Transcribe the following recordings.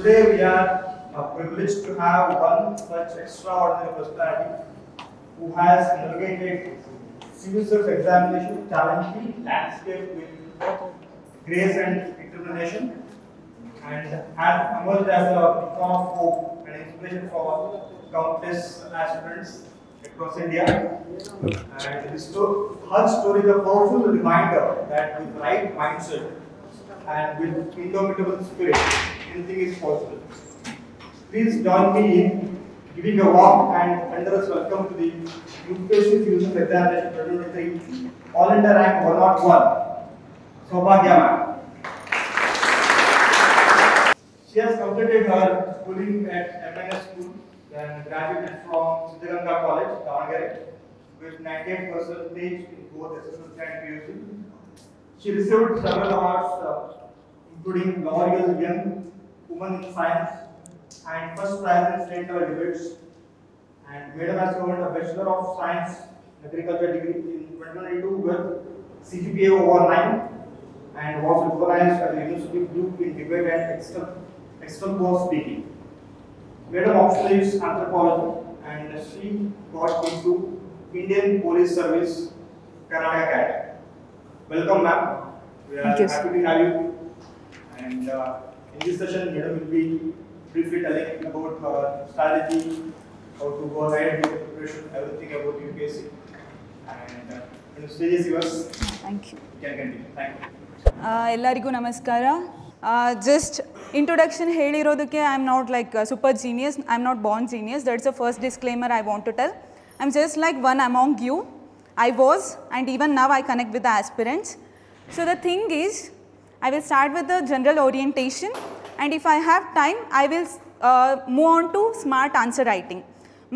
Today we are privileged to have one such extraordinary personality who has navigated civil service examination challenging landscape with grace and determination, and has emerged as a beacon of hope and inspiration for countless aspirants across India. And her story is a powerful reminder that with right mindset and with indomitable spirit, anything is possible. Please join me in giving a warm and thunderous welcome to the UPSC Civil Service Examination 2023 All India Rank 101, Saubhagya ma'am. She has completed her schooling at MNS School, then graduated from Siddhaganga College, Davangere, with 98% in both SSLC and PUC. She received several awards, including L'Oreal Young Woman in Science and first prize in state level debates. And Madam has earned a Bachelor of Science in Agriculture degree in 2022 with CGPA over 9 and was recognized as a University Blue in debate and external course speaking. Madam also studies anthropology and she got into Indian Police Service, Karnataka Academy. Welcome, ma'am. We are happy to have you. And in this session, Madam will be briefly telling about her strategy, how to go ahead with the preparation, everything about UPSC. And the stage is yours. Thank you. You can continue. Thank you. Ellarigu namaskara. Just introduction ಹೇಳಿರೋದಕ್ಕೆ I am not like a super genius. I am not born genius. That's the first disclaimer I want to tell. I am just like one among you. I was, and even now I connect with the aspirants. So the thing is, I will start with the general orientation, and if I have time, I will move on to smart answer writing.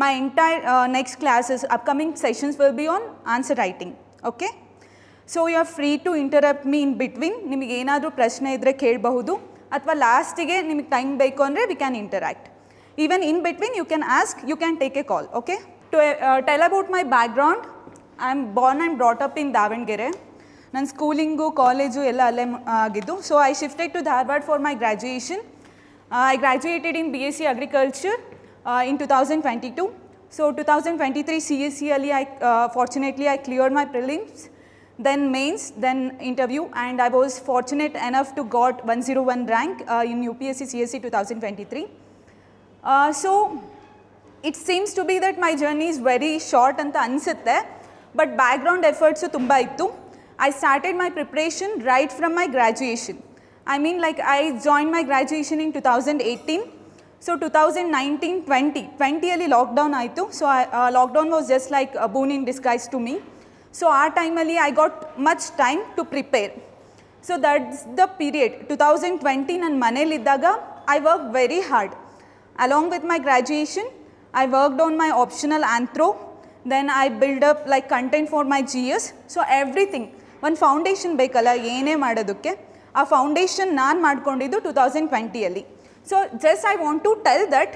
My entire next classes, upcoming sessions will be on answer writing. Okay? So you are free to interrupt me in between. ನಿಮಗೆ ಏನಾದರೂ ಪ್ರಶ್ನೆ ಇದ್ದರೆ ಕೇಳಬಹುದು ಅಥವಾ ಲಾಸ್ಟಿಗೆ ನಿಮಗೆ time ಬೇಕು ಅಂದರೆ we can interact. Even in between you can ask, you can take a call. Okay? To tell about my background, I am born and brought up in Davangere. ನನ್ನ ಸ್ಕೂಲಿಂಗು ಕಾಲೇಜು ಎಲ್ಲ ಅಲ್ಲೇ ಆಗಿದ್ದು. So I shifted to Dharwad for my graduation. I graduated in BSc Agriculture in 2022. So 2023 CSE ಅಲ್ಲಿ fortunately I cleared my prelims, then mains, then interview, and I was fortunate enough to got 101 rank in UPSC CSE 2023. So it seems to be that my journey is very short anta ansutte, but background efforts tumba ittu. I started my preparation right from my graduation. I mean, like I joined my graduation in 2018. So 2019-20 ಅಲ್ಲಿ lockdown ಆಯಿತು. So lockdown was just like a boon in disguise to me. So ಆ ಟೈಮಲ್ಲಿ I got much time to prepare. So that's the period. 2020 ನನ್ನ ಮನೇಲಿದ್ದಾಗ I worked very hard. Along with my graduation, I worked on my optional anthro. Then I build up like content for my GS. So everything. ಒಂದು foundation ಬೇಕಲ್ಲ ಏನೇ ಮಾಡೋದಕ್ಕೆ, ಆ foundation ನಾನು ಮಾಡ್ಕೊಂಡಿದ್ದು 2020ಅಲ್ಲಿ. So just I want to tell that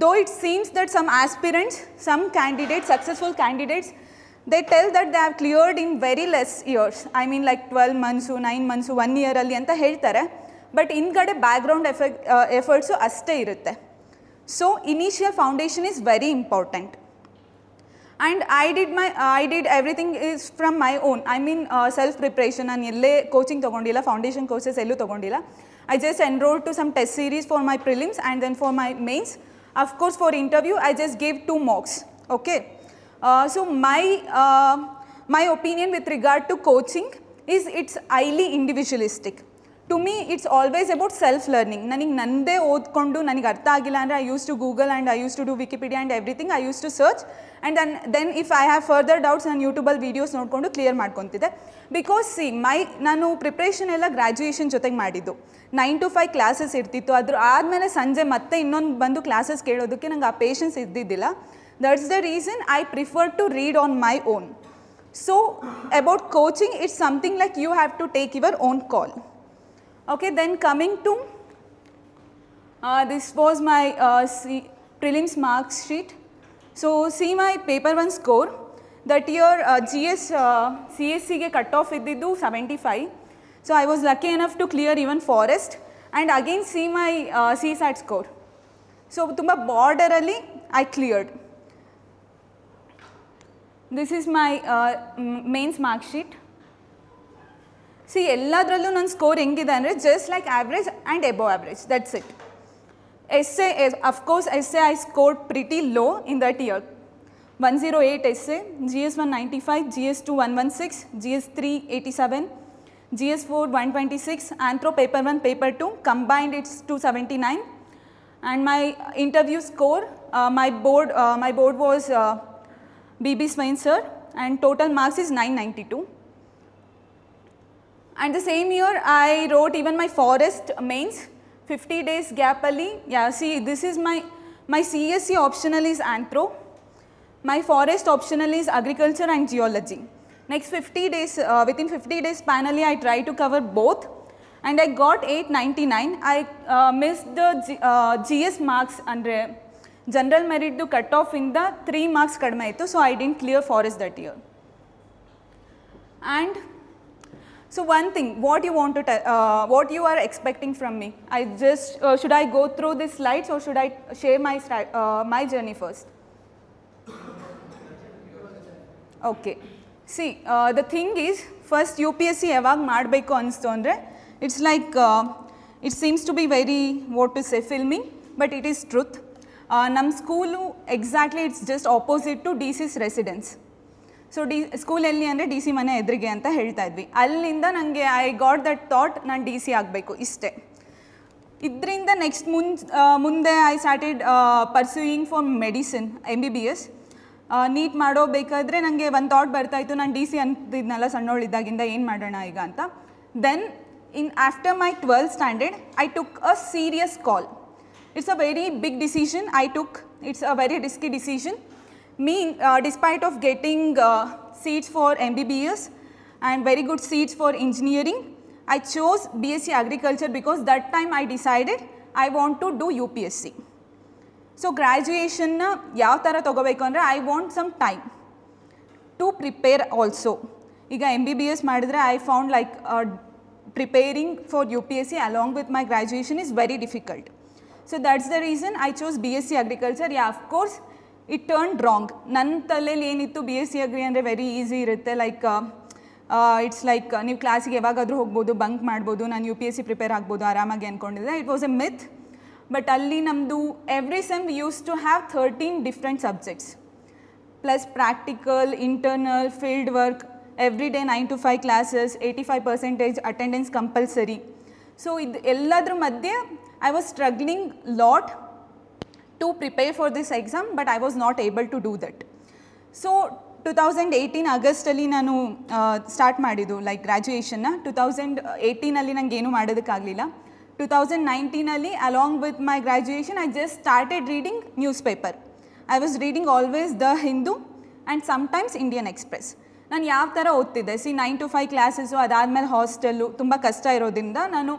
though it seems that some aspirants, some candidates, successful candidates, they tell that they have cleared in very less years. I mean like 12 months, 9 months, 1 year ಅಲ್ಲಿ ಅಂತ ಹೇಳ್ತಾರೆ. But ಹಿಂದ್ಗಡೆ background efforts ಅಷ್ಟೇ ಇರುತ್ತೆ. So initial foundation is very important. And I did everything is from my own. I mean self preparation. ನಾನು ಎಲ್ಲೇ coaching ತೊಗೊಂಡಿಲ್ಲ, foundation courses ಎಲ್ಲೂ ತೊಗೊಂಡಿಲ್ಲ. I just enrolled to some test series for my prelims and then for my mains. Of course for interview I just gave 2 mocks. Okay. So my opinion with regard to coaching is it's highly individualistic. To me it's always about self learning. ನನಗೆ ನಂದೇ ಓದ್ಕೊಂಡು ನನಗೆ ಅರ್ಥ ಆಗಿಲ್ಲ ಅಂದರೆ I used to Google and I used to do Wikipedia and everything. I used to search and then if I have further doubts ನಾನು ಯೂಟ್ಯೂಬಲ್ಲಿ videos ನೋಡಿಕೊಂಡು ಕ್ಲಿಯರ್ ಮಾಡ್ಕೊತಿದ್ದೆ. ಬಿಕಾಸ್ ನಾನು ಪ್ರಿಪ್ರೇಷನ್ ಎಲ್ಲ ಗ್ರ್ಯಾಜುಯೇಷನ್ ಜೊತೆಗೆ ಮಾಡಿದ್ದು. 9 to 5 ಕ್ಲಾಸಸ್ ಇರ್ತಿತ್ತು. ಅದ್ರ ಆದಮೇಲೆ ಸಂಜೆ ಮತ್ತೆ ಇನ್ನೊಂದು ಬಂದು ಕ್ಲಾಸಸ್ ಕೇಳೋದಕ್ಕೆ ನಂಗೆ ಆ ಪೇಷನ್ಸ್ ಇದ್ದಿದ್ದಿಲ್ಲ. That's the reason I prefer to read on my own. So about coaching it's something like you have to take your own call. Okay, then coming to this was my prelims mark sheet. So see my paper 1 score. That year GS CSC ge cut off iddidu 75. So I was lucky enough to clear even forest. and again see my CSAT score. So tumba border alli I cleared. This is my mains mark sheet. See, ಎಲ್ಲದರಲ್ಲೂ ನನ್ನ score ಹೆಂಗಿದೆ ಅಂದರೆ just like average and above average, that's it. Essay, of course, essay I scored pretty low in that year. 108 essay, GS 195, GS 2 116, GS 3 87, GS 4 126, Anthro paper 1, paper 2, combined it's 279. And my interview score, my board was BB Swain sir, and total marks is 992. And the same year I wrote even my forest mains, 50 days gap alli. Yeah, see, this is my CSC optional is Anthro, my forest optional is agriculture and geology. Next 50 days, within 50 days span alli I try to cover both, and I got 899. I missed the GS marks andre general merit to cut off in the 3 marks kadme aitu, so I didn't clear forest that year. And so one thing, what you want to tell, what you are expecting from me? I just should I go through these slides or should I share my journey first? Okay. See, the thing is, first UPSC ಯಾವಾಗ ಮಾಡಬೇಕು ಅನಿಸ್ತು ಅಂದರೆ, it's like it seems to be very, what to say, filming, but it is truth. ನಮ್ಮ school exactly it's just opposite to DC's residence. So school ಎಲ್ಲಿ ಅಂದರೆ DC ಮನೆ ಎದುರಿಗೆ ಅಂತ ಹೇಳ್ತಾ ಇದ್ವಿ. ಅಲ್ಲಿಂದ ನನಗೆ ಐ ಗಾಟ್ ದಟ್ ಥಾಟ್, ನಾನು DC ಆಗಬೇಕು ಇಷ್ಟೇ. ಇದರಿಂದ ನೆಕ್ಸ್ಟ್ ಮುಂದೆ I started pursuing for medicine, MBBS. NEET ಮಾಡೋಬೇಕಾದ್ರೆ ನನಗೆ ಒಂದು ಥಾಟ್ ಬರ್ತಾಯಿತ್ತು, ನಾನು DC ಅಂತಿದ್ನಲ್ಲ ಸಣ್ಣವಳಿದ್ದಾಗಿಂದ, ಏನು ಮಾಡೋಣ ಈಗ ಅಂತ. Then after my 12th standard I took a serious call. It's a very big decision I took. It's a very risky decision. Despite of getting seats for MBBS and very good seats for engineering, I chose BSc Agriculture because that time I decided I want to do UPSC. So graduation yav tara togobeku andre I want some time to prepare also. Iga MBBS madidre I found like preparing for UPSC along with my graduation is very difficult. So that's the reason I chose BSc Agriculture. Yeah, of course it turned wrong. ನನ್ನ ತಲೆಯಲ್ಲಿ ಏನಿತ್ತು, BSc Agri ಅಂದರೆ very easy ಇರುತ್ತೆ, like it's like ನೀವು ಕ್ಲಾಸಿಗೆ ಯಾವಾಗಾದರೂ ಹೋಗ್ಬೋದು, bunk ಮಾಡ್ಬೋದು, ನಾನು UPSC ಪ್ರಿಪೇರ್ ಆಗ್ಬೋದು ಆರಾಮಾಗಿ ಅಂದ್ಕೊಂಡಿದ್ದೆ. It was a myth. But ಅಲ್ಲಿ ನಮ್ಮದು every sem we use to have 13 different subjects plus practical, internal, field work, every day 9 to 5 classes, 85% attendance compulsory. So ಇದು ಎಲ್ಲದ್ರ ಮಧ್ಯೆ I was struggling lot to prepare for this exam, but I was not able to do that. So 2018 August ಅಲ್ಲಿ ನಾನು start ಮಾಡಿದ್ದು like ಗ್ರ್ಯಾಜುಯೇಷನ್ನ. 2018 ಅಲ್ಲಿ ನನಗೆ ಏನೂ ಮಾಡೋದಕ್ಕಾಗಲಿಲ್ಲ. 2019 ಅಲ್ಲಿ along with my graduation I just started reading news paper. I was reading always the Hindu and sometimes Indian express. ನಾನು ಯಾವ ಥರ ಓದ್ತಿದ್ದೆ, 9 to 5 ಕ್ಲಾಸಸ್ಸು, ಅದಾದಮೇಲೆ ಹಾಸ್ಟೆಲ್ಲು ತುಂಬ ಕಷ್ಟ ಇರೋದ್ರಿಂದ ನಾನು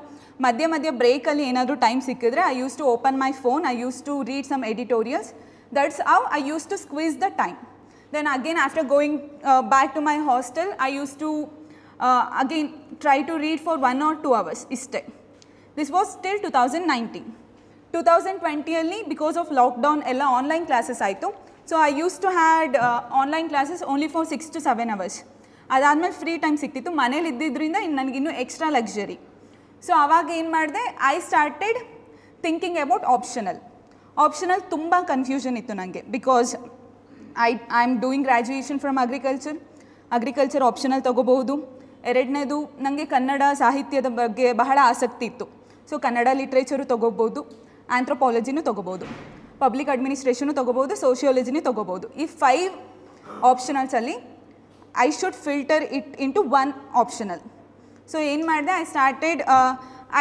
ಮಧ್ಯ ಬ್ರೇಕಲ್ಲಿ ಏನಾದರೂ ಟೈಮ್ ಸಿಕ್ಕಿದ್ರೆ I use to open my phone, I use to read some editorials. That's how I use to squeeze the time. Then again after going back to my hostel I use to again try to read for 1 or 2 hours ಇಷ್ಟೇ. This was till 2019. 2020ಅಲ್ಲಿ because of lockdown ಎಲ್ಲ online classes ಆಯಿತು. So I use to had online classes only for 6 to 7 hours. ಅದಾದಮೇಲೆ free time ಸಿಕ್ತಿತ್ತು, ಮನೇಲಿ ಇದ್ದಿದ್ದರಿಂದ ನನಗಿನ್ನೂ extra luxury. So ಆವಾಗ ಏನು ಮಾಡಿದೆ, I started thinking about optional ತುಂಬ ಕನ್ಫ್ಯೂಷನ್ ಇತ್ತು ನನಗೆ, because I am doing graduation from agriculture optional ತೊಗೋಬಹುದು. ಎರಡನೇದು ನನಗೆ ಕನ್ನಡ ಸಾಹಿತ್ಯದ ಬಗ್ಗೆ ಬಹಳ ಆಸಕ್ತಿ ಇತ್ತು. ಸೊ ಕನ್ನಡ ಲಿಟ್ರೇಚರು ತೊಗೋಬೋದು, ಆಂಥ್ರೋಪಾಲಜಿನೂ ತೊಗೋಬೋದು, ಪಬ್ಲಿಕ್ ಅಡ್ಮಿನಿಸ್ಟ್ರೇಷನು ತೊಗೋಬೋದು, ಸೋಷಿಯಾಲಜಿನೂ ತೊಗೋಬೋದು. ಈ 5 ಆಪ್ಷನಲ್ಸಲ್ಲಿ I should filter it into 1 optional. So ಏನು ಮಾಡಿದೆ,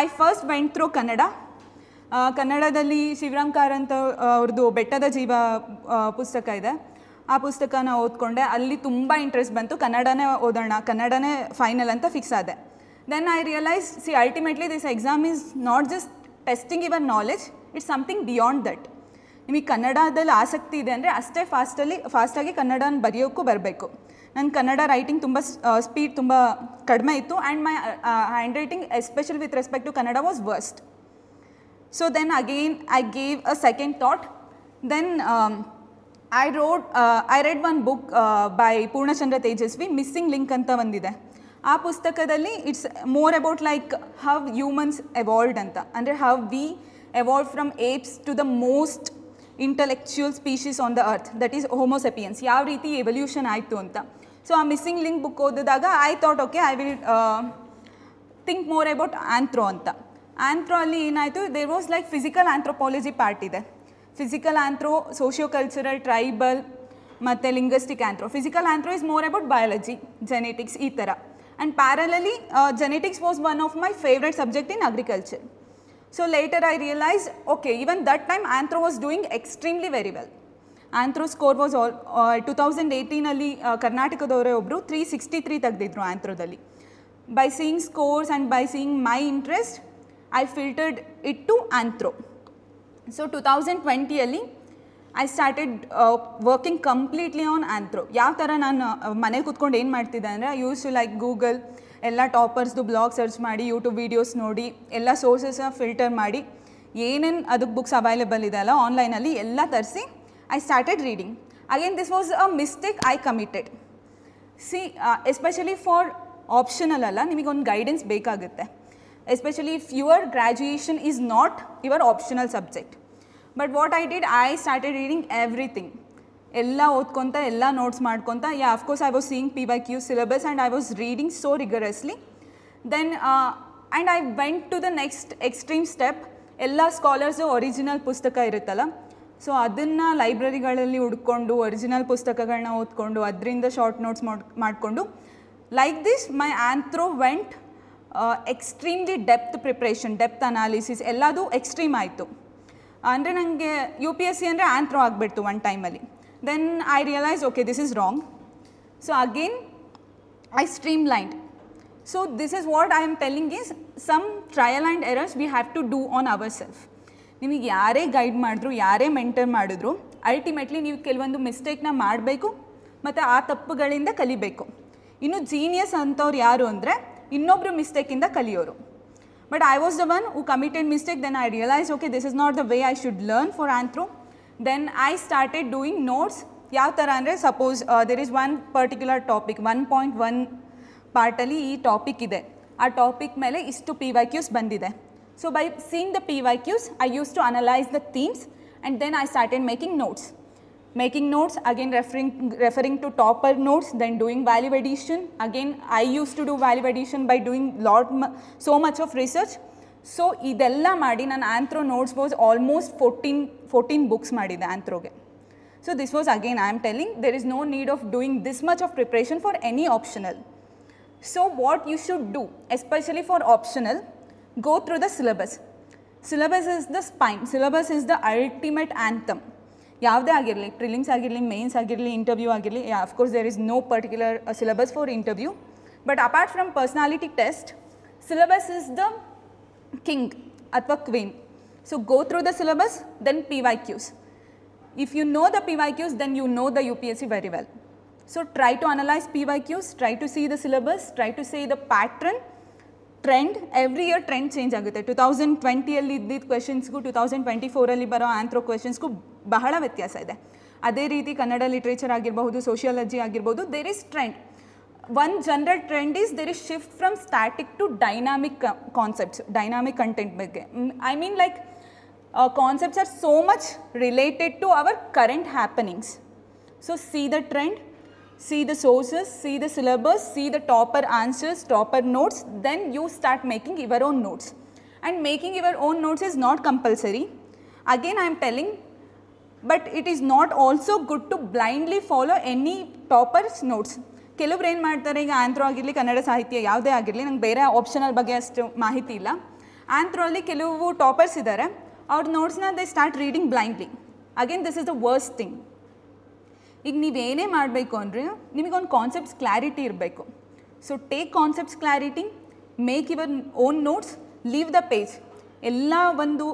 ಐ ಫಸ್ಟ್ ವೆಂಟ್ ಥ್ರೂ ಕನ್ನಡದಲ್ಲಿ ಶಿವರಾಮ್ ಕಾರಂತ್ ಅವ್ರದ್ದು ಬೆಟ್ಟದ ಜೀವ ಪುಸ್ತಕ ಇದೆ. ಆ ಪುಸ್ತಕನ ಓದ್ಕೊಂಡೆ, ಅಲ್ಲಿ ತುಂಬ ಇಂಟ್ರೆಸ್ಟ್ ಬಂತು. ಕನ್ನಡನೇ ಓದೋಣ, ಕನ್ನಡನೇ ಫೈನಲ್ ಅಂತ ಫಿಕ್ಸ್ ಆದೆ. Then I realise, ultimately this exam is not just testing your knowledge, it's something beyond that. ನಿಮಗೆ ಕನ್ನಡದಲ್ಲಿ ಆಸಕ್ತಿ ಇದೆ ಅಂದರೆ ಅಷ್ಟೇ ಫಾಸ್ಟಾಗಿ ಕನ್ನಡನ ಬರೆಯೋಕ್ಕೂ ಬರಬೇಕು. ನನ್ನ ಕನ್ನಡ ರೈಟಿಂಗ್ ತುಂಬ ಸ್ಪೀಡ್ ತುಂಬ ಕಡಿಮೆ ಇತ್ತು, and my handwriting especially with respect to Kannada was worst. So then again I gave a second thought. Then I read one book by Purnachandra Tejasvi, Missing Link anta ondide. ಆ ಪುಸ್ತಕದಲ್ಲಿ it's more about like how humans evolved ಅಂತ, ಅಂದರೆ how we evolve from apes to the most intellectual species on the earth, that is homo sapiens, ಯಾವ ರೀತಿ evolution ಆಯಿತು ಅಂತ. So ಆ missing link book ಓದಿದಾಗ I thought okay I will think more about anthro ಅಂತ. Anthro ಅಲ್ಲಿ ಏನಾಯಿತು, there was like physical anthropology part ಇದೆ, physical anthro, socio cultural, tribal ಮತ್ತು linguistic anthro. Physical ಆಂಥ್ರೋ is more about biology, genetics ಈ ಥರ. And parallelly, genetics was one of my favorite subject in agriculture. So later I realized, okay, even that time Anthro was doing extremely very well. Anthro score was all 2018 ಅಲ್ಲಿ ಕರ್ನಾಟಕದವರೇ ಒಬ್ಬರು 363 ತೆಗೆದಿದ್ರು ಆಂಥ್ರೋದಲ್ಲಿ. By seeing scores and by seeing my interest, I filtered it to Anthro. So 2020 ಅಲ್ಲಿ I started working completely on Anthro. ಯಾವ ಥರ ನಾನು ಮನೇಲಿ ಕೂತ್ಕೊಂಡು ಏನು ಮಾಡ್ತಿದ್ದೆ ಅಂದರೆ, I use to like Google ಎಲ್ಲ ಟಾಪರ್ಸ್ದು ಬ್ಲಾಗ್ ಸರ್ಚ್ ಮಾಡಿ, ಯೂಟ್ಯೂಬ್ ವೀಡಿಯೋಸ್ ನೋಡಿ, ಎಲ್ಲ ಸೋರ್ಸಸ್ನ ಫಿಲ್ಟರ್ ಮಾಡಿ, ಏನೇನು ಅದಕ್ಕೆ ಬುಕ್ಸ್ ಅವೈಲೇಬಲ್ ಇದೆ ಅಲ್ಲ ಆನ್ಲೈನಲ್ಲಿ ಎಲ್ಲ ತರಿಸಿ I started reading. Again this was a mistake I committed. C especially for optional ಅಲ್ಲ, ನಿಮಗೊಂದು ಗೈಡೆನ್ಸ್ ಬೇಕಾಗುತ್ತೆ, especially if your graduation is not your optional subject. But what I did, I started reading everything. Ella odkonta, ella notes madkonta. Yeah, of course I was seeing PYQ syllabus and I was reading so rigorously. Then and I went to the next extreme step. Ella scholars original pustaka iruttala. So adanna libraryಗಳಲ್ಲಿ ಹುಡ್ಕೊಂಡು original ಪುಸ್ತಕಗಳನ್ನ ಓದ್ಕೊಂಡು ಅದರಿಂದ short notes ಮಾಡಿಕೊಂಡು, like this my anthro went extremely depth preparation, depth analysis ಎಲ್ಲದೂ extreme ಆಯಿತು. ಅಂದರೆ ನನಗೆ ಯು ಪಿ ಎಸ್ ಸಿ ಅಂದರೆ ಆಂಥ್ರೋ ಆಗಿಬಿಡ್ತು ಒನ್ ಟೈಮಲ್ಲಿ. Then I realise okay this is wrong. So again I streamlined. So this is what I am telling is some trial and errors we have to do on ourself. ನಿಮಗೆ ಯಾರೇ guide ಮಾಡಿದ್ರು, ಯಾರೇ mentor ಮಾಡಿದ್ರು, ultimately ನೀವು ಕೆಲವೊಂದು ಮಿಸ್ಟೇಕ್ನ ಮಾಡಬೇಕು ಮತ್ತು ಆ ತಪ್ಪುಗಳಿಂದ ಕಲಿಬೇಕು. ಇನ್ನು ಜೀನಿಯಸ್ ಅಂಥವ್ರು ಯಾರು ಅಂದರೆ ಇನ್ನೊಬ್ಬರು ಮಿಸ್ಟೇಕಿಂದ ಕಲಿಯೋರು. But I was the one who committed mistake. Then I realized, okay, this is not the way I should learn for Anthro. Then I started doing notes. Yav tara andre, suppose there is one particular topic, 1.1 part alli ee topic ide. Aa topic mele istu PYQs bandide. So by seeing the PYQs, I used to analyze the themes and then I started making notes. Making notes, again referring to topper notes, then doing value addition. Again, I used to do value addition by doing so much of research. So, idella ಮಾಡಿ ನಾನು anthro notes was almost 14 books ಮಾಡಿದೆ ಆಂಥ್ರೋಗೆ. So this was again I am telling there is no need of doing this much of preparation for any optional. So what you should do, especially for optional, go through the syllabus. Syllabus is the spine. Syllabus is the ultimate anthem. ಯಾವುದೇ ಆಗಿರಲಿ, prelims ಆಗಿರಲಿ, mains ಆಗಿರಲಿ, interview ಆಗಿರಲಿ, of course there is no particular syllabus for interview. But apart from personality test, syllabus is the king ಅಥವಾ queen. So go through the syllabus, then PYQs. If you know the PYQs, then you know the UPSC very well. So try to analyze PYQs, try to see the syllabus, try to see the pattern, trend. Every year trend change ಆಗುತ್ತೆ. 2020 ಅಲ್ಲಿ ಇದ್ದಿದ್ದ ಕ್ವೆಶನ್ಸ್ಗೂ 2024 ಅಲ್ಲಿ ಬರೋ ಆಂಥ್ರೋ ಕ್ವೆಶನ್ಸ್ಗೂ ಬಹಳ ವ್ಯತ್ಯಾಸ ಇದೆ. ಅದೇ ರೀತಿ ಕನ್ನಡ ಲಿಟ್ರೇಚರ್ ಆಗಿರಬಹುದು, ಸೋಷಿಯಾಲಜಿ ಆಗಿರಬಹುದು, there is trend. One general trend is there is shift from static to dynamic concepts, dynamic content ಬಗ್ಗೆ. I mean like concepts are so much related to our current happenings. So see the trend, see the sources, see the syllabus, see the topper answers, topper notes, then you start making your own notes. And making your own notes is not compulsory. Again I am telling, but it is not also good to blindly follow any topper's notes. ಕೆಲವ್ರು ಏನು ಮಾಡ್ತಾರೆ, ಈಗ ಆಂಥ್ರೋ ಆಗಿರಲಿ, ಕನ್ನಡ ಸಾಹಿತ್ಯ ಯಾವುದೇ ಆಗಿರಲಿ, ನಂಗೆ ಬೇರೆ ಆಪ್ಷನಲ್ ಬಗ್ಗೆ ಅಷ್ಟು ಮಾಹಿತಿ ಇಲ್ಲ. ಆಂಥ್ರೋ ಅಲ್ಲಿ ಕೆಲವು ಟಾಪರ್ಸ್ ಇದ್ದಾರೆ, ಅವ್ರ ನೋಟ್ಸ್ನ they start reading blindly. Again this is the worst thing. ಈಗ ನೀವೇನೇ ಮಾಡಬೇಕು ಅಂದರೆ ನಿಮಗೊಂದು ಕಾನ್ಸೆಪ್ಟ್ಸ್ ಕ್ಲಾರಿಟಿ ಇರಬೇಕು. So take concepts clarity, make your own notes, leave the page. ಎಲ್ಲ ಒಂದು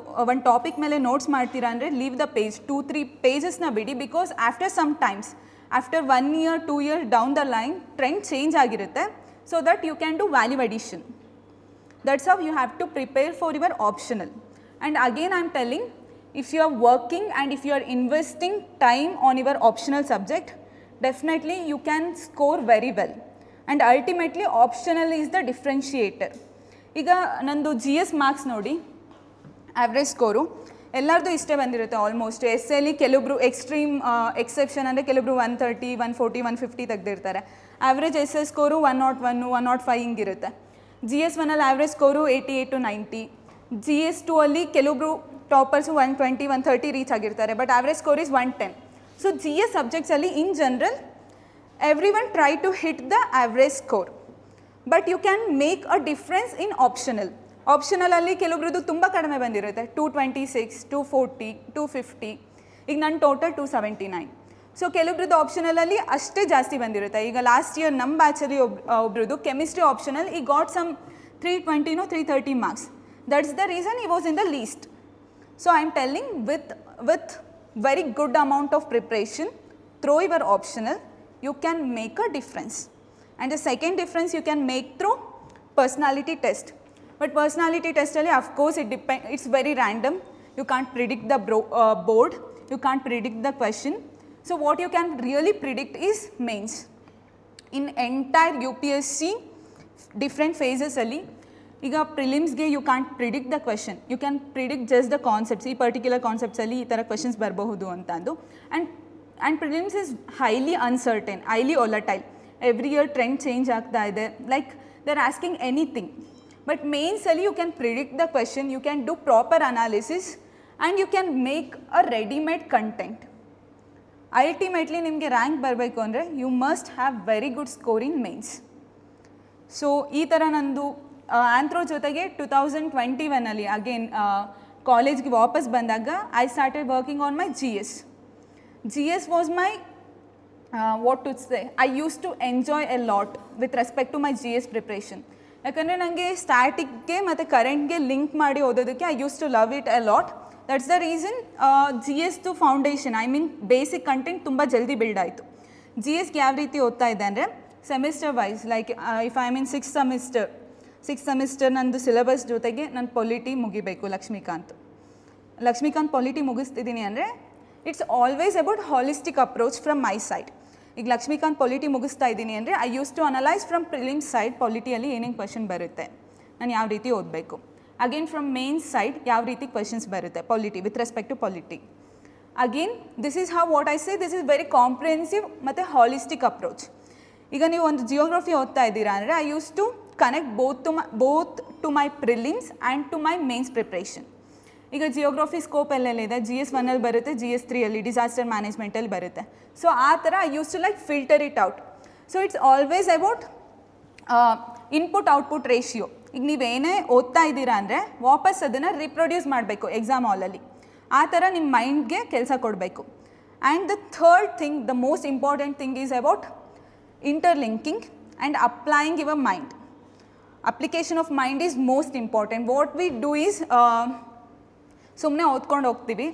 ಟಾಪಿಕ್ ಮೇಲೆ ನೋಟ್ಸ್ ಮಾಡ್ತೀರಾ ಅಂದರೆ ಲೀವ್ ದ ಪೇಜ್, 2-3 ಪೇಜಸ್ನ ಬಿಡಿ. Because after some times, after 1 year, 2 years down the line, trend change ಆಗಿರುತ್ತೆ. So that you can do value addition. That's how you have to prepare for your optional. And again I am telling, if you are working and if you are investing time on your optional subject, definitely you can score very well. And ultimately optional is the differentiator. ಈಗ ನಂದು GS marks ನೋಡಿ, average score ಎಲ್ಲರದು ಇಷ್ಟೇ ಬಂದಿರುತ್ತೆ almost. S ಎಲ್ಲಿ ಕೆಲವೊಬ್ರು extreme exception ಅಂದರೆ ಕೆಲವೊಬ್ರು 130, 140, 150 ತೆಗೆದಿರ್ತಾರೆ. ಆವ್ರೇಜ್ ಎಸ್ ಎಸ್ ಸ್ಕೋರು 101, 105 ಹಿಂಗಿರುತ್ತೆ. GS 1 average score 88 to 90. GS 2 ಅಲ್ಲಿ ಕೆಲವೊಬ್ರು ಟಾಪರ್ಸು 120, 130 ರೀಚ್ ಆಗಿರ್ತಾರೆ, but average score is 110. So GS ಸಬ್ಜೆಕ್ಟ್ಸಲ್ಲಿ in general every one try to hit the average score, but you can make a difference in optional. ಆಪ್ಷನಲಲ್ಲಿ ಕೆಲವೊಬ್ರದ್ದು ತುಂಬ ಕಡಿಮೆ ಬಂದಿರುತ್ತೆ, 226, 240, 250. ಈಗ ನನ್ನ ಟೋಟಲ್ 279. ಸೊ ಕೆಲವೊಬ್ರದ್ದು ಆಪ್ಷನಲಲ್ಲಿ ಅಷ್ಟೇ ಜಾಸ್ತಿ ಬಂದಿರುತ್ತೆ. ಈಗ ಲಾಸ್ಟ್ ಇಯರ್ ನಮ್ಮ ಬ್ಯಾಚಲ್ಲಿ ಒಬ್ರದ್ದು chemistry optional he got some 320 330 marks. That's the reason he was in the least. So I am telling, with very good amount of preparation through your optional, you can make a difference. And the second difference you can make through personality test. But personality test alli of course it's very random. You can't predict the board, you can't predict the question. So what you can really predict is mains. In entire UPSC different phases alli, ಈಗ ಪ್ರಿಲಿಮ್ಸ್ಗೆ you can't predict the question, you can predict just the concepts. ಈ particular ಕಾನ್ಸೆಪ್ಟ್ಸಲ್ಲಿ ಈ ಥರ questions ಬರಬಹುದು ಅಂತಂದು. And prelims is highly uncertain, highly volatile. Every year trend change ಆಗ್ತಾ ಇದೆ, like they are asking anything. But ಮೇನ್ಸಲ್ಲಿ you can predict the question, you can do proper analysis and you can make a readymade content. Ultimately ನಿಮಗೆ rank ಬರಬೇಕು ಅಂದರೆ you must have very good score in mains. So ಈ ಥರ ನಂದು ಆಂಥ್ರೋ ಜೊತೆಗೆ 2021 again ಕಾಲೇಜ್ಗೆ ವಾಪಸ್ ಬಂದಾಗ I started working on my GS. GS was my what to say, I use to enjoy a lot with respect to my GS preparation. ಯಾಕಂದರೆ ನನಗೆ ಸ್ಟ್ಯಾಟಿಕ್ಗೆ ಮತ್ತು ಕರೆಂಟ್ಗೆ ಲಿಂಕ್ ಮಾಡಿ ಓದೋದಕ್ಕೆ I use to love it a lot. That's the reason GSದು foundation, I mean basic content ತುಂಬ ಜಲ್ದಿ ಬಿಲ್ಡ್ ಆಯಿತು. GSಗೆ ಯಾವ ರೀತಿ ಓದ್ತಾ ಇದೆ ಅಂದರೆ semester wise, like if I mean six semester ನಂದು ಸಿಲೆಬಸ್ ಜೊತೆಗೆ ನಾನು ಪೊಲಿಟಿ ಮುಗಿಬೇಕು. ಲಕ್ಷ್ಮೀಕಾಂತ್ ಪೊಲಿಟಿ ಮುಗಿಸ್ತಿದ್ದೀನಿ ಅಂದರೆ it's always about holistic approach from my side. ಈಗ ಲಕ್ಷ್ಮೀಕಾಂತ್ ಪೊಲಿಟಿ ಮುಗಿಸ್ತಾ ಇದ್ದೀನಿ ಅಂದರೆ I use to analyse from prelims side ಪೊಲಿಟಿಯಲ್ಲಿ ಏನೇನು ಕ್ವೆಶನ್ ಬರುತ್ತೆ, ನಾನು ಯಾವ ರೀತಿ ಓದಬೇಕು. ಅಗೇನ್ ಫ್ರಮ್ ಮೇನ್ಸ್ ಸೈಡ್ ಯಾವ ರೀತಿ ಕ್ವೆಶನ್ಸ್ ಬರುತ್ತೆ polity with respect to polity. Again this is how what I say, this is very comprehensive ಮತ್ತು ಹಾಲಿಸ್ಟಿಕ್ ಅಪ್ರೋಚ್. ಈಗ ನೀವು ಒಂದು ಜಿಯೋಗ್ರಫಿ ಓದ್ತಾ ಇದ್ದೀರಾ ಅಂದರೆ I use to connect both to my prelims and to my mains preparation. ಈಗ geography scope ಎಲ್ಲೆಲ್ಲಿದೆ, GS 1 ಬರುತ್ತೆ, GS 3 ಡಿಸಾಸ್ಟರ್ ಮ್ಯಾನೇಜ್ಮೆಂಟಲ್ಲಿ ಬರುತ್ತೆ. ಸೊ ಆ ಥರ I use to like filter it out. So it's always about input output ratio. ಈಗ ನೀವೇನೇ ಓದ್ತಾ ಇದ್ದೀರಾ ಅಂದರೆ ವಾಪಸ್ ಅದನ್ನು ರಿಪ್ರೊಡ್ಯೂಸ್ ಮಾಡಬೇಕು ಎಕ್ಸಾಮ್ ಹಾಲಲ್ಲಿ. ಆ ಥರ ನಿಮ್ಮ ಮೈಂಡ್ಗೆ ಕೆಲಸ ಕೊಡಬೇಕು. And the third thing, the most important thing is about interlinking and applying your mind. Application of mind is most important. What we do is ಸುಮ್ಮನೆ ಓದ್ಕೊಂಡು ಹೋಗ್ತೀವಿ,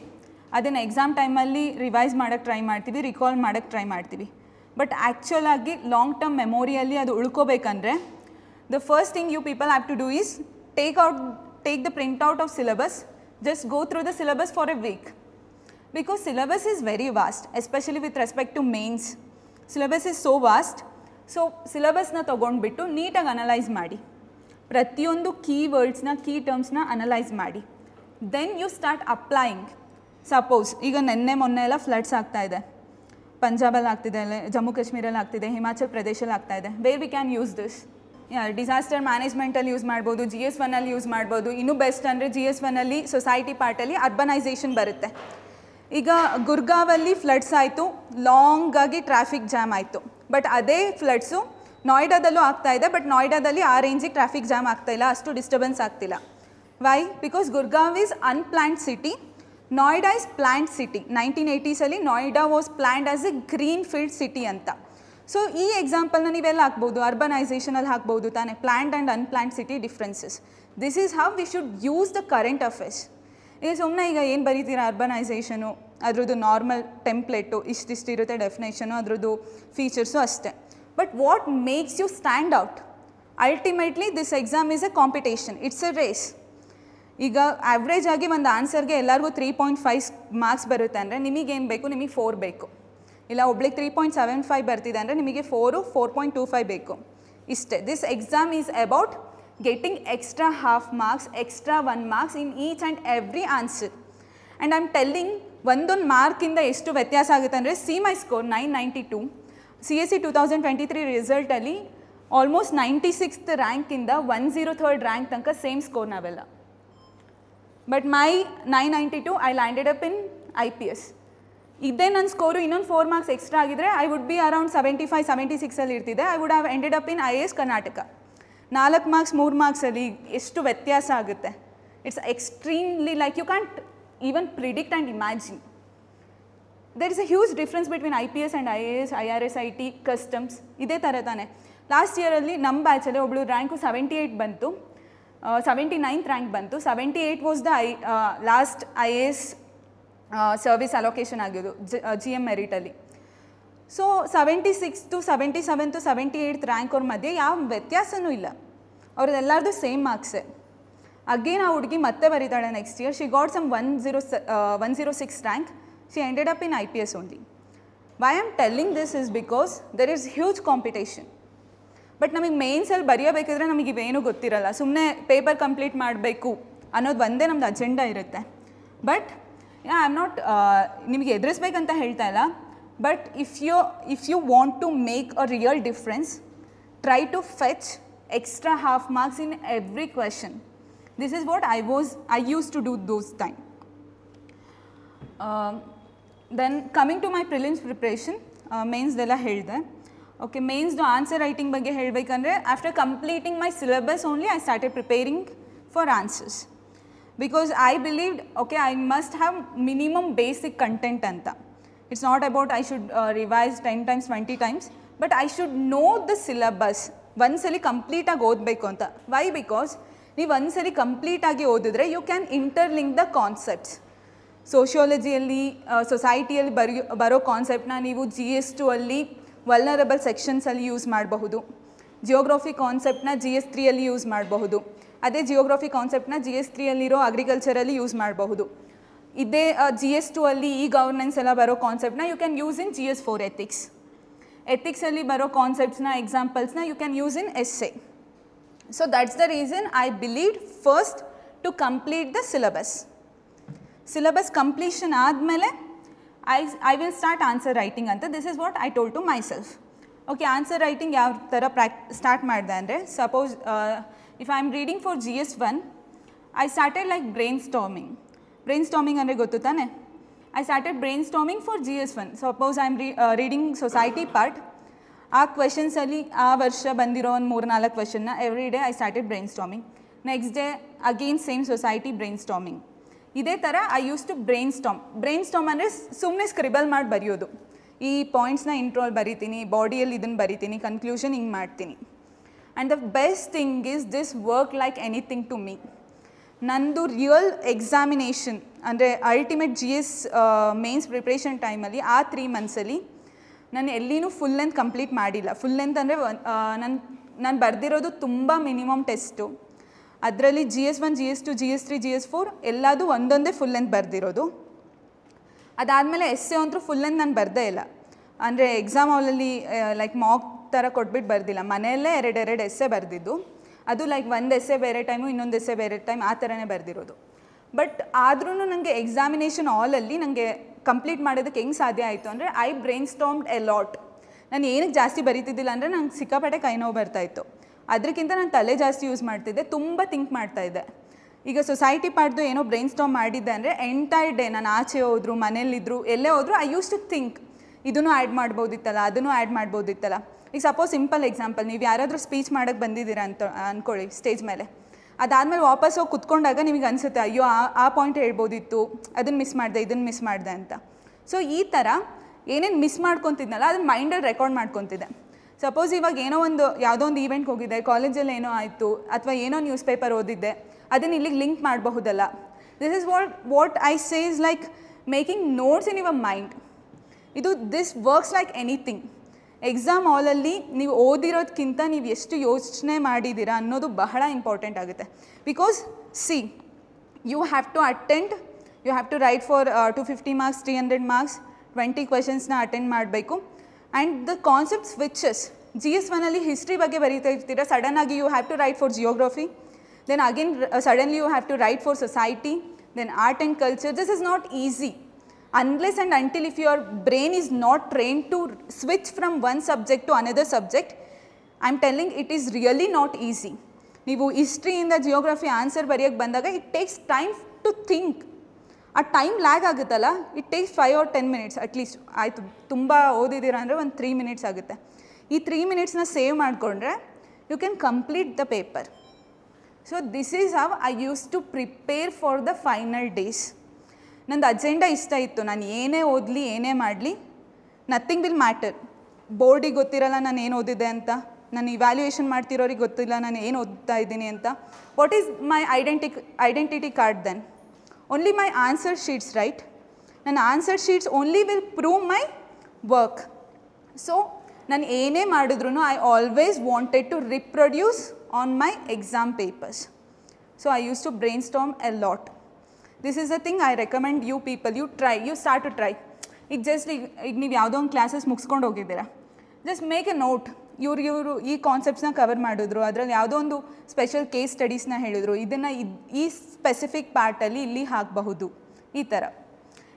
ಅದನ್ನು ಎಕ್ಸಾಮ್ ಟೈಮಲ್ಲಿ ರಿವೈಸ್ ಮಾಡೋಕ್ಕೆ ಟ್ರೈ ಮಾಡ್ತೀವಿ, ರಿಕಾಲ್ ಮಾಡೋಕ್ಕೆ ಟ್ರೈ ಮಾಡ್ತೀವಿ. ಬಟ್ ಆ್ಯಕ್ಚುಲ್ ಆಗಿ ಲಾಂಗ್ ಟರ್ಮ್ ಮೆಮೊರಿಯಲ್ಲಿ ಅದು ಉಳ್ಕೋಬೇಕಂದ್ರೆ the first thing you people have to do is take the print out of syllabus, just go through the syllabus for a week. Because syllabus is very vast, especially with respect to mains. Syllabus is so vast. So ಸಿಲೆಬಸ್ನ ತೊಗೊಂಡ್ಬಿಟ್ಟು ನೀಟಾಗಿ analyse ಮಾಡಿ, ಪ್ರತಿಯೊಂದು key ವರ್ಡ್ಸ್ನ key ಟರ್ಮ್ಸ್ನ analyse ಮಾಡಿ. Then you start applying. Suppose ಈಗ ಮೊನ್ನೆ ಎಲ್ಲ ಫ್ಲಡ್ಸ್ ಆಗ್ತಾಯಿದೆ, ಪಂಜಾಬಲ್ಲಿ ಆಗ್ತಿದೆ, ಜಮ್ಮು ಕಾಶ್ಮೀರಲ್ಲಿ ಆಗ್ತಿದೆ, ಹಿಮಾಚಲ್ ಪ್ರದೇಶಲ್ಲಿ ಆಗ್ತಾಯಿದೆ. Where we can use this? Disaster ಮ್ಯಾನೇಜ್ಮೆಂಟಲ್ಲಿ ಯೂಸ್ ಮಾಡ್ಬೋದು, GS 1 ಯೂಸ್ ಮಾಡ್ಬೋದು. ಇನ್ನೂ ಬೆಸ್ಟ್ ಅಂದರೆ GS 1 ಸೊಸೈಟಿ ಪಾರ್ಟಲ್ಲಿ ಅರ್ಬನೈಸೇಷನ್ ಬರುತ್ತೆ. ಈಗ ಗುರ್ಗಾವಲ್ಲಿ ಫ್ಲಡ್ಸ್ ಆಯಿತು, ಲಾಂಗಾಗಿ ಟ್ರಾಫಿಕ್ ಜಾಮ್ ಆಯಿತು. ಬಟ್ ಅದೇ ಫ್ಲಡ್ಸು ನೋಯ್ಡಾದಲ್ಲೂ ಆಗ್ತಾಯಿದೆ, ಬಟ್ ನೋಯ್ಡಾದಲ್ಲಿ ಆ ರೇಂಜಿಗೆ ಟ್ರಾಫಿಕ್ ಜಾಮ್ ಆಗ್ತಾಯಿಲ್ಲ, ಅಷ್ಟು ಡಿಸ್ಟರ್ಬೆನ್ಸ್ ಆಗ್ತಿಲ್ಲ. Why? Because Gurgaon is unplanned city, Noida is planned city. 1980s Noida was planned as a green field city ಅಂತ. ಸೊ ಈ ಎಕ್ಸಾಂಪಲ್ನ ನೀವೆಲ್ಲ ಹಾಕ್ಬೋದು, ಅರ್ಬನೈಸೇಷನಲ್ಲಿ ಹಾಕ್ಬೋದು ತಾನೇ, planned and unplanned city differences. This is how we should use the current affairs. ಈಗ ಸುಮ್ಮನೆ ಈಗ ಏನು ಬರೀತೀರಾ ಅರ್ಬನೈಸೇಷನು, ಅದ್ರದ್ದು ನಾರ್ಮಲ್ ಟೆಂಪ್ಲೇಟು ಇಷ್ಟಿಷ್ಟು ಇರುತ್ತೆ ಡೆಫಿನೇಷನು, ಅದ್ರದ್ದು ಫೀಚರ್ಸು ಅಷ್ಟೇ. But what makes you stand out? Ultimately this exam is a competition, it's a race. ಈಗ ಆವ್ರೇಜ್ ಆಗಿ ಒಂದು ಆನ್ಸರ್ಗೆ ಎಲ್ಲರಿಗೂ 3.5 ಮಾರ್ಕ್ಸ್ ಬರುತ್ತೆ ಅಂದರೆ ನಿಮಗೇನು ಬೇಕು, ನಿಮಗೆ 4 ಬೇಕು. ಇಲ್ಲ ಒಬ್ಳಿಗೆ 3.75 ಬರ್ತಿದೆ ಅಂದರೆ ನಿಮಗೆ 4.25 ಬೇಕು. ಇಷ್ಟೇ. This exam is about getting extra half marks, extra 1 marks in each and every answer. And I am telling ಒಂದೊಂದು ಮಾರ್ಕಿಂದ ಎಷ್ಟು ವ್ಯತ್ಯಾಸ ಆಗುತ್ತೆ ಅಂದರೆ ಸಿ ಮೈ ಸ್ಕೋರ್ 992, CSE 2023 ರಿಸಲ್ಟಲ್ಲಿ ಆಲ್ಮೋಸ್ಟ್ 96th ರ್ಯಾಂಕಿಂದ 103rd ರ್ಯಾಂಕ್ ತನಕ ಸೇಮ್ ಸ್ಕೋರ್ ನಾವೆಲ್ಲ. But my 992 I landed up in IPS. ಇದೇ ನನ್ನ ಸ್ಕೋರು ಇನ್ನೊಂದು 4 ಮಾರ್ಕ್ಸ್ ಎಕ್ಸ್ಟ್ರಾ ಆಗಿದ್ರೆ ಐ ವುಡ್ ಬಿ ಅರೌಂಡ್ 75-76 ಇರ್ತಿದೆ. I would have ended up in IAS Karnataka. 4 marks 3 ಮಾರ್ಕ್ಸಲ್ಲಿ ಎಷ್ಟು ವ್ಯತ್ಯಾಸ ಆಗುತ್ತೆ. It's extremely like you can't even predict and imagine. There is a huge difference between IPS and IAS, IRS, IT, customs. ಇದೇ ಥರ ತಾನೆ. Last ಇಯರಲ್ಲಿ ನಮ್ಮ ಬ್ಯಾಚಲ್ಲಿ ಒಬ್ಬಳು ರ್ಯಾಂಕು 78 ಬಂತು, 79th ರ್ಯಾಂಕ್ ಬಂತು. 78 was the last IAS service allocation ಆಗಿದ್ದು GM ಮೆರಿಟಲ್ಲಿ. So 76 to 77 to 78th rank ಅವ್ರ ಮಧ್ಯೆ ಯಾವ ವ್ಯತ್ಯಾಸವೂ ಇಲ್ಲ. ಅವ್ರದ್ದೆಲ್ಲರದು ಸೇಮ್ ಮಾರ್ಕ್ಸೇ. ಅಗೇನ್ ಆ ಹುಡುಗಿ ಮತ್ತೆ ಬರೀತಾಳೆ next year. She got some 106 rank. She ended up in IPS only. Why am telling this is because there is huge competition. But ನಮಗೆ ಮೇನ್ಸಲ್ಲಿ ಬರೆಯಬೇಕಿದ್ರೆ ನಮಗೆ ಇವೇನೂ ಗೊತ್ತಿರಲ್ಲ. ಸುಮ್ಮನೆ ಪೇಪರ್ ಕಂಪ್ಲೀಟ್ ಮಾಡಬೇಕು ಅನ್ನೋದು ಒಂದೇ ನಮ್ಮದು ಅಜೆಂಡಾ ಇರುತ್ತೆ. ಬಟ್ ಐ ಆಮ್ ನಾಟ್ ನಿಮಗೆ ಎದುರಿಸ್ಬೇಕಂತ ಹೇಳ್ತಾ ಇಲ್ಲ. But if you want to make a real difference, try to fetch extra half marks in every question. This is what I use to do those time. Then coming to my prelims preparation, ಮೇನ್ಸ್ದೆಲ್ಲ ಹೇಳಿದೆ. Okay, ಮೇನ್ಸ್ದು answer writing ಬಗ್ಗೆ ಹೇಳಬೇಕಂದ್ರೆ after completing my syllabus only I started preparing for answers. Because I believed okay I must have minimum basic content ಅಂತ. It's not about I should revise 10 times 20 times, but I should know the syllabus. ಒಂದ್ಸಲಿ ಕಂಪ್ಲೀಟಾಗಿ ಓದಬೇಕು ಅಂತ. Y? Because ನೀವು ಒಂದ್ಸಲಿ ಕಂಪ್ಲೀಟಾಗಿ ಓದಿದ್ರೆ you can interlink the concepts. ಸೋಷಿಯಾಲಜಿಯಲ್ಲಿ ಸೊಸೈಟಿಯಲ್ಲಿ ಬರೋ ಕಾನ್ಸೆಪ್ಟನ್ನ ನೀವು GS2 ಅಲ್ಲಿ ವಲ್ನರಬಲ್ ಸೆಕ್ಷನ್ಸಲ್ಲಿ ಯೂಸ್ ಮಾಡಬಹುದು. ಜಿಯೋಗ್ರಫಿ ಕಾನ್ಸೆಪ್ಟನ್ನ GS3 ಅಲ್ಲಿ ಯೂಸ್ ಮಾಡಬಹುದು. ಅದೇ ಜಿಯೋಗ್ರಫಿ ಕಾನ್ಸೆಪ್ಟನ್ನ GS3 ಅಲ್ಲಿರೋ ಅಗ್ರಿಕಲ್ಚರಲ್ಲಿ ಯೂಸ್ ಮಾಡಬಹುದು. ಇದೇ GS2 ಅಲ್ಲಿ ಈ ಗವರ್ನೆನ್ಸ್ ಎಲ್ಲ ಬರೋ ಕಾನ್ಸೆಪ್ಟನ್ನ you can use in GS4 ethics. ಎಥಿಕ್ಸಲ್ಲಿ ಬರೋ ಕಾನ್ಸೆಪ್ಟ್ಸ್ನ ಎಕ್ಸಾಂಪಲ್ಸ್ನ you can use in essay. So that's the reason I believed first to complete the syllabus. Syllabus completion ಆದಮೇಲೆ I will start answer writing ಅಂತ. This is what I told to myself. Okay, answer writing ಯಾವ ಥರ start ಮಾಡಿದೆ ಅಂದರೆ, suppose if I am reading for GS1, I started like brainstorming ಅಂದರೆ ಗೊತ್ತು ತಾನೆ. I started brainstorming for GS1. Suppose I am reading society part. ಆ ಕ್ವೆಶನ್ಸಲ್ಲಿ ಆ ವರ್ಷ ಬಂದಿರೋ ಒಂದು 3-4 ಕ್ವೆಶನ್ನ every day I started brainstorming. Next day again same society brainstorming. ಇದೇ ಥರ I use to brainstorm ಅಂದರೆ ಸುಮ್ಮನೆ ಸ್ಕ್ರಿಬಲ್ ಮಾಡಿ ಬರೆಯೋದು. ಈ ಪಾಯಿಂಟ್ಸ್ನ ಇಂಟ್ರೋಲ್ ಬರಿತೀನಿ, ಬಾಡಿಯಲ್ಲಿ ಇದನ್ನು ಬರಿತೀನಿ, ಕನ್ಕ್ಲೂಷನ್ ಹಿಂಗೆ ಮಾಡ್ತೀನಿ. And the best thing is this work like anything to me. ನಂದು ರಿಯಲ್ ಎಕ್ಸಾಮಿನೇಷನ್ ಅಂದರೆ ಅಲ್ಟಿಮೇಟ್ GS ಮೇನ್ಸ್ ಪ್ರಿಪ್ರೇಷನ್ ಟೈಮಲ್ಲಿ ಆ 3 monthsಲ್ಲಿ ನಾನು ಎಲ್ಲಿನೂ ಫುಲ್ ಲೆಂತ್ ಕಂಪ್ಲೀಟ್ ಮಾಡಿಲ್ಲ. ಫುಲ್ ಲೆಂತ್ ಅಂದರೆ ನಾನು ಬರೆದಿರೋದು ತುಂಬ ಮಿನಿಮಮ್ ಟೆಸ್ಟು. ಅದರಲ್ಲಿ GS1, GS2, GS3, GS4 ಎಲ್ಲದೂ ಒಂದೊಂದೇ ಫುಲ್ ಲೆಂತ್ ಬರೆದಿರೋದು. ಅದಾದಮೇಲೆ essay ಅಂತೂ ಫುಲ್ ಲೆಂತ್ ನಾನು ಬರದೇ ಇಲ್ಲ. ಅಂದರೆ ಎಕ್ಸಾಮ್ ಹಾಲಲ್ಲಿ ಲೈಕ್ ಮಾಕ್ ಥರ ಕೊಟ್ಬಿಟ್ಟು ಬರ್ದಿಲ್ಲ. ಮನೆಯಲ್ಲೇ 2 essay ಬರೆದಿದ್ದು. ಅದು ಲೈಕ್ ಒಂದು essay ಬೇರೆ ಟೈಮು, ಇನ್ನೊಂದು essay ಬೇರೆ ಟೈಮ್, ಆ ಥರನೇ ಬರೆದಿರೋದು. ಬಟ್ ಆದ್ರೂ ನನಗೆ ಎಕ್ಸಾಮಿನೇಷನ್ ಹಾಲಲ್ಲಿ ನನಗೆ ಕಂಪ್ಲೀಟ್ ಮಾಡೋದಕ್ಕೆ ಹೆಂಗೆ ಸಾಧ್ಯ ಆಯಿತು ಅಂದರೆ ಐ ಬ್ರೈನ್ ಸ್ಟಾರ್ಮ್ಡ್ ಎ ಲಾಟ್. ನಾನು ಏನಕ್ಕೆ ಜಾಸ್ತಿ ಬರೀತಿದ್ದಿಲ್ಲ ಅಂದರೆ ನಂಗೆ ಸಿಕ್ಕಾಪಟ್ಟೆ ಕೈ ನೋವು ಬರ್ತಾಯಿತ್ತು. ಅದಕ್ಕಿಂತ ನಾನು ತಲೆ ಜಾಸ್ತಿ ಯೂಸ್ ಮಾಡ್ತಿದ್ದೆ, ತುಂಬ ಥಿಂಕ್ ಮಾಡ್ತಾಯಿದ್ದೆ. ಈಗ ಸೊಸೈಟಿ ಪಾರ್ಟ್ದು ಏನೋ ಬ್ರೈನ್ ಸ್ಟಾರ್ಮ್ ಮಾಡಿದ್ದೆ ಅಂದರೆ ಎಂಟೈರ್ ಡೇ ನಾನು ಆಚೆ ಹೋದ್ರು, ಮನೇಲಿದ್ದರು, ಎಲ್ಲೇ ಹೋದ್ರು ಐ ಯೂಸ್ ಟು ಥಿಂಕ್ ಇದನ್ನು ಆ್ಯಡ್ ಮಾಡ್ಬೋದಿತ್ತಲ್ಲ, ಅದನ್ನು ಆ್ಯಡ್ ಮಾಡ್ಬೋದಿತ್ತಲ್ಲ. ಈಗ ಸಪೋಸ್ ಸಿಂಪಲ್ ಎಕ್ಸಾಂಪಲ್, ನೀವು ಯಾರಾದರೂ ಸ್ಪೀಚ್ ಮಾಡೋಕ್ಕೆ ಬಂದಿದ್ದೀರಾ ಅಂತ ಅಂದ್ಕೊಳ್ಳಿ ಸ್ಟೇಜ್ ಮೇಲೆ. ಅದಾದಮೇಲೆ ವಾಪಸ್ ಹೋಗಿ ಕುತ್ಕೊಂಡಾಗ ನಿಮಗೆ ಅನಿಸುತ್ತೆ ಅಯ್ಯೋ ಆ ಪಾಯಿಂಟ್ ಹೇಳ್ಬೋದಿತ್ತು, ಅದನ್ನು ಮಿಸ್ ಮಾಡಿದೆ, ಇದನ್ನು ಮಿಸ್ ಮಾಡಿದೆ ಅಂತ. ಸೊ ಈ ಥರ ಏನೇನು ಮಿಸ್ ಮಾಡ್ಕೊತಿದ್ನಲ್ಲ ಅದನ್ನು ಮೈಂಡಲ್ಲಿ ರೆಕಾರ್ಡ್ ಮಾಡ್ಕೊತಿದ್ದೆ. ಸಪೋಸ್ ಇವಾಗ ಏನೋ ಯಾವುದೋ ಒಂದು ಈವೆಂಟ್ಗೆ ಹೋಗಿದ್ದೆ, ಕಾಲೇಜಲ್ಲಿ ಏನೋ ಆಯಿತು, ಅಥವಾ ಏನೋ ನ್ಯೂಸ್ ಪೇಪರ್ ಓದಿದ್ದೆ, ಅದನ್ನು ಇಲ್ಲಿಗೆ ಲಿಂಕ್ ಮಾಡಬಹುದಲ್ಲ. This is what I say is like making notes in your mind. This works like anything. Exam ಹಾಲಲ್ಲಿ ನೀವು ಓದಿರೋದಕ್ಕಿಂತ ನೀವು ಎಷ್ಟು ಯೋಚನೆ ಮಾಡಿದ್ದೀರಾ ಅನ್ನೋದು ಬಹಳ ಇಂಪಾರ್ಟೆಂಟ್ ಆಗುತ್ತೆ. Because you have to attend, you have to write for 250 marks, 300 marks, 20 questions na attend ಮಾಡಬೇಕು. And the concept switches. GS1 ಅಲ್ಲಿ ಹಿಸ್ಟ್ರಿ ಬಗ್ಗೆ ಬರೀತಾ ಇರ್ತೀರಾ, ಸಡನ್ ಆಗಿ you have to write for geography, then again suddenly you have to write for society, then art and culture. This is not easy unless and until if your brain is not trained to switch from one subject to another subject. I am telling it is really not easy. ನೀವು ಹಿಸ್ಟ್ರಿಯಿಂದ geography answer ಬರೆಯೋಕ್ಕೆ ಬಂದಾಗ it takes time to think. ಆ time lag ಆಗುತ್ತಲ್ಲ, it takes 5 or 10 minutes at least. ಆಯಿತು, ತುಂಬ ಓದಿದ್ದೀರಾ ಅಂದರೆ ಒಂದು 3 minutes ಆಗುತ್ತೆ. ಈ 3 minutesನ ಸೇವ್ ಮಾಡಿಕೊಂಡ್ರೆ you can complete the paper. So this is how I use to prepare for the final days. ನಂದು ಅಜೆಂಡಾ ಇಷ್ಟ ಇತ್ತು, ನಾನು ಏನೇ ಓದಲಿ ಏನೇ ಮಾಡಲಿ ನಥಿಂಗ್ ವಿಲ್ ಮ್ಯಾಟರ್. ಬೋರ್ಡಿಗೆ ಗೊತ್ತಿರಲ್ಲ ನಾನು ಏನು ಓದಿದೆ ಅಂತ, ನಾನು ಇವ್ಯಾಲ್ಯೂಯೇಷನ್ ಮಾಡ್ತಿರೋರಿಗೆ ಗೊತ್ತಿಲ್ಲ ನಾನು ಏನು ಓದ್ತಾ ಇದ್ದೀನಿ ಅಂತ. What is my identity card then? Only my answer sheets, right? ನನ್ನ answer sheets only will prove my work. So ನಾನು ಏನೇ ಮಾಡಿದ್ರು I always wanted to reproduce on my exam papers. So I use to brainstorm a lot. This is a thing I recommend you people, you try, you start to try. ಈಗ just ಈಗ ನೀವು ಯಾವುದೋ ಒಂದು classes ಮುಗಿಸ್ಕೊಂಡು ಹೋಗಿದ್ದೀರಾ, just make A note. ಇವರು ಈ ಕಾನ್ಸೆಪ್ಟ್ಸ್ನ cover ಮಾಡಿದ್ರು, ಅದರಲ್ಲಿ ಯಾವುದೋ ಒಂದು ಸ್ಪೆಷಲ್ ಕೇಸ್ ಸ್ಟಡೀಸ್ನ ಹೇಳಿದ್ರು, ಇದನ್ನು ಈ ಸ್ಪೆಸಿಫಿಕ್ ಪಾರ್ಟಲ್ಲಿ ಇಲ್ಲಿ ಹಾಕಬಹುದು, ಈ ಥರ.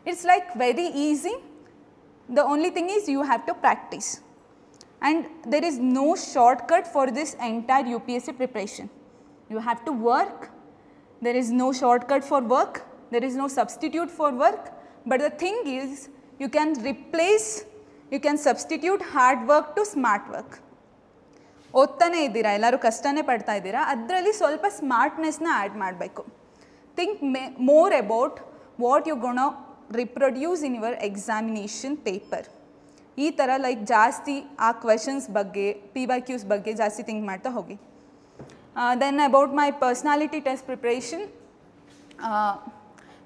It's like very easy. The only thing is you have to practise. And there is no shortcut for this entire UPSC preparation. You have to work. There is no shortcut for work, there is no substitute for work, but the thing is you can replace, you can substitute hard work to smart work. ಓದ್ತಾನೆ ಇದ್ದೀರಾ, ಎಲ್ಲರೂ ಕಷ್ಟನೇ ಪಡ್ತಾ ಇದ್ದೀರಾ, ಅದರಲ್ಲಿ ಸ್ವಲ್ಪ ಸ್ಮಾರ್ಟ್ನೆಸ್ನ add ಮಾಡಬೇಕು. Think more about what you gonna reproduce in your examination paper. ಈ ಥರ ಲೈಕ್ ಜಾಸ್ತಿ ಆ ಕ್ವೆಶನ್ಸ್ ಬಗ್ಗೆ, PYQs ಬಗ್ಗೆ ಜಾಸ್ತಿ ಥಿಂಕ್ ಮಾಡ್ತಾ ಹೋಗಿ. Then about my personality test preparation,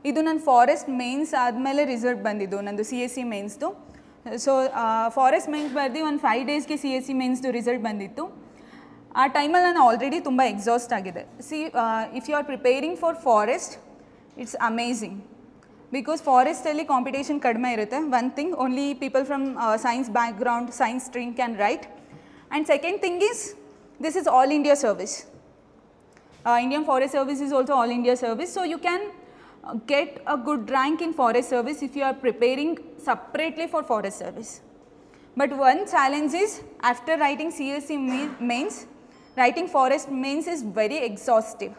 ಇದು ನನ್ನ ಫಾರೆಸ್ಟ್ ಮೇನ್ಸ್ ಆದಮೇಲೆ ರಿಸಲ್ಟ್ ಬಂದಿದ್ದು ನಂದು CSC ಮೇನ್ಸ್ದು. ಸೊ ಫಾರೆಸ್ಟ್ ಮೇನ್ಸ್ ಬರ್ದು ಒಂದು 5 daysಗೆ CSC ಮೇನ್ಸ್ದು ರಿಸಲ್ಟ್ ಬಂದಿತ್ತು. ಆ ಟೈಮಲ್ಲಿ ನಾನು ಆಲ್ರೆಡಿ ತುಂಬ ಎಕ್ಸಾಸ್ಟ್ ಆಗಿದೆ. If you are preparing for forest it's amazing, because ಫಾರೆಸ್ಟಲ್ಲಿ ಕಾಂಪಿಟೇಷನ್ ಕಡಿಮೆ ಇರುತ್ತೆ. One thing, only people from science background, science stream can write. And second thing is this is all India service. Indian Forest Service is also all India service, so you can get a good rank in Forest Service if you are preparing separately for Forest Service. But one challenge is after writing CSC mains, writing Forest mains is very exhaustive.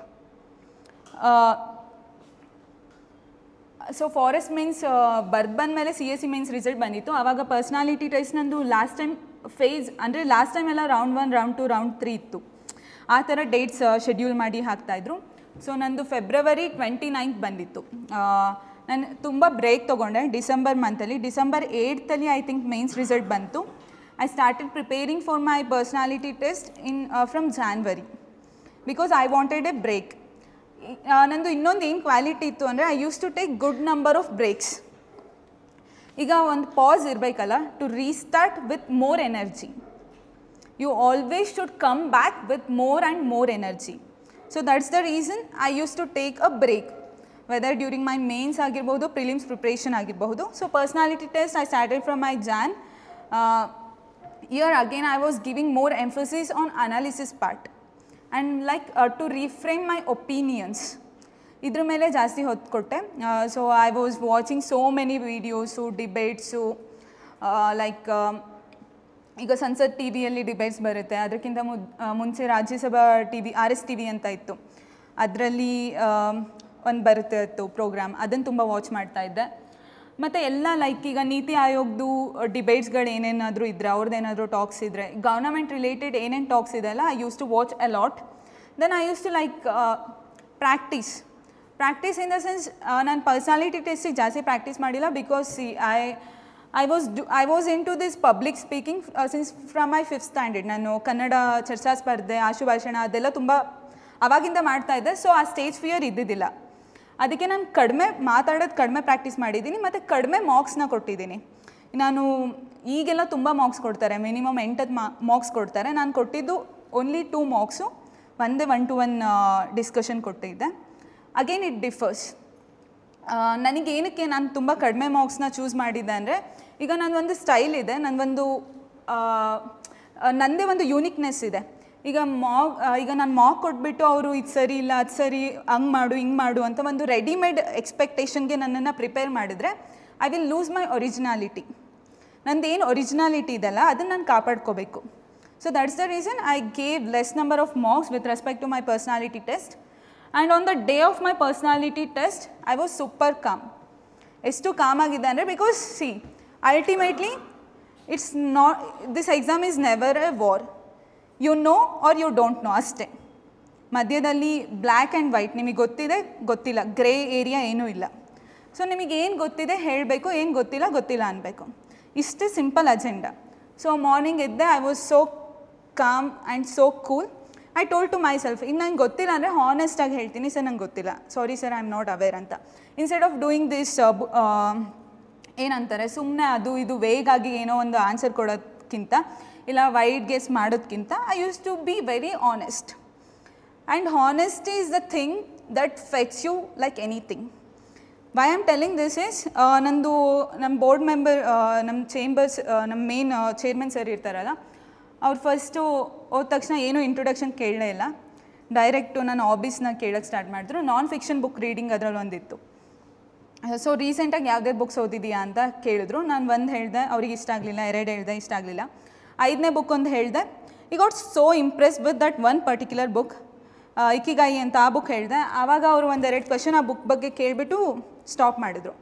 So Forest mains ಬರ್ದು ಬಂದಮೇಲೆ CSC mains result ಬಂದಿತ್ತು. ಆವಾಗ personality test ನಂದು last time face, ಅಂದರೆ last time ಎಲ್ಲ round 1, round 2, round 3 ಇತ್ತು. ಆ ಥರ ಡೇಟ್ಸ್ ಶೆಡ್ಯೂಲ್ ಮಾಡಿ ಹಾಕ್ತಾಯಿದ್ರು. ಸೊ ನಂದು February 29th ಬಂದಿತ್ತು. ನಾನು ತುಂಬ ಬ್ರೇಕ್ ತೊಗೊಂಡೆ ಡಿಸೆಂಬರ್ ಮಂತಲ್ಲಿ. December 8th I think mains result ಬಂತು. I started preparing for my personality test from January because I wanted a break. ನಂದು ಇನ್ನೊಂದು ಏನು ಕ್ವಾಲಿಟಿ ಇತ್ತು ಅಂದರೆ I use to take good number of breaks. ಈಗ ಒಂದು ಪಾಸ್ ಇರಬೇಕಲ್ಲ, to restart with more energy. You always should come back with more and more energy. So that's the reason I used to take a break, whether during my mains agirbodu, prelims preparation agirbodu. So personality test I started from my Jan. Here again I was giving more emphasis on analysis part and like to reframe my opinions. Idra mele jasti hot kotte. So I was watching so many videos, so debates, so like ಈಗ ಸಂಸತ್ TVಯಲ್ಲಿ debates ಬರುತ್ತೆ, ಅದಕ್ಕಿಂತ ಮುಂಚೆ Rajya Sabha TV RS TV ಅಂತ ಇತ್ತು, ಅದರಲ್ಲಿ ಒಂದು ಬರುತ್ತೆ ಇತ್ತು ಪ್ರೋಗ್ರಾಮ್, ಅದನ್ನು ತುಂಬ ವಾಚ್ ಮಾಡ್ತಾಯಿದ್ದೆ. ಮತ್ತು ಎಲ್ಲ ಲೈಕ್ ಈಗ ನೀತಿ ಆಯೋಗದ್ದು ಡಿಬೇಟ್ಸ್ಗಳು ಏನೇನಾದರೂ ಇದ್ದರೆ, ಅವ್ರದ್ದು ಏನಾದರೂ ಟಾಕ್ಸ್ ಇದ್ದರೆ, ಗವರ್ನಮೆಂಟ್ ರಿಲೇಟೆಡ್ ಏನೇನು ಟಾಕ್ಸ್ ಇದೆಯಲ್ಲ, I use to watch a lot. Then I use to like practise in the sense, ನಾನು ಪರ್ಸನಾಲಿಟಿ ಟೆಸ್ಟಿಗೆ ಜಾಸ್ತಿ ಪ್ರಾಕ್ಟೀಸ್ ಮಾಡಿಲ್ಲ, because I was into this public speaking since from my 5th standard. ನಾನು ಕನ್ನಡ ಚರ್ಚಾ ಸ್ಪರ್ಧೆ, ಆಶುಭಾಷಣ ಅದೆಲ್ಲ ತುಂಬ ಆವಾಗಿಂದ ಮಾಡ್ತಾ ಇದ್ದೆ. ಸೊ ಆ ಸ್ಟೇಜ್ ಫಿಯರ್ ಇದ್ದಿದ್ದಿಲ್ಲ. ಅದಕ್ಕೆ ನಾನು ಕಡಿಮೆ ಪ್ರಾಕ್ಟೀಸ್ ಮಾಡಿದ್ದೀನಿ ಮತ್ತು ಕಡಿಮೆ ಮಾರ್ಕ್ಸ್ನ ಕೊಟ್ಟಿದ್ದೀನಿ. ನಾನು ಈಗೆಲ್ಲ ತುಂಬ ಮಾರ್ಕ್ಸ್ ಕೊಡ್ತಾರೆ, ಮಿನಿಮಮ್ 8 ಮಾರ್ಕ್ಸ್ ಕೊಡ್ತಾರೆ. ನಾನು ಕೊಟ್ಟಿದ್ದು ಓನ್ಲಿ 2 ಮಾರ್ಕ್ಸು, ಒಂದೇ 1-to-1 ಡಿಸ್ಕಷನ್ ಕೊಟ್ಟಿದ್ದೆ. Again it differs. ನನಗೇನಕ್ಕೆ ನಾನು ತುಂಬ ಕಡಿಮೆ ಮಾರ್ಕ್ಸ್ನ ಚೂಸ್ ಮಾಡಿದ್ದೆ ಅಂದರೆ, ಈಗ ನನ್ನೊಂದು ಸ್ಟೈಲ್ ಇದೆ, ನನ್ನದೇ ಒಂದು ಯೂನಿಕ್ನೆಸ್ ಇದೆ. ಈಗ ನಾನು ಮಾರ್ಕ್ ಕೊಟ್ಬಿಟ್ಟು ಅವರು ಇದು ಸರಿ ಇಲ್ಲ ಅದು ಸರಿ, ಹಂಗೆ ಮಾಡು ಹಿಂಗೆ ಮಾಡು ಅಂತ ಒಂದು ರೆಡಿಮೇಡ್ ಎಕ್ಸ್ಪೆಕ್ಟೇಷನ್ಗೆ ನನ್ನನ್ನು ಪ್ರಿಪೇರ್ ಮಾಡಿದರೆ I will lose my originality. ನಂದೇನು ಒರಿಜಿನಾಲಿಟಿ ಇದೆಲ್ಲ ಅದನ್ನು ನಾನು ಕಾಪಾಡ್ಕೋಬೇಕು. So that's the reason I gave less number of marks with respect to my personality test. And on the day of my personality test I was super calm. ಎಷ್ಟು calm ಆಗಿದೆ ಅಂದರೆ, because see ultimately it's not, this exam is never a war. You know are you don't know ಅಷ್ಟೇ. ಮಧ್ಯದಲ್ಲಿ black and white, ನಿಮಗೆ ಗೊತ್ತಿದೆ ಗೊತ್ತಿಲ್ಲ, grey area ಏನೂ ಇಲ್ಲ. ಸೊ ನಿಮಗೆ ಏನು ಗೊತ್ತಿದೆ ಹೇಳಬೇಕು, ಏನು ಗೊತ್ತಿಲ್ಲ ಅನ್ನಬೇಕು. ಇಷ್ಟೇ ಸಿಂಪಲ್ ಅಜೆಂಡಾ. ಸೊ ಮಾರ್ನಿಂಗ್ ಎದ್ದೆ, I was so calm and so cool. I told to myself, ಈಗ ನಂಗೆ ಗೊತ್ತಿಲ್ಲ ಅಂದರೆ ಹಾನೆಸ್ಟಾಗಿ ಹೇಳ್ತೀನಿ, ಸರ್ ನಂಗೆ ಗೊತ್ತಿಲ್ಲ, sorry sir I am not aware ಅಂತ. ಇನ್ಸ್ಟೆಡ್ ಆಫ್ ಡೂಯಿಂಗ್ ದಿಸ್ ಏನಂತಾರೆ ಸುಮ್ಮನೆ ಅದು ಇದು ವೇಗಾಗಿ ಏನೋ ಒಂದು ಆನ್ಸರ್ ಕೊಡೋದಕ್ಕಿಂತ, ಇಲ್ಲ ವೈಡ್ ಗೆಸ್ ಮಾಡೋದಕ್ಕಿಂತ, I use to be very honest. And honesty is the thing that fetch you like anything. Why am telling this is, ನಮ್ಮ ಬೋರ್ಡ್ ಮೆಂಬರ್, ನಮ್ಮ ಚೇಂಬರ್ಸ್, ನಮ್ಮ ಮೇನ್ ಚೇರ್ಮನ್ ಸರ್ ಇರ್ತಾರಲ್ಲ, ಅವ್ರು ಫಸ್ಟು ಹೋದ ತಕ್ಷಣ ಏನೂ ಇಂಟ್ರೊಡಕ್ಷನ್ ಕೇಳಲೇ ಇಲ್ಲ, ಡೈರೆಕ್ಟು ನನ್ನ ಹಾಬೀಸ್ನ ಕೇಳೋಕ್ಕೆ ಸ್ಟಾರ್ಟ್ ಮಾಡಿದ್ರು. ನಾನ್ ಫಿಕ್ಷನ್ ಬುಕ್ ರೀಡಿಂಗ್ ಅದರಲ್ಲಿ ಒಂದಿತ್ತು. ಸೊ ರೀಸೆಂಟಾಗಿ ಯಾವುದೇ ಬುಕ್ಸ್ ಓದಿದೆಯಾ ಅಂತ ಕೇಳಿದ್ರು. ನಾನು ಒಂದು ಹೇಳಿದೆ, ಅವ್ರಿಗೆ ಇಷ್ಟ ಆಗಲಿಲ್ಲ. 2 ಹೇಳಿದೆ, ಇಷ್ಟ ಆಗಲಿಲ್ಲ. 5ನೇ ಬುಕ್ ಒಂದು ಹೇಳಿದೆ. I got so impress with that one particular book, Ikigai ಅಂತ ಆ ಬುಕ್ ಹೇಳಿದೆ. ಆವಾಗ ಅವರು 1-2 ಕ್ವಶನ್ ಆ ಬುಕ್ ಬಗ್ಗೆ ಕೇಳಿಬಿಟ್ಟು ಸ್ಟಾಪ್ ಮಾಡಿದರು.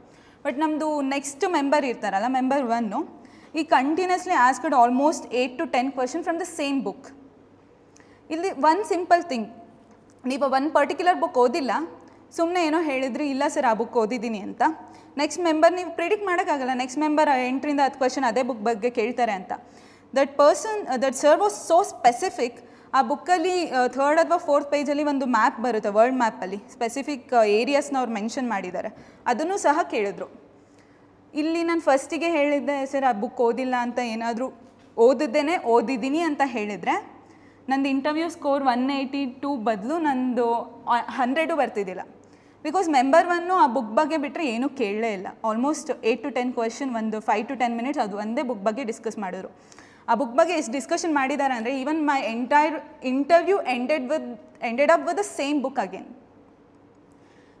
ಬಟ್ ನಮ್ಮದು ನೆಕ್ಸ್ಟ್ ಮೆಂಬರ್ ಇರ್ತಾರಲ್ಲ, ಮೆಂಬರ್ 1, ಈ continuously asked almost 8 to 10 question from the same book. ಇಲ್ಲಿ ಒಂದು ಸಿಂಪಲ್ ಥಿಂಗ್, ನೀವು ಒಂದು ಪರ್ಟಿಕ್ಯುಲರ್ ಬುಕ್ ಓದಿಲ್ಲ, ಸುಮ್ಮನೆ ಏನೋ ಹೇಳಿದ್ರಿ, ಇಲ್ಲ ಸರ್ ಆ ಬುಕ್ ಓದಿದ್ದೀನಿ ಅಂತ. ನೆಕ್ಸ್ಟ್ ಮೆಂಬರ್ ನೀವು ಪ್ರಿಡಿಕ್ಟ್ ಮಾಡೋಕ್ಕಾಗಲ್ಲ, ನೆಕ್ಸ್ಟ್ ಮೆಂಬರ್ 8ರಿಂದ 10 ಕ್ವಶನ್ ಅದೇ ಬುಕ್ ಬಗ್ಗೆ ಕೇಳ್ತಾರೆ ಅಂತ. That sir was so specific. ಆ ಬುಕ್ಕಲ್ಲಿ 3rd ಅಥವಾ 4th ಪೇಜಲ್ಲಿ ಒಂದು ಮ್ಯಾಪ್ ಬರುತ್ತೆ, ವರ್ಲ್ಡ್ ಮ್ಯಾಪಲ್ಲಿ ಸ್ಪೆಸಿಫಿಕ್ ಏರಿಯಾಸ್ನ ಅವ್ರು ಮೆನ್ಷನ್ ಮಾಡಿದ್ದಾರೆ, ಅದನ್ನು ಸಹ ಕೇಳಿದ್ರು. ಇಲ್ಲಿ ನಾನು ಫಸ್ಟಿಗೆ ಹೇಳಿದ್ದೆ ಸರ್ ಆ ಬುಕ್ ಓದಿಲ್ಲ ಅಂತ, ಏನಾದರೂ ಓದಿದ್ದೀನಿ ಅಂತ ಹೇಳಿದರೆ ನಂದು ಇಂಟರ್ವ್ಯೂ ಸ್ಕೋರ್ 182 ಬದಲು ನಂದು 100 ಬರ್ತಿದ್ದಿಲ್ಲ. ಬಿಕಾಸ್ ಮೆಂಬರ್ 1 ಆ ಬುಕ್ ಬಗ್ಗೆ ಬಿಟ್ಟರೆ ಏನೂ ಕೇಳಲೇ ಇಲ್ಲ. ಆಲ್ಮೋಸ್ಟ್ 8 to 10 ಕ್ವಶನ್, ಒಂದು 5 to 10 ಮಿನಿಟ್ಸ್ ಅದು ಒಂದೇ ಬುಕ್ ಬಗ್ಗೆ ಡಿಸ್ಕಸ್ ಮಾಡಿದ್ರು. ಆ ಬುಕ್ ಬಗ್ಗೆ ಎಷ್ಟು ಡಿಸ್ಕಷನ್ ಮಾಡಿದ್ದಾರೆ ಅಂದರೆ, even my entire interview ended up with the same book again.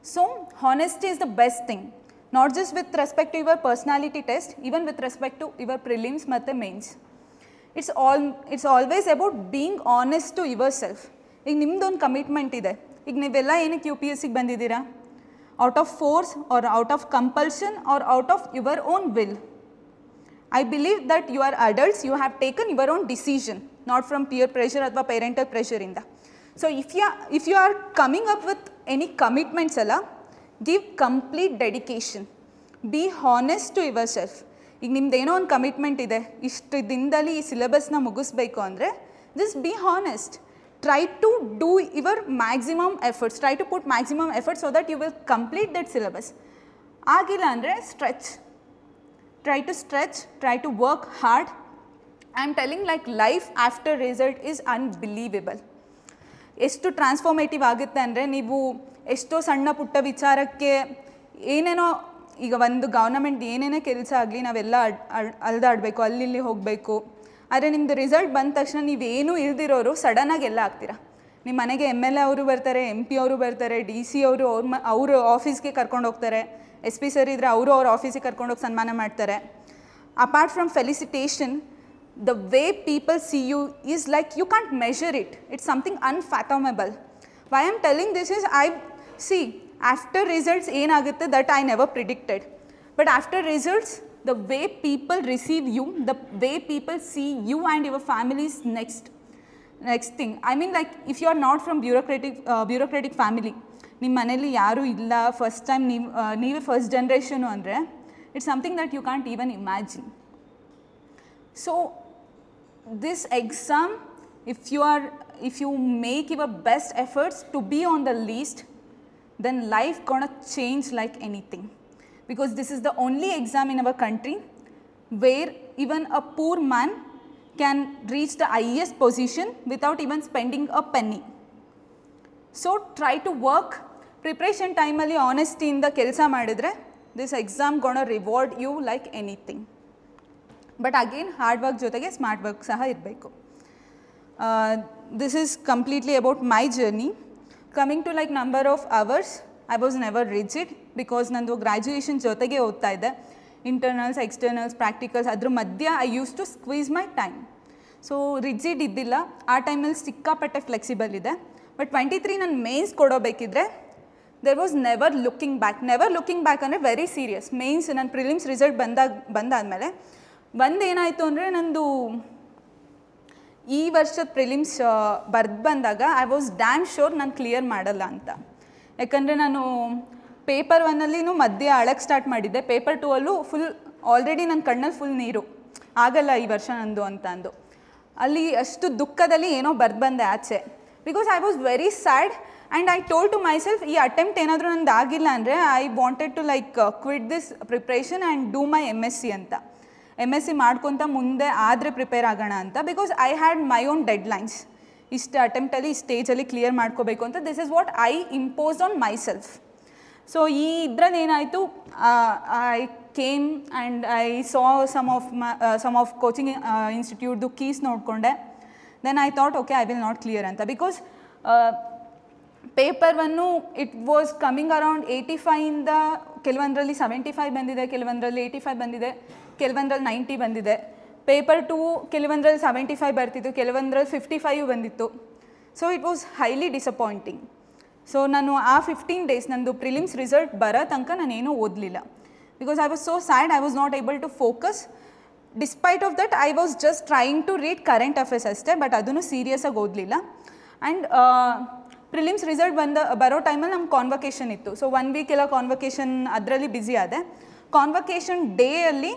So honesty is the best thing, not just with respect to your personality test, even with respect to your prelims ಮತ್ತು mains. It's always about being honest to yourself. ಈಗ ನಿಮ್ಮದೊಂದು commitment ಇದೆ. ಈಗ ನೀವೆಲ್ಲ ಏನಕ್ಕೆ UPSCಗೆ ಬಂದಿದ್ದೀರಾ? Out of force or out of compulsion or out of your own will? I believe that you are adults, you have taken your own decision, not from peer pressure or parental pressure in that. So if you are coming up with any commitments, give complete dedication. Be honest to yourself. ಈಗ ನಿಮ್ದು ಏನೋ ಒಂದು commitment ಇದೆ, ಇಷ್ಟು ದಿನದಲ್ಲಿ ಈ ಸಿಲೆಬಸ್ನ ಮುಗಿಸ್ಬೇಕು ಅಂದರೆ just be honest. Try to do your maximum efforts. Try to put maximum effort so that you will complete that syllabus. ಆಗಿಲ್ಲ ಅಂದರೆ stretch. Try to stretch, try to work hard. I am telling like life after result is unbelievable. ಎಷ್ಟು transformative ಆಗುತ್ತೆ ಅಂದರೆ, ನೀವು ಎಷ್ಟೋ ಸಣ್ಣ ಪುಟ್ಟ ವಿಚಾರಕ್ಕೆ ಏನೇನೋ, ಈಗ ಒಂದು ಗೌರ್ನಮೆಂಟ್ ಏನೇನೇ ಕೆಲಸ ಆಗಲಿ ನಾವೆಲ್ಲ ಅಲ್ದಾಡಬೇಕು, ಅಲ್ಲಿ ಹೋಗಬೇಕು. ಆದರೆ ನಿಮ್ಮದು ರಿಸಲ್ಟ್ ಬಂದ ತಕ್ಷಣ ನೀವೇನೂ ಇಲ್ದಿರೋರು ಸಡನ್ನಾಗಿ ಎಲ್ಲ ಆಗ್ತೀರಾ. ನಿಮ್ಮ ಮನೆಗೆ MLA ಅವರು ಬರ್ತಾರೆ, MP ಅವರು ಬರ್ತಾರೆ, DC ಅವರು ಅವ್ರ ಆಫೀಸ್ಗೆ ಕರ್ಕೊಂಡು ಹೋಗ್ತಾರೆ, SP ಸರ್ ಇದ್ದರೆ ಅವರು ಅವ್ರ ಆಫೀಸಿಗೆ ಕರ್ಕೊಂಡೋಗಿ ಸನ್ಮಾನ ಮಾಡ್ತಾರೆ. Apart from felicitation, the way people see you is like you can't measure it. It's something unfathomable. Why I am telling this is, after results ಏನಾಗುತ್ತೆ that I never predicted. But after results, the way people receive you, the way people see you and your family is next thing. I mean like if you are not from bureaucratic family, ನಿಮ್ಮ ಮನೇಲಿ ಯಾರೂ ಇಲ್ಲ, first time ನೀವೇ first generation ಅಂದರೆ it's something that you can't even imagine. So this exam, if you make your best efforts to be on the list, then life gonna change like anything. Because this is the only exam in our country where even a poor man can reach the highest position without even spending a penny. So try to work, preparation ಟೈಮಲ್ಲಿ ಆನೆಸ್ಟಿಯಿಂದ ಕೆಲಸ ಮಾಡಿದರೆ this exam gonna reward you like anything. But again hard work ಜೊತೆಗೆ smart work ಸಹ ಇರಬೇಕು. This is completely about my journey. Coming to like number of hours, I was never rigid because ನಂದು graduation ಜೊತೆಗೆ ಓದ್ತಾ ಇದ್ದೆ. Internals, externals, practicals ಅದ್ರ ಮಧ್ಯ I use to squeeze my time. So rigid ಇದ್ದಿಲ್ಲ. ಆ ಟೈಮಲ್ಲಿ ಸಿಕ್ಕಾಪಟ್ಟೆ ಫ್ಲೆಕ್ಸಿಬಲ್ ಇದೆ. ಬಟ್ 23 ನಾನು mains ಕೊಡೋಬೇಕಿದ್ರೆ there was never looking back ಅಂದರೆ ವೆರಿ ಸೀರಿಯಸ್. ಮೇನ್ಸ್ ನನ್ನ ಪ್ರಿಲಿಮ್ಸ್ ರಿಸಲ್ಟ್ ಬಂದಾದಮೇಲೆ ಒಂದೇನಾಯಿತು ಅಂದರೆ ನಂದು ಈ ವರ್ಷದ ಪ್ರಿಲಿಮ್ಸ್ ಬಂದಾಗ ಐ ವಾಸ್ ಡ್ಯಾಮ್ ಶೋರ್ ನಾನು ಕ್ಲಿಯರ್ ಮಾಡಲ್ಲ ಅಂತ. ಯಾಕಂದರೆ ನಾನು ಪೇಪರ್ 1 ಮಧ್ಯೆ ಅಳಕ್ಕೆ ಸ್ಟಾರ್ಟ್ ಮಾಡಿದ್ದೆ. ಪೇಪರ್ 2 ಫುಲ್ ಆಲ್ರೆಡಿ ನನ್ನ ಕಣ್ಣಲ್ಲಿ ಫುಲ್ ನೀರು, ಆಗಲ್ಲ ಈ ವರ್ಷ ನಂದು ಅಂತ ಅಂದು ಅಲ್ಲಿ ಅಷ್ಟು ದುಃಖದಲ್ಲಿ ಏನೋ ಬಂದೆ ಆಚೆ. Because I was very sad and I told to myself ಈ ಅಟೆಂಪ್ಟ್ ಏನಾದರೂ ನಂದು ಆಗಿಲ್ಲ ಅಂದರೆ I wanted to like quit this preparation and do my MSc ಅಂತ. MSc ಮಾಡ್ಕೊತ ಮುಂದೆ ಆದರೆ ಪ್ರಿಪೇರ್ ಆಗೋಣ ಅಂತ. Because I had my own deadlines. ಇಷ್ಟು ಅಟೆಂಪ್ಟಲ್ಲಿ ಈ ಸ್ಟೇಜಲ್ಲಿ ಕ್ಲಿಯರ್ ಮಾಡ್ಕೋಬೇಕು ಅಂತ. This is what I impose on myself. So ಈ ಇದ್ರಲ್ಲಿ ಏನಾಯಿತು, I came and I saw some of coaching ಇನ್ಸ್ಟಿಟ್ಯೂಟ್ದು ಕೀಸ್ ನೋಡಿಕೊಂಡೆ. Then I thought okay I will not clear ಅಂತ. Because paper 1 it was coming around 85ಇಂದ ಕೆಲವೊಂದರಲ್ಲಿ 75 ಬಂದಿದೆ, ಕೆಲವೊಂದರಲ್ಲಿ 85 ಬಂದಿದೆ, ಕೆಲವೊಂದರಲ್ಲಿ 90 ಬಂದಿದೆ. ಪೇಪರ್ 2 ಕೆಲವೊಂದರಲ್ಲಿ 75 ಬರ್ತಿತ್ತು, ಕೆಲವೊಂದರಲ್ಲಿ 55 ಬಂದಿತ್ತು. So it was highly disappointing. So ನಾನು ಆ 15 ಡೇಸ್ ನಂದು ಪ್ರಿಲಿಮ್ಸ್ ರಿಸಲ್ಟ್ ಬರೋ ತನಕ ನಾನೇನೂ ಓದಲಿಲ್ಲ. Because I was so sad, I was not able to focus. Despite of that I was just trying to read current affairs ಅಷ್ಟೇ, but ಅದನ್ನು ಸೀರಿಯಸ್ಸಾಗಿ ಓದಲಿಲ್ಲ. ಆ್ಯಂಡ್ ಪ್ರಿಲಿಮ್ಸ್ ರಿಸಲ್ಟ್ ಬರೋ ಟೈಮಲ್ಲಿ ನಮ್ಮ ಕಾನ್ವಕೇಷನ್ ಇತ್ತು. ಸೊ 1 ವೀಕ್ ಎಲ್ಲ ಕಾನ್ವಕೇಷನ್ ಅದರಲ್ಲಿ ಬ್ಯುಸಿ ಆದೆ. ಕಾನ್ವಕೇಷನ್ ಡೇಯಲ್ಲಿ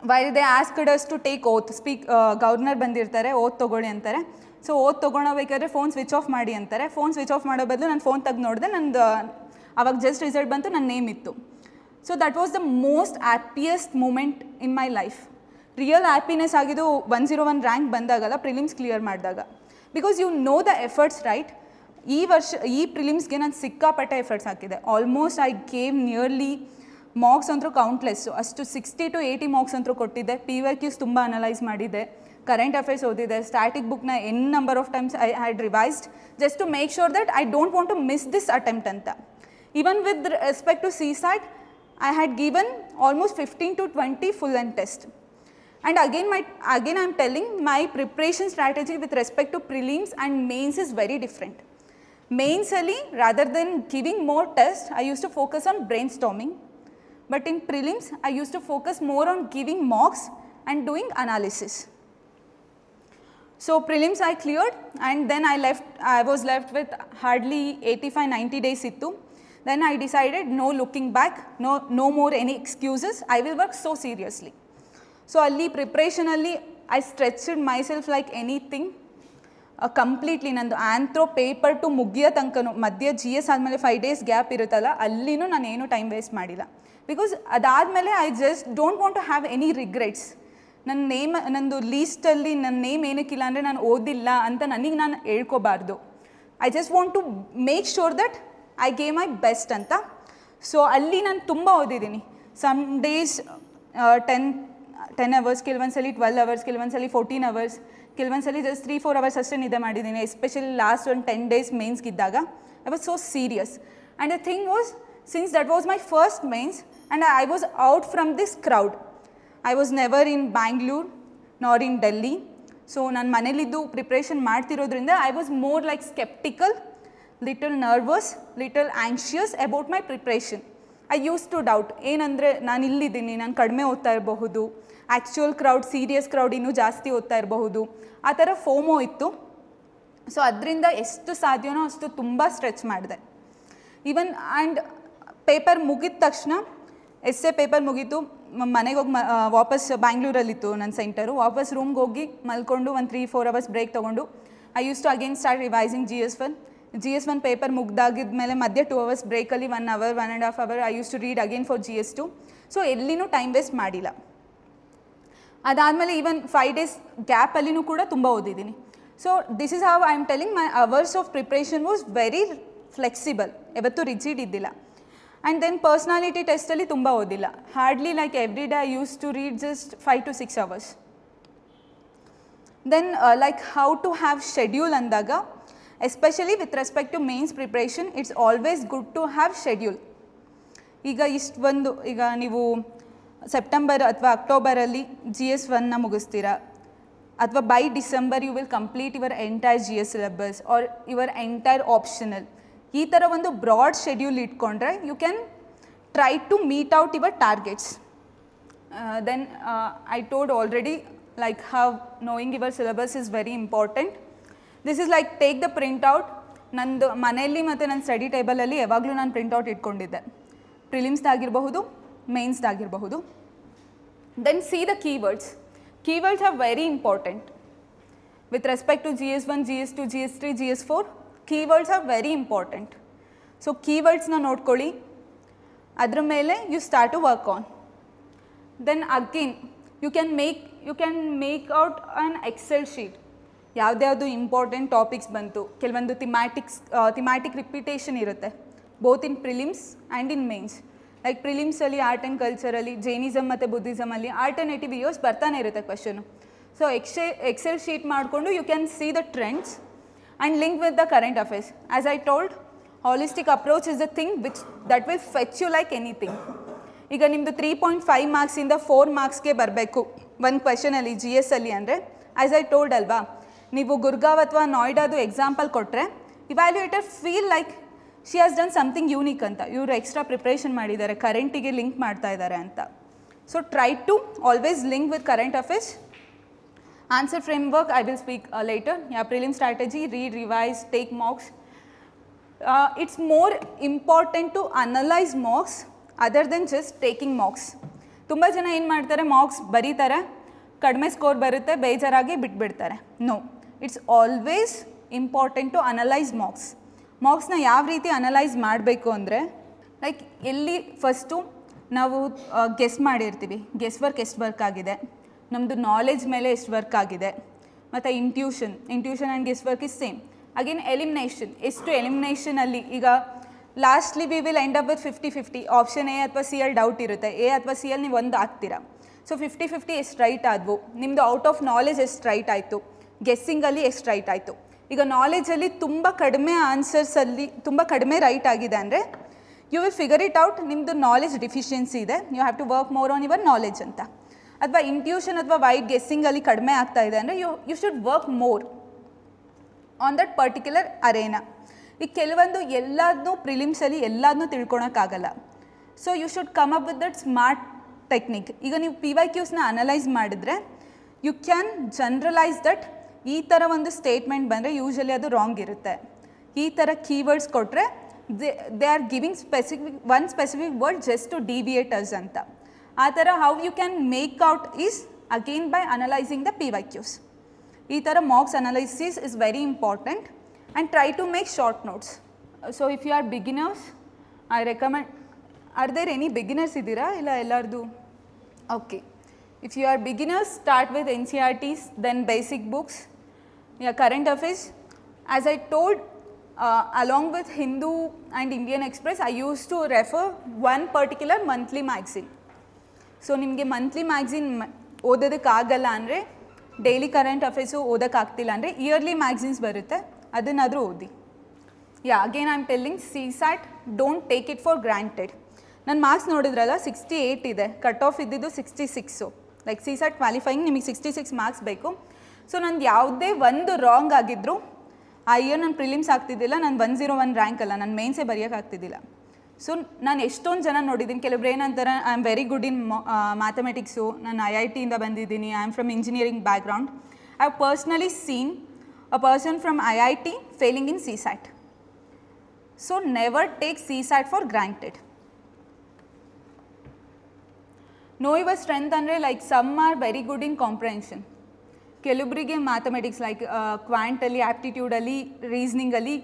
while they asked us to take oath, governor ಬಂದಿರ್ತಾರೆ, ಓತ್ ತೊಗೊಳ್ಳಿ ಅಂತಾರೆ. ಸೊ ಓದ್ ತೊಗೊಳಬೇಕಾದ್ರೆ ಫೋನ್ ಸ್ವಿಚ್ ಆಫ್ ಮಾಡಿ ಅಂತಾರೆ. ಫೋನ್ ಸ್ವಿಚ್ ಆಫ್ ಮಾಡೋ ಬದಲು ನಾನು ಫೋನ್ ತೆಗೆದು ನೋಡಿದೆ, ನಂದು ಅವಾಗ ಜಸ್ಟ್ ರಿಸಲ್ಟ್ ಬಂತು, ನನ್ನ ನೇಮ್ ಇತ್ತು. So that was the most happiest moment in my life. Real happiness ಆಗಿದ್ದು 101 ರ್ಯಾಂಕ್ ಬಂದಾಗಲ್ಲ, ಪ್ರಿಲಿಮ್ಸ್ ಕ್ಲಿಯರ್ ಮಾಡಿದಾಗ. Because you know the efforts right. ಈ ಪ್ರಿಲಿಮ್ಸ್ಗೆ ನಾನು ಸಿಕ್ಕಾಪಟ್ಟೆ ಎಫರ್ಟ್ಸ್ ಹಾಕಿದೆ. Almost I gave nearly marks ಅಂತೂ ಕೌಂಟ್ಲೆಸ್ಸು. ಅಷ್ಟು 60 to 80 ಮಾರ್ಕ್ಸ್ ಅಂತೂ ಕೊಟ್ಟಿದ್ದೆ. PYQs ತುಂಬ ಅನಲೈಸ್ ಮಾಡಿದ್ದೆ, ಕರೆಂಟ್ ಅಫೇರ್ಸ್ ಓದಿದೆ, ಸ್ಟ್ಯಾಟಿಕ್ ಬುಕ್ನ number of times I had revised just to make sure that I don't want to miss this attempt ಅಂತ. Even with respect to CSAT I had given almost 15 to 20 full and test. And again I am telling my preparation strategy with respect to prelims and mains is very different. Mains ali rather than giving more tests, I used to focus on brainstorming. But in prelims, I used to focus more on giving mocks and doing analysis. So prelims I cleared, and then I was left with hardly 85-90 days ittu. Then I decided no looking back, no more any excuses. I will work so seriously. So ಅಲ್ಲಿ ಪ್ರಿಪ್ರೇಷನಲ್ಲಿ I stretched myself like anything completely. ನಂದು anthro paper 2 ಮುಗಿಯೋ ತನಕನೂ ಮಧ್ಯೆ GS ಆದಮೇಲೆ 5 days gap ಇರುತ್ತಲ್ಲ, ಅಲ್ಲಿನೂ ನಾನೇನು time waste ಮಾಡಿಲ್ಲ. ಬಿಕಾಸ್ ಅದಾದಮೇಲೆ I just don't want to have any regrets. ನಂದು ಲೀಸ್ಟಲ್ಲಿ ನನ್ನ ನೇಮ್ ಏನಕ್ಕಿಲ್ಲ ಅಂದರೆ ನಾನು ಓದಿಲ್ಲ ಅಂತ ನನಗೆ ನಾನು ಹೇಳ್ಕೋಬಾರ್ದು. I just want to make sure that I gave my best ಅಂತ. ಸೊ ಅಲ್ಲಿ ನಾನು ತುಂಬ ಓದಿದ್ದೀನಿ. ಸಮ್ ಡೇಸ್ 10 hours, ಕೆಲವೊಂದ್ಸಲಿ 12 hours, ಕೆಲವೊಂದ್ಸಲಿ 14 hours, ಕೆಲವೊಂದ್ಸಲಿ ಜಸ್ಟ್ 3-4 hours ಅಷ್ಟೇ ನಿದ್ದೆ ಮಾಡಿದ್ದೀನಿ. ಎಸ್ಪೆಷಲಿ ಲಾಸ್ಟ್ ಒಂದು 10 days ಮೇನ್ಸ್ಗಿದ್ದಾಗ I was so serious. And the thing was, since that was my first mains and I was out from this crowd. I was never in Bangalore nor in Delhi. So ನಾನು ಮನೇಲಿದ್ದು preparation ಮಾಡ್ತಿರೋದ್ರಿಂದ I was more like sceptical, little nervous, little anxious about my preparation. I use to doubt, ಏನಂದರೆ ನಾನು ಇಲ್ಲಿದ್ದೀನಿ, ನಾನು ಕಡಿಮೆ ಓದ್ತಾ ಇರಬಹುದು, actual crowd, serious crowd ಇನ್ನೂ ಜಾಸ್ತಿ ಓದ್ತಾ ಇರಬಹುದು, ಆ ಥರ ಫೋಮೋ ಇತ್ತು. ಸೊ ಅದರಿಂದ ಎಷ್ಟು ಸಾಧ್ಯವೋ ಅಷ್ಟು ತುಂಬ ಸ್ಟ್ರೆಚ್ ಮಾಡಿದೆ. ಈವನ್ ಆ್ಯಂಡ್ ಪೇಪರ್ ಮುಗಿದ ತಕ್ಷಣ, ಎಸ್ಸೆ ಪೇಪರ್ ಮುಗೀತು, ಮನೆಗೆ ಹೋಗಿ ವಾಪಸ್ ಬ್ಯಾಂಗ್ಳೂರಲ್ಲಿತ್ತು ನನ್ನ ಸೆಂಟರು. ವಾಪಸ್ ರೂಮ್ಗೆ ಹೋಗಿ ಮಲ್ಕೊಂಡು ಒಂದು 3-4 hours ಬ್ರೇಕ್ ತೊಗೊಂಡು I use to again start revising GS1 paper ಮುಗ್ದಾಗಿದ್ಮೇಲೆ ಮಧ್ಯೆ 2 hours ಬ್ರೇಕಲ್ಲಿ 1 hour, 1.5 hour I use to read again for GS2. So ಎಲ್ಲಿನೂ ಟೈಮ್ ವೇಸ್ಟ್ ಮಾಡಿಲ್ಲ. ಅದಾದಮೇಲೆ ಈವನ್ 5 days ಗ್ಯಾಪಲ್ಲಿನೂ ಕೂಡ ತುಂಬ ಓದಿದ್ದೀನಿ. So this is how I am telling my hours of preparation was very flexible, ಯಾವತ್ತೂ ರಿಜಿಡ್ ಇದ್ದಿಲ್ಲ. ಆ್ಯಂಡ್ ದೆನ್ ಪರ್ಸ್ನಾಲಿಟಿ ಟೆಸ್ಟಲ್ಲಿ ತುಂಬ ಓದಿಲ್ಲ. Hardly like every day I use to read just 5 to 6 hours. Then like how to have schedule ಅಂದಾಗ, especially with respect to mains preparation, it's always good to have schedule. ಈಗ ನೀವು September ಅಥವಾ ಅಕ್ಟೋಬರಲ್ಲಿ GS1ನ ಮುಗಿಸ್ತೀರಾ, ಅಥವಾ by December you will complete your entire GS syllabus or your entire optional. ಈ ಥರ ಒಂದು ಬ್ರಾಡ್ ಶೆಡ್ಯೂಲ್ ಇಟ್ಕೊಂಡ್ರೆ you can try to meet out your targets. Then I told already like how knowing your syllabus is very important. This is like take the printout. ನಂದು ಮನೆಯಲ್ಲಿ ಮತ್ತು ನನ್ನ study ಟೇಬಲಲ್ಲಿ ಯಾವಾಗಲೂ ನಾನು ಪ್ರಿಂಟೌಟ್ ಇಟ್ಕೊಂಡಿದ್ದೆ, ಪ್ರಿಲಿಮ್ಸ್ದಾಗಿರಬಹುದು, ಮೇನ್ಸ್ದಾಗಿರಬಹುದು. Then see the keywords. Keywords are very important with respect to GS1, GS2, GS3, GS4. Keywords are very important. So ಕೀವರ್ಡ್ಸ್ನ ನೋಡ್ಕೊಳ್ಳಿ, ಅದ್ರ ಮೇಲೆ you start to work on. Then again you can make out an Excel sheet. ಯಾವ್ದ್ಯಾವುದು important topics ಬಂತು, ಕೆಲವೊಂದು thematic repetition ಇರುತ್ತೆ both in prelims and in mains. Like ಪ್ರಿಲಿಮ್ಸಲ್ಲಿ art and ಕಲ್ಚರಲ್ಲಿ ಜೈನಿಸಮ್ ಮತ್ತು ಬುದ್ಧಿಸಮಲ್ಲಿ ಆಲ್ಟರ್ನೇಟಿವ್ ಇಯರ್ಸ್ ಬರ್ತಾನೆ ಇರುತ್ತೆ ಕ್ವಶನು. ಸೊ ಎಕ್ಸೆಲ್ ಶೀಟ್ ಮಾಡಿಕೊಂಡು you can see the trends and link with the current affairs. As I told, holistic approach is the thing that will fetch you like anything. ಈಗ ನಿಮ್ಮದು 3.5 ಮಾರ್ಕ್ಸಿಂದ 4 ಮಾರ್ಕ್ಸ್ಗೆ ಬರಬೇಕು ಒಂದು ಕ್ವೆಶನಲ್ಲಿ GS ಅಲ್ಲಿ ಅಂದರೆ, as I told ಅಲ್ವಾ, ನೀವು ಗುರ್ಗಾವ್ ಅಥವಾ ನೋಯ್ಡಾದು ಎಕ್ಸಾಂಪಲ್ ಕೊಟ್ಟರೆ evaluator feel like she has done something unique ಅಂತ, ಇವರು ಎಕ್ಸ್ಟ್ರಾ ಪ್ರಿಪ್ರೇಷನ್ ಮಾಡಿದ್ದಾರೆ, ಕರೆಂಟಿಗೆ ಲಿಂಕ್ ಮಾಡ್ತಾ ಇದ್ದಾರೆ ಅಂತ. So try to always link with current affairs. Answer framework I will speak later. Prelim strategy, read, revise, take marks. It's more important to analyse marks other than just taking marks. ತುಂಬ ಜನ ಏನು ಮಾಡ್ತಾರೆ, marks ಬರೀತಾರೆ, ಕಡಿಮೆ score ಬರುತ್ತೆ, ಬೇಜಾರಾಗಿ ಬಿಟ್ಬಿಡ್ತಾರೆ. No, it's always important to analyse marks. ಮಾರ್ಕ್ಸ್ನ ಯಾವ ರೀತಿ ಅನಲೈಸ್ ಮಾಡಬೇಕು ಅಂದರೆ, ಲೈಕ್ ಎಲ್ಲಿ ಫಸ್ಟು ನಾವು ಗೆಸ್ ಮಾಡಿರ್ತೀವಿ, ಗೆಸ್ ವರ್ಕ್ ಎಷ್ಟು ವರ್ಕ್ ಆಗಿದೆ, ನಮ್ಮದು ನಾಲೆಜ್ ಮೇಲೆ ಎಷ್ಟು ವರ್ಕ್ ಆಗಿದೆ, ಮತ್ತು intuition and guess work is same. Again elimination, ಎಷ್ಟು ಎಲಿಮಿನೇಷನಲ್ಲಿ ಈಗ lastly we will end up with 50-50. Option A ಅಥವಾ ಸಿ ಅಲ್ಲಿ ಡೌಟ್ ಇರುತ್ತೆ, ಎ ಅಥವಾ ಸಿ ಅಲ್ಲಿ ನೀವು ಒಂದು ಹಾಕ್ತೀರಾ. ಸೊ 50-50 ಎಷ್ಟು ರೈಟ್ ಆದವು, ನಿಮ್ಮದು ಔಟ್ ಆಫ್ ನಾಲೆಜ್ ಎಷ್ಟು ರೈಟ್ ಆಯಿತು, ಗೆಸ್ಸಿಂಗಲ್ಲಿ ಎಷ್ಟು ರೈಟ್ ಆಯಿತು. ಈಗ ನಾಲೆಜಲ್ಲಿ ತುಂಬ ಕಡಿಮೆ ಆನ್ಸರ್ಸಲ್ಲಿ ತುಂಬ ಕಡಿಮೆ ರೈಟ್ ಆಗಿದೆ ಅಂದರೆ you will figure it out, ನಿಮ್ಮದು ನಾಲೆಜ್ ಡಿಫಿಷಿಯನ್ಸಿ ಇದೆ, you have to work more on your knowledge ಅಂತ. ಅಥವಾ ಇಂಟ್ಯೂಷನ್ ಅಥವಾ ವೈಟ್ ಗೆಸ್ಸಿಂಗಲ್ಲಿ ಕಡಿಮೆ ಆಗ್ತಾ ಇದೆ ಅಂದರೆ you should work more on that particular arena. ಈಗ ಕೆಲವೊಂದು ಎಲ್ಲದನ್ನೂ ಪ್ರಿಲಿಮ್ಸಲ್ಲಿ ಎಲ್ಲದನ್ನೂ ತಿಳ್ಕೊಳಕ್ಕಾಗಲ್ಲ. So you should come up with that smart technique. ಈಗ ನೀವು PYQsನ ಅನಲೈಸ್ ಮಾಡಿದ್ರೆ ಯು ಕ್ಯಾನ್ ಜನರಲೈಸ್ ದಟ್ ಈ ಥರ ಒಂದು ಸ್ಟೇಟ್ಮೆಂಟ್ ಬಂದರೆ ಯೂಶಲಿ ಅದು ರಾಂಗ್ ಇರುತ್ತೆ, ಈ ಥರ ಕೀವರ್ಡ್ಸ್ ಕೊಟ್ಟರೆ they are giving one specific word just to deviate us ಅಂತ. ಆ ಥರ how you can make out is again by analysing the PYQs. ಈ ಥರ marks analysis is very important. And try to make short notes. So if you are beginners, I recommend, are there any beginners idira illa ellardu? Okay, if you are beginners, start with NCERTs, then basic books, current affairs. As I told, along with Hindu and Indian Express, I used to refer one particular monthly magazine. So nimge monthly magazine ಓದೋದಕ್ಕಾಗಲ್ಲ ಅಂದರೆ, daily current affairs ಓದೋಕ್ಕಾಗ್ತಿಲ್ಲ ಅಂದರೆ yearly magazines ಬರುತ್ತೆ, ಅದನ್ನಾದರೂ ಓದಿ. Again I am telling, CSAT don't take it for granted. ನನ್ನ marks ನೋಡಿದ್ರಲ್ಲ 68 ಇದೆ, cut off ಇದ್ದಿದ್ದು 66. Like CSAT qualifying ನಿಮಗೆ 66 marks ಬೇಕು. ಸೊ ನಂದು ಯಾವುದೇ ಒಂದು ರಾಂಗ್ ಆಗಿದ್ದರೂ ಆ ಇಯರ್ ನಾನು ಪ್ರಿಲಿಮ್ಸ್ ಆಗ್ತಿದ್ದಿಲ್ಲ, ನಾನು 101 ರ್ಯಾಂಕ್ ಅಲ್ಲ, ನಾನು ಮೇನ್ಸೇ ಬರೆಯೋಕ್ಕಾಗ್ತಿದ್ದಿಲ್ಲ. ಸೊ ನಾನು ಎಷ್ಟೊಂದು ಜನ ನೋಡಿದ್ದೀನಿ, ಕೆಲವ್ರು ಏನಂತಾರೆ I am very good in mathematics, ನಾನು IITಯಿಂದ ಬಂದಿದ್ದೀನಿ, I am from engineering background. I have personally seen a person from IIT failing in CSAT. So never take CSAT for granted. Know your strength andre, like some are very good in comprehension. ಕೆಲೊಬ್ಬರಿಗೆ mathematics like ಕ್ವಾಂಟಲ್ಲಿ, ಆ್ಯಪ್ಟಿಟ್ಯೂಡಲ್ಲಿ, ರೀಸ್ನಿಂಗಲ್ಲಿ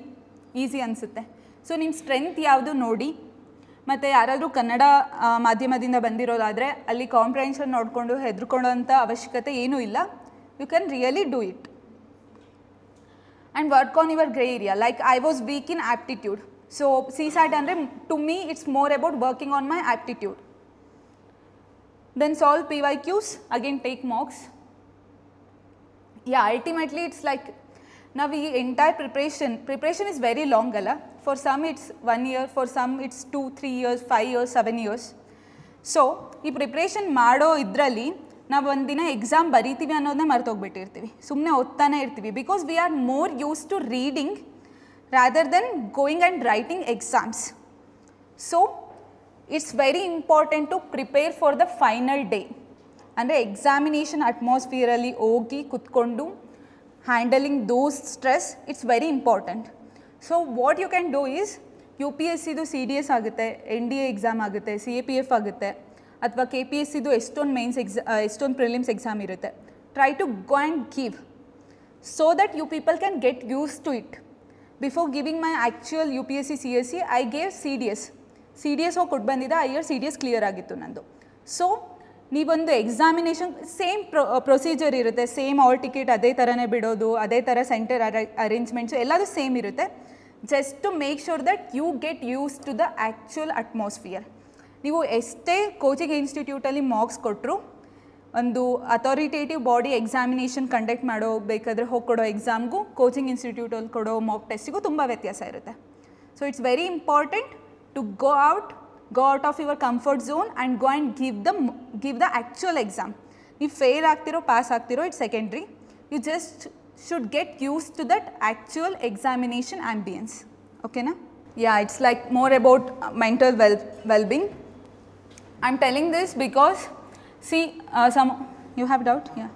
easy ಅನಿಸುತ್ತೆ. So ನಿಮ್ಮ strength ಯಾವುದು ನೋಡಿ. ಮತ್ತು ಯಾರಾದರೂ ಕನ್ನಡ ಮಾಧ್ಯಮದಿಂದ ಬಂದಿರೋದಾದರೆ ಅಲ್ಲಿ ಕಾಂಪ್ರಹೆನ್ಷನ್ ನೋಡಿಕೊಂಡು ಹೆದರ್ಕೊಳ್ಳೋಂಥ ಅವಶ್ಯಕತೆ ಏನೂ ಇಲ್ಲ. You can really do it. And work on your grey area. Like I was weak in aptitude. So CSAT andre to me it's more about working on my aptitude. Then solve PYQs, again take mocks. Yeah, ultimately it's like now the entire preparation is very long alla. For some it's 1 year, for some it's 2, 3 years, 5 years, 7 years. So ಈ preparation ಮಾಡೋ ಇದರಲ್ಲಿ ನಾವು ಒಂದಿನ exam ಬರೀತೀವಿ ಅನ್ನೋದನ್ನೇ ಮರ್ತೋಗ್ಬಿಟ್ಟಿರ್ತೀವಿ, ಸುಮ್ಮನೆ ಓದ್ತಾನೆ ಇರ್ತೀವಿ, because we are more use to reading rather than going and writing exams. So it's very important to prepare for the final day. ಅಂದರೆ examination ಅಟ್ಮಾಸ್ಫಿಯರಲ್ಲಿ ಹೋಗಿ ಕುತ್ಕೊಂಡು handling those stress, it's very important. So what you can do is UPSCದು CDS ಆಗುತ್ತೆ, NDA exam ಆಗುತ್ತೆ, CAPF ಆಗುತ್ತೆ, ಅಥವಾ KPSCದು ಎಷ್ಟೊಂದು ಮೇನ್ಸ್ ಎಷ್ಟೊಂದು ಪ್ರಿಲಿಮ್ಸ್ ಎಕ್ಸಾಮ್ ಇರುತ್ತೆ. Try to go and give so that you people can get use to it. Before giving my actual UPSC CSC I gave CDS ಹೋಗಿ ಕೊಟ್ಟು ಬಂದಿದ್ದೆ. ಆ ಇಯರ್ CDS ಕ್ಲಿಯರ್ ಆಗಿತ್ತು ನಂದು. ಸೊ ನೀವೊಂದು ಎಕ್ಸಾಮಿನೇಷನ್ ಸೇಮ್ ಪ್ರೊಸೀಜರ್ ಇರುತ್ತೆ, same hall ticket ಅದೇ ಥರನೇ ಬಿಡೋದು, ಅದೇ ಥರ ಸೆಂಟರ್ ಅರೇಂಜ್ಮೆಂಟ್ಸು ಎಲ್ಲದೂ ಸೇಮ್ ಇರುತ್ತೆ. just to make sure that you get used to the actual atmosphere. ನೀವು ಎಷ್ಟೇ ಕೋಚಿಂಗ್ ಇನ್ಸ್ಟಿಟ್ಯೂಟಲ್ಲಿ ಮಾರ್ಕ್ಸ್ ಕೊಟ್ಟರು, ಒಂದು ಅಥಾರಿಟೇಟಿವ್ ಬಾಡಿ ಎಕ್ಸಾಮಿನೇಷನ್ ಕಂಡಕ್ಟ್ ಮಾಡೋ ಬೇಕಾದರೆ ಹೋಗಿ ಕೊಡೋ ಎಕ್ಸಾಮ್ಗೂ ಕೋಚಿಂಗ್ ಇನ್ಸ್ಟಿಟ್ಯೂಟಲ್ಲಿ ಕೊಡೋ ಮಾಕ್ ಟೆಸ್ಟಿಗೂ ತುಂಬ ವ್ಯತ್ಯಾಸ ಇರುತ್ತೆ. So it's very important to go out of your comfort zone and go and give the actual exam. ನೀವು ಫೇಲ್ ಆಗ್ತಿರೋ ಪಾಸ್ ಆಗ್ತಿರೋ it's secondary. You just should get used to that actual examination ambience. Okay na? Yeah, it's like more about mental well-being. I'm telling this because see some you have doubt? Yeah.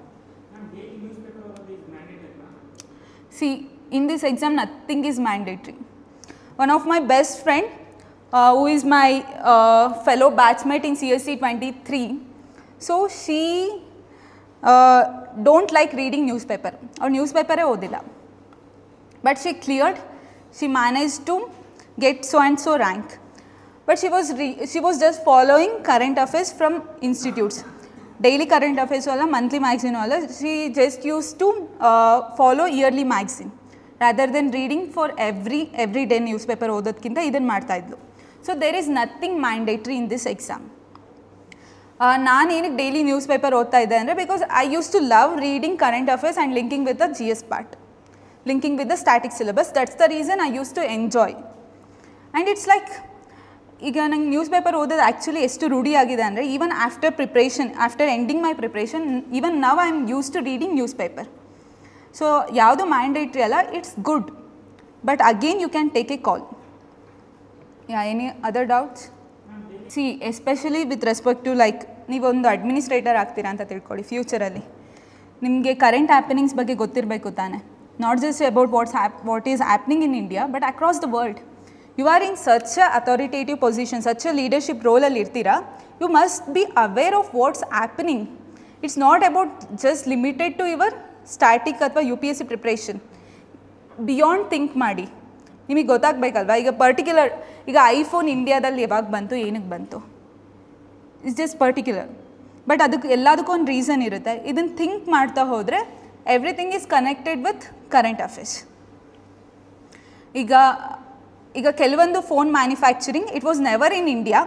Daily newspaper is mandatory. See, in this exam nothing is mandatory. One of my best friend who is my fellow batchmate in CSC 23, so she don't like reading newspaper or newspaper ಓದಿಲ್ಲ, but she cleared, she managed to get so and so rank, but she was just following current affairs from institutes, daily current affairs wala monthly magazine wala, she just used to follow yearly magazine rather than reading for every day newspaper ಓದೋದಕ್ಕಿಂತ ಇದನ್ನು ಮಾಡ್ತಾ ಇದ್ಲು. So there is nothing mandatory in this exam. ನಾನು ಏನಕ್ಕೆ daily news paper ಓದ್ತಾ ಇದ್ದೆ ಅಂದರೆ because I use to love reading current affairs and linking with the GS part, linking with the static syllabus. That's the reason I use to enjoy. And it's like ಈಗ ನಂಗೆ news paper ಓದೋದು actually ಎಷ್ಟು ರೂಢಿ ಆಗಿದೆ ಅಂದರೆ even after ending my preparation even now I am use to reading newspaper. So ಯಾವುದು mandatory ಅಲ್ಲ, it's good, but again you can take a call. Yeah, any other doubts? See especially with respect to like ನೀವೊಂದು administrator ಆಗ್ತೀರಾ ಅಂತ ತಿಳ್ಕೊಳ್ಳಿ ಫ್ಯೂಚರಲ್ಲಿ, ನಿಮಗೆ current happenings ಬಗ್ಗೆ ಗೊತ್ತಿರಬೇಕು ತಾನೆ. Not just about what is happening in India but across the world. You are in such a authoritative position, such a leadership ರೋಲಲ್ಲಿ ಇರ್ತೀರಾ, you must be aware of what's happening. It's not about just limited to your static ಅಥವಾ UPSC preparation. Beyond think ಮಾಡಿ, ನಿಮಗೆ ಗೊತ್ತಾಗಬೇಕಲ್ವಾ. ಈಗ particular ಈಗ iPhone ಇಂಡಿಯಾದಲ್ಲಿ ಯಾವಾಗ ಬಂತು, ಏನಕ್ಕೆ ಬಂತು, ಇಟ್ಸ್ ಜಸ್ಟ್ ಪರ್ಟಿಕ್ಯುಲರ್, ಬಟ್ ಅದಕ್ಕೆ ಎಲ್ಲದಕ್ಕೂ ಒಂದು ರೀಸನ್ ಇರುತ್ತೆ. ಇದನ್ನು ಥಿಂಕ್ ಮಾಡ್ತಾ ಹೋದರೆ everything is connected with current affairs. ಈಗ ಕೆಲವೊಂದು phone manufacturing it was never in India,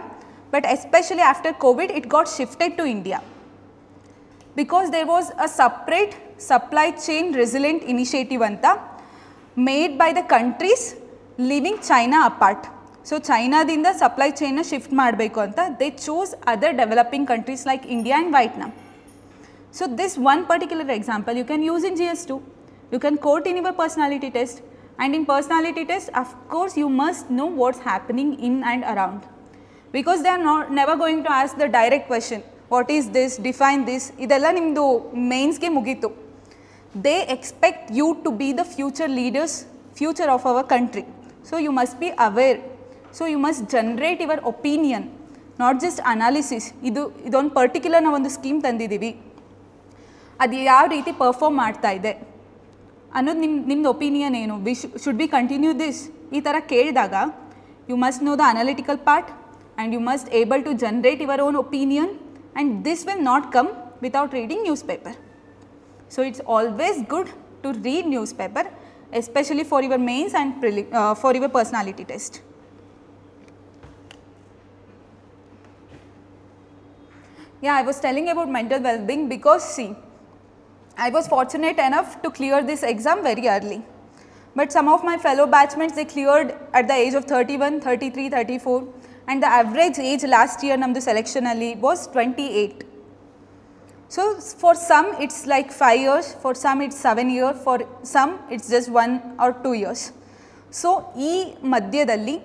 but especially after covid it got shifted to India because there was a separate supply chain resilient initiative ಅಂತ made by the countries leaving China apart. So ಚೈನಾದಿಂದ supply ಚೈನ್ನ shift ಮಾಡಬೇಕು ಅಂತ they choose other developing countries like India and Vietnam. So this one particular example you can use in GS2. You can quote in your personality test, and in personality test of course you must know what's happening in and around, because they are never going to ask the direct question what is this, define this. ಇದೆಲ್ಲ ನಿಮ್ಮದು ಮೇನ್ಸ್ಗೆ ಮುಗೀತು. They expect you to be the future of our country. So you must be aware. So you must generate your opinion, not just analysis. ಇದೊಂದು particular ನಾವು ಒಂದು scheme ತಂದಿದ್ದೀವಿ, ಅದು ಯಾವ ರೀತಿ ಪರ್ಫಾರ್ಮ್ ಮಾಡ್ತಾ ಇದೆ ಅನ್ನೋದು ನಿಮ್ಮದು ಒಪಿನಿಯನ್ ಏನು, ಶುಡ್ ಬಿ ಕಂಟಿನ್ಯೂ ದಿಸ್, ಈ ಥರ ಕೇಳಿದಾಗ you must know the analytical part and you must able to generate your own opinion, and this will not come without reading newspaper. So it's always good to read newspaper, especially for your mains and for your personality test. Yeah, I was telling about mental well-being because see, I was fortunate enough to clear this exam very early. But some of my fellow batchmates, they cleared at the age of 31, 33, 34 and the average age last year namdu selection alli was 28. So for some it's like 5 years, for some it's 7 years, for some it's just 1 or 2 years. So ee madhyadalli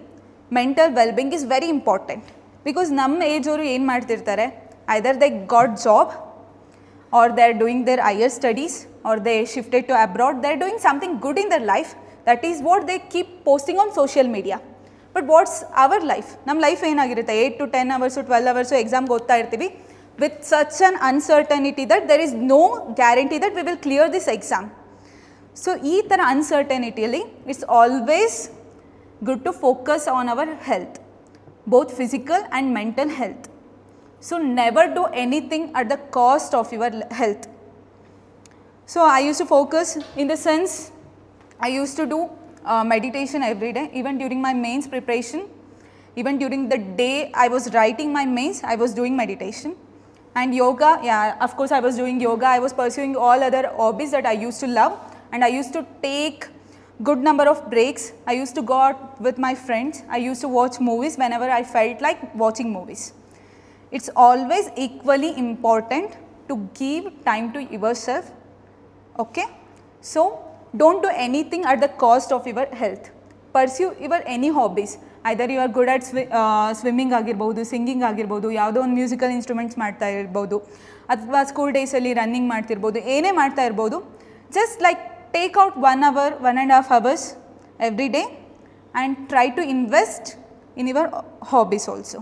mental well-being is very important because ನಮ್ಮ age ಅವರು ಏನು ಮಾಡ್ತಿರ್ತಾರೆ, either they got job or they are doing their higher studies or they shifted to abroad, they are doing something good in their life, that is what they keep posting on social media. But what's our life? ನಮ್ಮ life ಏನಾಗಿರುತ್ತೆ, 8 to 10 hours 12 hours ಎಕ್ಸಾಮ್ಗೆ ಓದ್ತಾ ಇರ್ತೀವಿ with such an uncertainty that there is no guarantee that we will clear this exam. So ಈ ಥರ uncertaintyಯಲ್ಲಿ it's always good to focus on our health, both physical and mental health. So never do anything at the cost of your health. So I used to focus in the sense I used to do meditation every day, even during my mains preparation, even during the day I was writing my mains, I was doing meditation. And yoga, yeah, of course I was doing yoga, I was pursuing all other hobbies that I used to love, and I used to take good number of breaks. I used to go out with my friends, I used to watch movies whenever I felt like watching movies. It's always equally important to give time to yourself, okay? So don't do anything at the cost of your health. Pursue your any hobbies. Either you are good at swimming ಆಗಿರ್ಬೋದು, singing ಆಗಿರ್ಬೋದು, ಯಾವುದೋ ಒಂದು musical instruments ಮಾಡ್ತಾ ಇರ್ಬೋದು, ಅಥವಾ school ಡೇಸಲ್ಲಿ running ಮಾಡ್ತಿರ್ಬೋದು, ಏನೇ ಮಾಡ್ತಾ ಇರ್ಬೋದು. Just like take out 1 hour, 1.5 hours every day and try to invest in your hobbies also.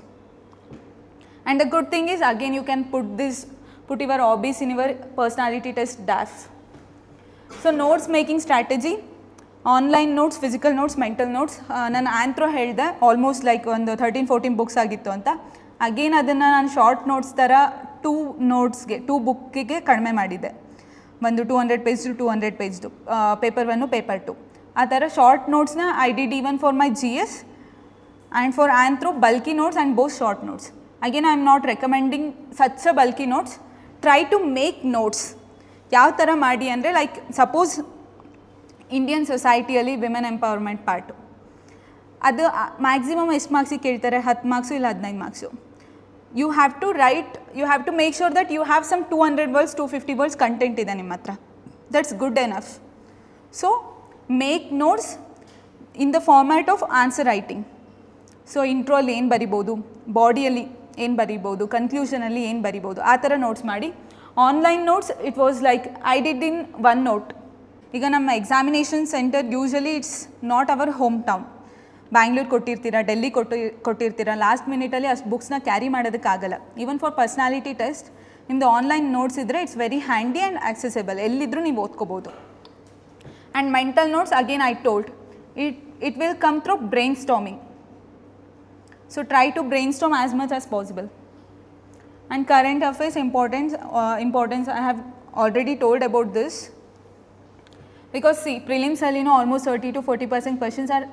And the good thing is, again you can put your hobbies in your personality test DAF. So notes making strategy, online notes, physical notes, mental notes. ನಾನು ಆಂಥ್ರೋ ಹೇಳಿದೆ almost like ಒಂದು 13-14 books ಆಗಿತ್ತು ಅಂತ. Again ಅದನ್ನು ನಾನು short notes ಥರ 2 ಬುಕ್ಕಿಗೆ ಕಡಿಮೆ ಮಾಡಿದ್ದೆ. ಒಂದು 200 ಪೇಜ್ದು 200 ಪೇಜ್ದು, ಪೇಪರ್ 1 ಪೇಪರ್ 2 ಆ ಥರ ಶಾರ್ಟ್ ನೋಟ್ಸ್ನ I did even for my GS and for anthro bulky notes and both short notes. Again I am not recommending such a bulky notes. Try to make notes. ಯಾವ ಥರ ಮಾಡಿ ಅಂದರೆ, like suppose Indian ಸೊಸೈಟಿಯಲ್ಲಿ women empowerment part, ಅದು maximum ಎಷ್ಟು ಮಾರ್ಕ್ಸಿಗೆ ಕೇಳ್ತಾರೆ, 10 marks ಇಲ್ಲ 15 marks. You have to write, you have to make sure that you have some 200 words 250 words content ಇದೆ ನಿಮ್ಮ ಹತ್ರ. That's good enough. So make notes in the format of answer writing. So ಇಂಟ್ರೋಲ್ಲಿ ಏನು ಬರಿಬೋದು, ಬಾಡಿಯಲ್ಲಿ ಏನು ಬರಿಬೋದು, ಕನ್ಕ್ಲೂಷನಲ್ಲಿ ಏನು ಬರಿಬೋದು, ಆ ಥರ ನೋಟ್ಸ್ ಮಾಡಿ. Online notes it was like I did in 1 note. ಈಗ ನಮ್ಮ examination centre usually it's not our hometown. Bangalore ಕೊಟ್ಟಿರ್ತೀರ, ಡೆಲ್ಲಿ ಕೊಟ್ಟಿರ್ತೀರ, ಲಾಸ್ಟ್ ಮಿನಿಟಲ್ಲಿ ಅಷ್ಟು ಬುಕ್ಸ್ನ ಕ್ಯಾರಿ ಮಾಡೋದಕ್ಕಾಗಲ್ಲ. ಈವನ್ ಫಾರ್ ಪರ್ಸ್ನಾಲಿಟಿ ಟೆಸ್ಟ್ ನಿಮ್ಮದು ಆನ್ಲೈನ್ ನೋಟ್ಸ್ ಇದ್ದರೆ it's very handy and accessible, ಎಲ್ಲಿದ್ದರೂ ನೀವು ಓದ್ಕೋಬೋದು. And mental notes again I told it will come through brainstorming. So try to brainstorm as much as possible. And current affairs importance I have already told about this, because see, prelims alli almost 30 to 40% questions are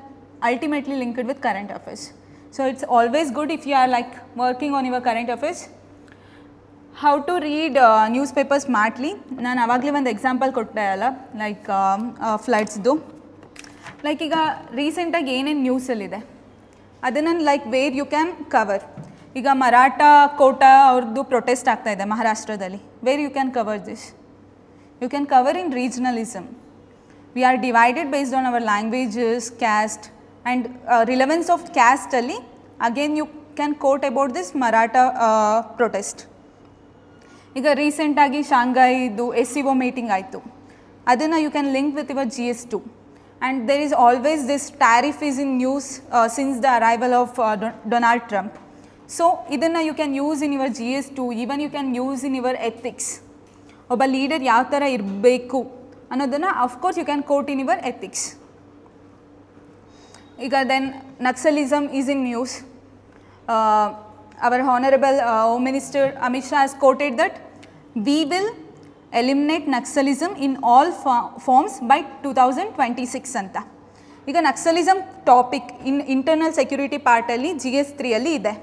ultimately linked with current affairs. So it's always good if you are like working on your current affairs. How to read newspapers smartly. ನಾನು ಆವಾಗಲೇ ಒಂದು example ಕೊಟ್ಟೆ ಅಲ್ಲ, like ಫ್ಲಡ್ಸ್ದು. Like ಈಗ ರೀಸೆಂಟಾಗಿ ಏನೇನು ನ್ಯೂಸಲ್ಲಿದೆ ಅದನ್ನು like where you can cover. ಈಗ ಮರಾಠ ಕೋಟಾ ಅವ್ರದ್ದು ಪ್ರೊಟೆಸ್ಟ್ ಆಗ್ತಾಯಿದೆ ಮಹಾರಾಷ್ಟ್ರದಲ್ಲಿ. Where you can cover this? You can cover in regionalism. We are divided based on our languages, caste and relevance of ಕ್ಯಾಸ್ಟಲ್ಲಿ again you can quote about this Maratha protest. ಈಗ ರೀಸೆಂಟಾಗಿ ಶಾಂಘೈದು SCO meeting ಆಯಿತು, ಅದನ್ನು you can link with your GS2. And there is always this tariff is in news since the arrival of Donald Trump. So idanna you can use in your GS2, even you can use in your ethics. Oba leader yav tara irbeku anodana of course you can quote in your ethics. Iga then Naxalism is in news. Our honorable Home Minister Amit Shah has quoted that we will eliminate naxalism in all forms by 2026 ಅಂತ. ಈಗ ನಕ್ಸಲಿಸಮ್ topic internal security ಪಾರ್ಟಲ್ಲಿ GS3 ಅಲ್ಲಿ ಇದೆ.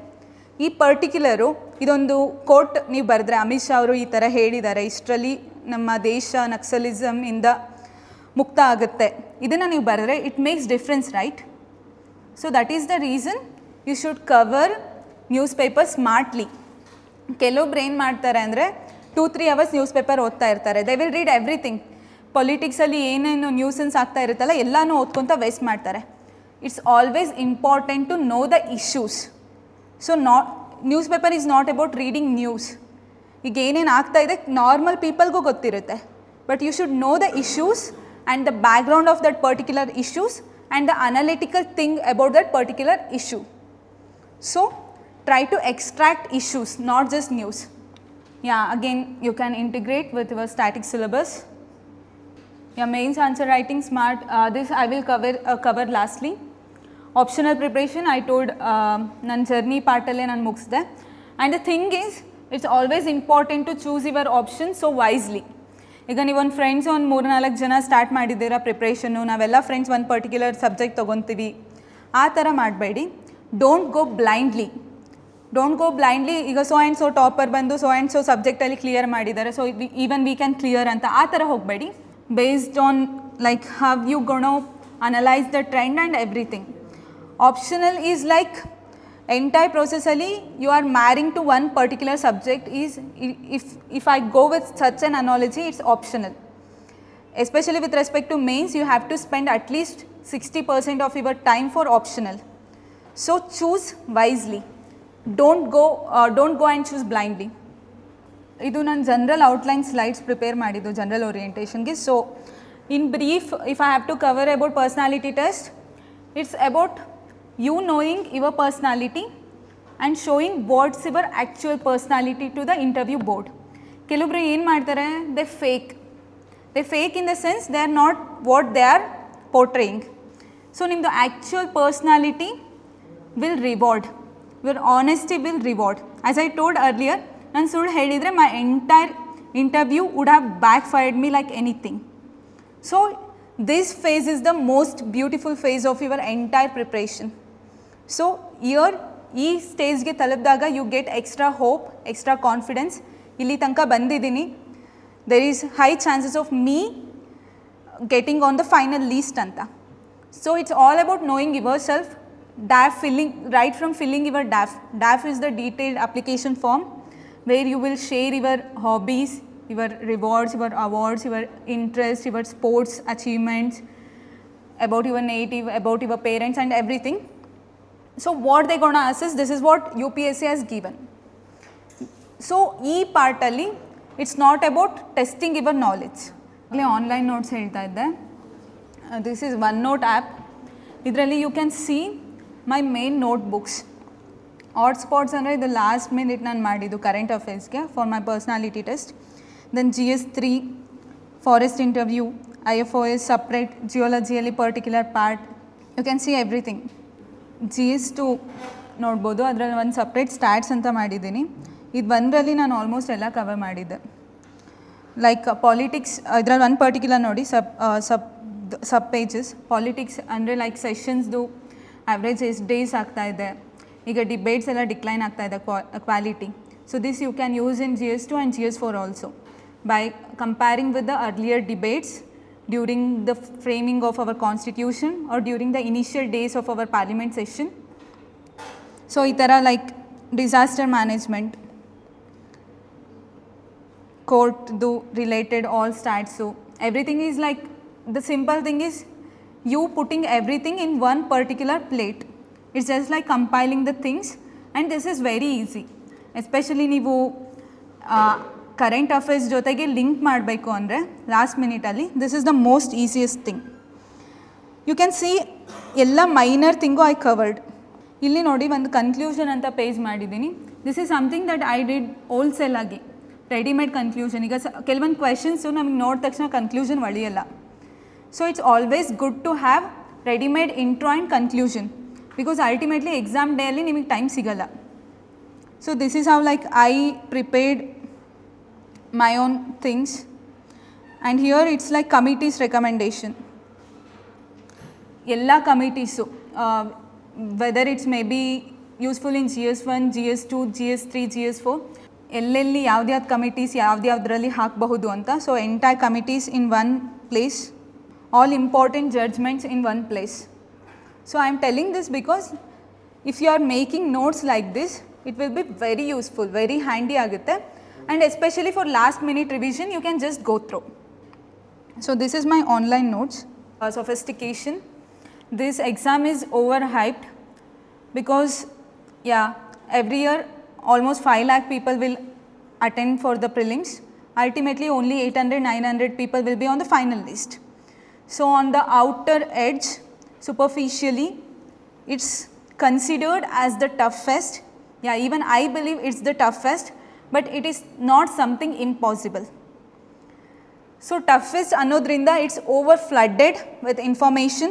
ಈ particular ಇದೊಂದು coat ನೀವು ಬರೆದ್ರೆ ಅಮಿತ್ ಶಾ ಅವರು ಈ ಥರ ಹೇಳಿದ್ದಾರೆ, ಇಷ್ಟರಲ್ಲಿ ನಮ್ಮ ದೇಶ ನಕ್ಸಲಿಸಮ್ ಇಂದ ಮುಕ್ತ ಆಗುತ್ತೆ, ಇದನ್ನು ನೀವು ಬರೆದ್ರೆ it makes difference, right? So that is the reason you should cover newspaper smartly. ಕೆಲವೊಬ್ರು ಏನು ಮಾಡ್ತಾರೆ ಅಂದರೆ 2-3 ಅವರ್ಸ್ ನ್ಯೂಸ್ ಪೇಪರ್ ಓದ್ತಾ ಇರ್ತಾರೆ. They will read everything. ಪೊಲಿಟಿಕ್ಸಲ್ಲಿ ಏನೇನು ನ್ಯೂಸನ್ಸ್ ಆಗ್ತಾ ಇರುತ್ತಲ್ಲ ಎಲ್ಲನೂ ಓದ್ಕೊತ ವೇಸ್ಟ್ ಮಾಡ್ತಾರೆ. It's always important to know the issues. So news paper is not about reading news. ಈಗ ಏನೇನು ಆಗ್ತಾ ಇದೆ ನಾರ್ಮಲ್ ಪೀಪಲ್ಗೂ ಗೊತ್ತಿರುತ್ತೆ, but you should know the issues and the background of that particular issues and the analytical thing about that particular issue. So try to extract issues, not just news. Yeah, again you can integrate with your static syllabus. Yeah, mains answer writing smart, this I will cover lastly. Optional preparation I told nan journey part alle nan mugisde. And the thing is, it's always important to choose your options so wisely. ಈಗ ನೀವು ಒಂದು friends ಒಂದು 3-4 ಜನ start ಮಾಡಿದ್ದೀರಾ ಪ್ರಿಪ್ರೇಷನ್ನು, ನಾವೆಲ್ಲ friends ಒಂದು particular subject ತೊಗೊತೀವಿ, ಆ ಥರ ಮಾಡಬೇಡಿ. Don't go blindly. ಈಗ ಸೊ ಆ್ಯಂಡ್ ಸೊ ಟಾಪರ್ ಬಂದು ಸೊ ಆ್ಯಂಡ್ ಸೊ ಸಬ್ಜೆಕ್ಟಲ್ಲಿ ಕ್ಲಿಯರ್ ಮಾಡಿದ್ದಾರೆ, so even we can clear ಅಂತ ಆ ಥರ ಹೋಗಬೇಡಿ. Based on like how you gonna analyse the trend and everything. Optional is like entire processally you are marrying to one particular subject. Is if I go with such an analogy, it's optional. Especially with respect to mains, you have to spend at least 60% of your time for optional. So choose wisely. Don't go and choose blindly. ಇದು ನಾನು general outline slides prepare ಮಾಡಿದ್ದು general ಓರಿಯೆಂಟೇಷನ್ಗೆ. So in brief, if I have to cover about personality test, it's about you knowing your personality and showing what's your actual personality to the interview board. ಕೆಲವೊಬ್ರು ಏನು ಮಾಡ್ತಾರೆ, they fake in the sense they are not what they are portraying. So ನಿಮ್ಮದು actual personality will reward, your honesty will reward. As I told earlier, ನಾನು ಸುಳ್ಳು ಹೇಳಿದರೆ my entire interview would have backfired me like anything. So this phase is the most beautiful phase of your entire preparation. So ಈ ಸ್ಟೇಜ್ಗೆ ತಲುಪಿದಾಗ you get extra hope, extra confidence. ಇಲ್ಲಿ ತನಕ ಬಂದಿದ್ದೀನಿ, there is high chances of me getting on the final list ಅಂತ. So it's all about knowing yourself. DAF filling, right from filling your DAF. DAF is the detailed application form where you will share your hobbies, your rewards, your awards, your interests, your sports achievements, about your native, about your parents and everything. So what they gonna assess, this is what UPSC has given. So ee part alli it's not about testing your knowledge. Online notes ಹೇಳ್ತಾ ಇದ್ದೆ. This is OneNote app. ಇದರಲ್ಲಿ you can see my main notebooks. Odd spots ಅಂದರೆ ಇದು last minute ನಾನು ಮಾಡಿದ್ದು current ಅಫೇರ್ಸ್ಗೆ for my personality test. Then GS3 forest interview, IFOS separate, ಜಿಯೋಲಜಿಯಲ್ಲಿ particular part, you can see everything. GS2 ನೋಡ್ಬೋದು, ಅದರಲ್ಲಿ ಒಂದು ಸಪ್ರೇಟ್ ಸ್ಟ್ಯಾಟ್ಸ್ ಅಂತ ಮಾಡಿದ್ದೀನಿ. ಇದು ಒಂದರಲ್ಲಿ ನಾನು ಆಲ್ಮೋಸ್ಟ್ ಎಲ್ಲ ಕವರ್ ಮಾಡಿದ್ದೆ. ಲೈಕ್ ಪಾಲಿಟಿಕ್ಸ್, ಇದರಲ್ಲಿ ಒಂದು ಪರ್ಟಿಕ್ಯುಲರ್ ನೋಡಿ ಸಬ್ ಪೇಜಸ್. ಪಾಲಿಟಿಕ್ಸ್ ಅಂದರೆ ಲೈಕ್ ಸೆಷನ್ಸ್ದು ಆ್ಯಾವ್ರೇಜ್ ಎಷ್ಟು ಡೇಸ್ ಆಗ್ತಾಯಿದೆ, ಈಗ ಡಿಬೇಟ್ಸ್ ಎಲ್ಲ ಡಿಕ್ಲೈನ್ ಆಗ್ತಾಯಿದೆ quality. So this you can use in GS2 and GS4 also by comparing with the earlier debates during the framing of our constitution or during the initial days of our parliament session. So itara like disaster management, court do related all stats. So everything is like, the simple thing is you putting everything in one particular plate. It's just like compiling the things, and this is very easy. Especially ನೀವು current affairs ಜೊತೆಗೆ link ಮಾಡಬೇಕು ಅಂದರೆ last ಮಿನಿಟಲ್ಲಿ, this is the most easiest thing. You can see ಎಲ್ಲ minor thing I covered. ಇಲ್ಲಿ ನೋಡಿ ಒಂದು conclusion ಅಂತ ಪೇಜ್ ಮಾಡಿದ್ದೀನಿ. This is something that I did wholesale ಆಗಿ, ರೆಡಿಮೇಡ್ ಕನ್ಕ್ಲೂಷನ್. ಈಗ ಕೆಲವೊಂದು ಕ್ವೆಶನ್ಸು ನಮಗೆ ನೋಡಿದ ತಕ್ಷಣ ಕನ್ಕ್ಲೂಷನ್ ಒಳಿಯಲ್ಲ. So it's always good to have readymade intro and conclusion, because ultimately exam ಡೇಯಲ್ಲಿ ನಿಮಗೆ ಟೈಮ್ ಸಿಗಲ್ಲ. So this is how like I prepared my own things. And here it's like committee's recommendation. Ella committees, whether it's maybe useful in GS1, GS2, GS3, GS4 ಎಲ್ಲೆಲ್ಲಿ ಯಾವ್ದ್ಯಾವ್ದು committees ಯಾವ್ದ್ಯಾವ್ದ್ರಲ್ಲಿ ಹಾಕಬಹುದು ಅಂತ. So entire committees in one place, all important judgments in one place. So I am telling this because if you are making notes like this, it will be very useful, very handy ಆಗುತ್ತೆ. And especially for last minute revision you can just go through. So this is my online notes. Sophistication. This exam is overhyped because every year almost 5 lakh people will attend for the prelims. Ultimately only 800-900 people will be on the final list. So on the outer edge, superficially, it's considered as the toughest. Even I believe it's the toughest, but it is not something impossible. So toughest ಅನ್ನೋದ್ರಿಂದ it's over flooded with information,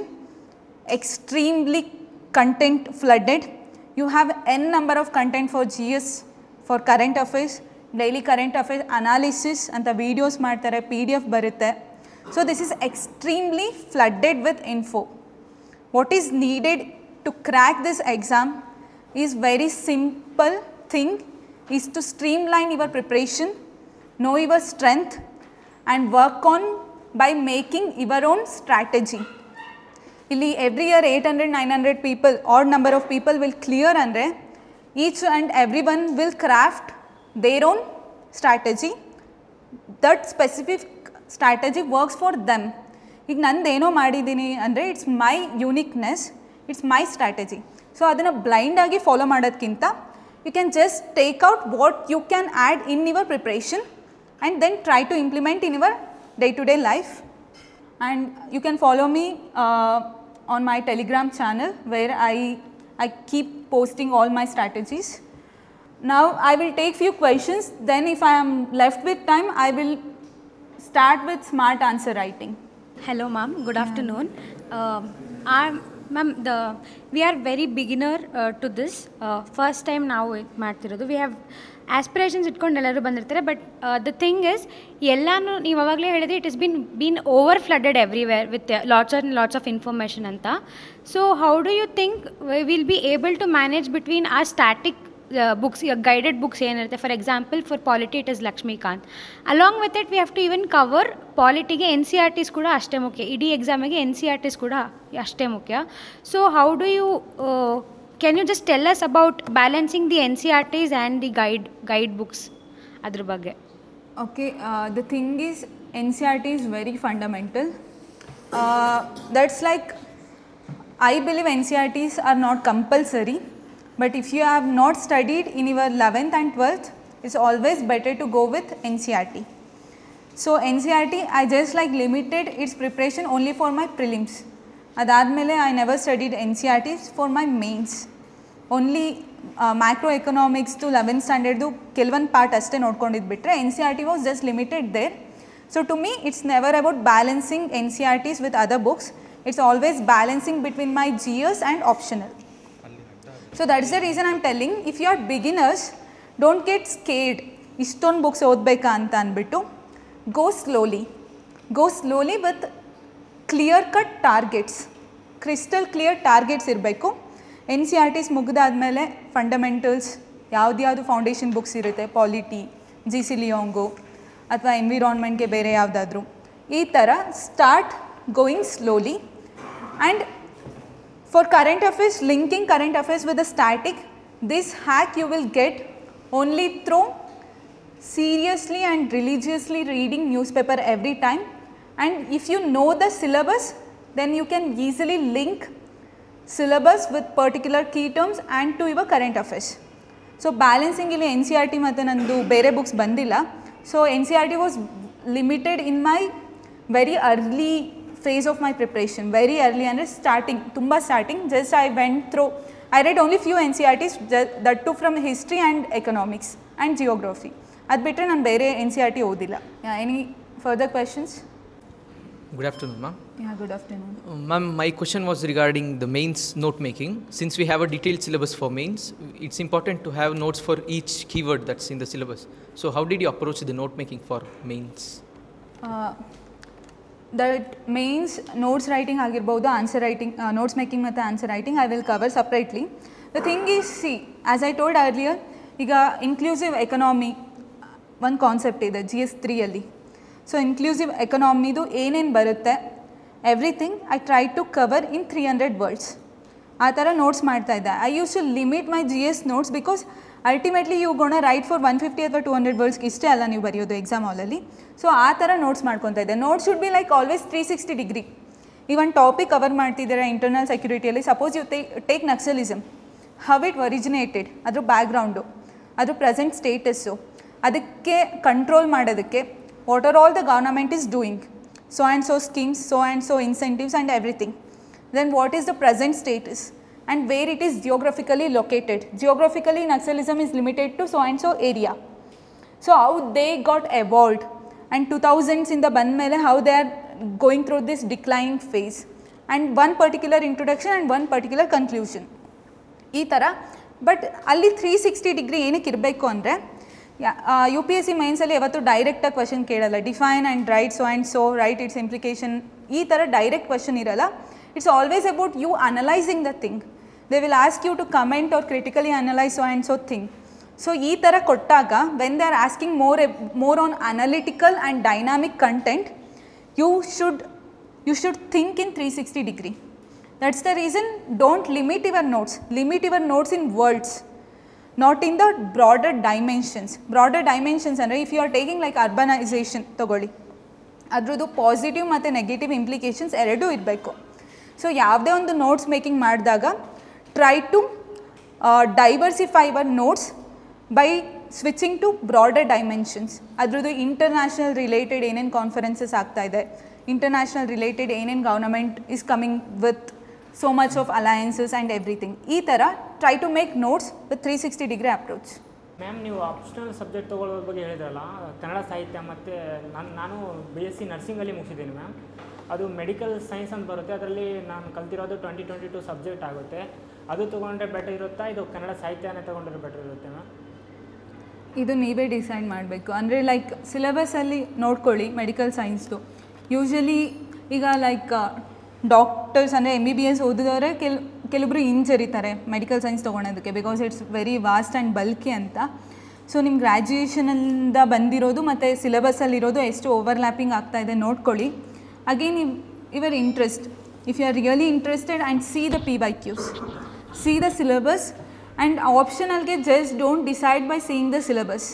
extremely content flooded. You have n number of content for GS, for current affairs, daily current affairs analysis ಅಂತ videos ಮಾಡ್ತಾರೆ, PDF ಬರುತ್ತೆ. So this is extremely flooded with info. What is needed to crack this exam is very simple thing, is to streamline your preparation, know your strength, and work on by making your own strategy. Illi every year 800-900 people, odd number of people will clear andre each and everyone will craft their own strategy. That specific strategy works for them. ಈಗ ನಂದೇನೋ ಮಾಡಿದ್ದೀನಿ ಅಂದರೆ it's my uniqueness, it's my strategy. So ಅದನ್ನು ಬ್ಲೈಂಡಾಗಿ follow ಮಾಡೋದಕ್ಕಿಂತ you can just take out what you can add in your preparation and then try to implement in your day-to-day life. And you can follow me on my Telegram channel where I keep posting all my strategies. Now I will take few questions, then if I am left with time I will start with smart answer writing. Hello ma'am, good afternoon. Ma'am, we are very beginner to this. First time now ಮಾಡ್ತಿರೋದು. We have aspirations ಇಟ್ಕೊಂಡು ಎಲ್ಲರೂ ಬಂದಿರ್ತಾರೆ. But the thing is ಎಲ್ಲನೂ ನೀವು ಅವಾಗಲೇ ಹೇಳಿದ್ರೆ it is been over flooded everywhere with lots of information ಅಂತ. So how do you think we will be able to manage between ಆ ಸ್ಟ್ಯಾಟಿಕ್ ಬುಕ್ಸ್, ಗೈಡೆಡ್ ಬುಕ್ಸ್ ಏನಿರುತ್ತೆ, for example for polity it is Laxmikanth. Along with it we have to even cover ಪಾಲಿಟಿಗೆ NCERTs ಕೂಡ ಅಷ್ಟೇ ಮುಖ್ಯ, ಇಡೀ ಎಕ್ಸಾಮಿಗೆ NCERTs ಕೂಡ ಅಷ್ಟೇ ಮುಖ್ಯ. So how do you can you just tell us about balancing the NCERTs and the guide books adr bagge? Okay, the thing is NCERT is very fundamental. That's like I believe NCERTs are not compulsory, but if you have not studied in your 11th and 12th, it's always better to go with NCERT. So NCERT I just like limited its preparation only for my prelims. ಅದಾದಮೇಲೆ I never studied NCERTs for my mains. Only macro economics to 11th standard ಕೆಲವೊಂದು part ಅಷ್ಟೇ ನೋಡ್ಕೊಂಡಿದ್ದು ಬಿಟ್ಟರೆ NCERT was just limited there. So to me it's never about balancing NCERTs with other books. It's always balancing between my GS and optional. So that's the reason I'm telling, if you are beginners, don't get scared. ಇಷ್ಟೊಂದು books ಓದಬೇಕಾ ಅಂತ ಅಂದ್ಬಿಟ್ಟು go slowly with clear cut targets, crystal clear targets ಇರಬೇಕು. NCERTs ಮುಗಿದಾದ್ಮೇಲೆ fundamentals ಯಾವ್ದು foundation books ಇರುತ್ತೆ, polity, GC Leong ಅಥವಾ ಎನ್ವಿರಾನ್ಮೆಂಟ್ಗೆ ಬೇರೆ ಯಾವುದಾದ್ರೂ, ಈ ಥರ start going slowly. And for current affairs, linking current affairs with the static, this hack you will get only through seriously and religiously reading newspaper every time. And if you know the syllabus, then you can easily link syllabus with particular key terms and to your current affairs. So balancing ಇಲ್ಲಿ NCERT ಮತ್ತು ನಂದು ಬೇರೆ books ಬಂದಿಲ್ಲ. So NCERT was limited in my very early phase of my preparation, very early ಅಂದರೆ starting, ತುಂಬ starting. Just I went through, I read only few NCERTs, that too from history and economics and geography. ಅದು ಬಿಟ್ಟರೆ ನಾನು ಬೇರೆ NCERT ಓದಿಲ್ಲ. Any further questions? Good afternoon, ma'am. Yeah, good afternoon. Ma'am, my question was regarding the mains note making. Since we have a detailed syllabus for mains, it's important to have notes for each keyword that's in the syllabus. So how did you approach the note making for mains? That mains notes writing ಆಗಿರ್ಬೋದು, answer writing, notes making ಮತ್ತು answer writing I will cover separately. The thing is, see, as I told earlier, ಈಗ inclusive economy ಒಂದು concept ಇದೆ GS3 ಅಲ್ಲಿ. ಸೊ inclusive ಎಕನಾಮಿದು ಏನೇನು ಬರುತ್ತೆ everything I try to cover in 300 words. ಆ ಥರ ನೋಟ್ಸ್ ಮಾಡ್ತಾ ಇದ್ದೆ. I use to limit my GS notes because ultimately you gonna write for 150 ಅಥವಾ 200 ವರ್ಡ್ಸ್ಗೆ ಇಷ್ಟೇ ಅಲ್ಲ ನೀವು ಬರೆಯೋದು ಎಕ್ಸಾಮ್ ಹಾಲಲ್ಲಿ. ಸೊ ಆ ಥರ ನೋಟ್ಸ್ ಮಾಡ್ಕೊತಾ ಇದ್ದೆ. Notes should be like always 360 degree. ಈ ಒಂದು ಟಾಪಿಕ್ ಕವರ್ ಮಾಡ್ತಿದ್ದೀರಾ ಇಂಟರ್ನಲ್ ಸೆಕ್ಯೂರಿಟಿಯಲ್ಲಿ, suppose you take naxalism, how it originated, ಅದ್ರ ಬ್ಯಾಕ್ಗ್ರೌಂಡು, ಅದ್ರ ಪ್ರೆಸೆಂಟ್ ಸ್ಟೇಟಸ್ಸು, ಅದಕ್ಕೆ ಕಂಟ್ರೋಲ್ ಮಾಡೋದಕ್ಕೆ what are all the government is doing, so and so schemes, so and so incentives and everything. Then what is the present status and where it is geographically located. Geographically Naxalism is limited to so and so area. So how they got evolved and 2000s in the bandmele how they are going through this declining phase, and one particular introduction and one particular conclusion. ಈ ಥರ but ಅಲ್ಲಿ 360 degree ಏನಕ್ಕೆ ಇರಬೇಕು ಅಂದರೆ UPSC ಮೈನ್ಸಲ್ಲಿ ಯಾವತ್ತು ಡೈರೆಕ್ಟಾಗಿ question ಕೇಳಲ್ಲ. Define and write so and so write its implication, ಈ ಥರ ಡೈರೆಕ್ಟ್ ಕ್ವಶನ್ ಇರಲ್ಲ. It's always about you analysing the thing. They will ask you to comment or critically analyse so and so thing. So ಈ ಥರ ಕೊಟ್ಟಾಗ when they are asking more on analytical and dynamic content, you should think in 360 degree. That's the reason don't limit your notes. Limit your notes in words, not in the broader dimensions. Broader dimensions ಅಂದರೆ if you are taking like urbanization ತಗೊಳ್ಳಿ, ಅದ್ರದ್ದು positive ಮತ್ತು negative implications ಎರಡೂ ಇರಬೇಕು. So ಯಾವುದೇ ಒಂದು notes making ಮಾಡಿದಾಗ try to diversify your notes by switching to broader dimensions. ಅದ್ರದ್ದು ಇಂಟರ್ನ್ಯಾಷನಲ್ ರಿಲೇಟೆಡ್ ಏನೇನು ಕಾನ್ಫರೆನ್ಸಸ್ ಆಗ್ತಾಯಿದೆ, ಇಂಟರ್ನ್ಯಾಷನಲ್ ರಿಲೇಟೆಡ್ ಏನೇನು government is coming with so much of alliances and everything. ಈ ಥರ try to make notes with 360 degree approach. Ma'am, ನೀವು optional subject ತೊಗೊಳ್ಳೋದ್ರ ಬಗ್ಗೆ ಹೇಳಿದ್ರಲ್ಲ, ಕನ್ನಡ ಸಾಹಿತ್ಯ ಮತ್ತು ನಾನು BSc ನರ್ಸಿಂಗಲ್ಲಿ ಮುಗಿಸಿದ್ದೀನಿ ಮ್ಯಾಮ್. ಅದು ಮೆಡಿಕಲ್ ಸೈನ್ಸ್ ಅಂತ ಬರುತ್ತೆ, ಅದರಲ್ಲಿ ನಾನು ಕಲ್ತಿರೋದು 2022 ಸಬ್ಜೆಕ್ಟ್ ಆಗುತ್ತೆ. ಅದು ತೊಗೊಂಡ್ರೆ ಬೆಟರ್ ಇರುತ್ತಾ, ಇದು ಕನ್ನಡ ಸಾಹಿತ್ಯನೇ ತೊಗೊಂಡ್ರೆ ಬೆಟರ್ ಇರುತ್ತೆ ಮ್ಯಾಮ್? ಇದು ನೀವೇ ಡಿಸೈಡ್ ಮಾಡಬೇಕು. ಅಂದರೆ ಲೈಕ್ ಸಿಲೆಬಸಲ್ಲಿ ನೋಡ್ಕೊಳ್ಳಿ ಮೆಡಿಕಲ್ ಸೈನ್ಸ್ದು. ಯೂಶ್ವಲಿ ಈಗ ಲೈಕ್ ಡಾಕ್ಟರ್ಸ್ ಅಂದರೆ MBBS ಓದಿದವರೇ ಕೆಲವೊಬ್ಬರು ಹಿಂಜರಿತಾರೆ ಮೆಡಿಕಲ್ ಸೈನ್ಸ್ ತೊಗೊಳೋದಕ್ಕೆ, because it's very vast and bulky ಅಂತ. ಸೊ ನಿಮ್ಮ ಗ್ರ್ಯಾಜುಯೇಷನಿಂದ ಬಂದಿರೋದು ಮತ್ತು ಸಿಲೆಬಸಲ್ಲಿರೋದು ಎಷ್ಟು ಓವರ್ಲ್ಯಾಪಿಂಗ್ ಆಗ್ತಾಯಿದೆ ನೋಡ್ಕೊಳ್ಳಿ. Again your interest, if you are really interested and see the PYQs, see the syllabus, and ಆಪ್ಷನಲ್ಗೆ just don't decide by seeing the syllabus.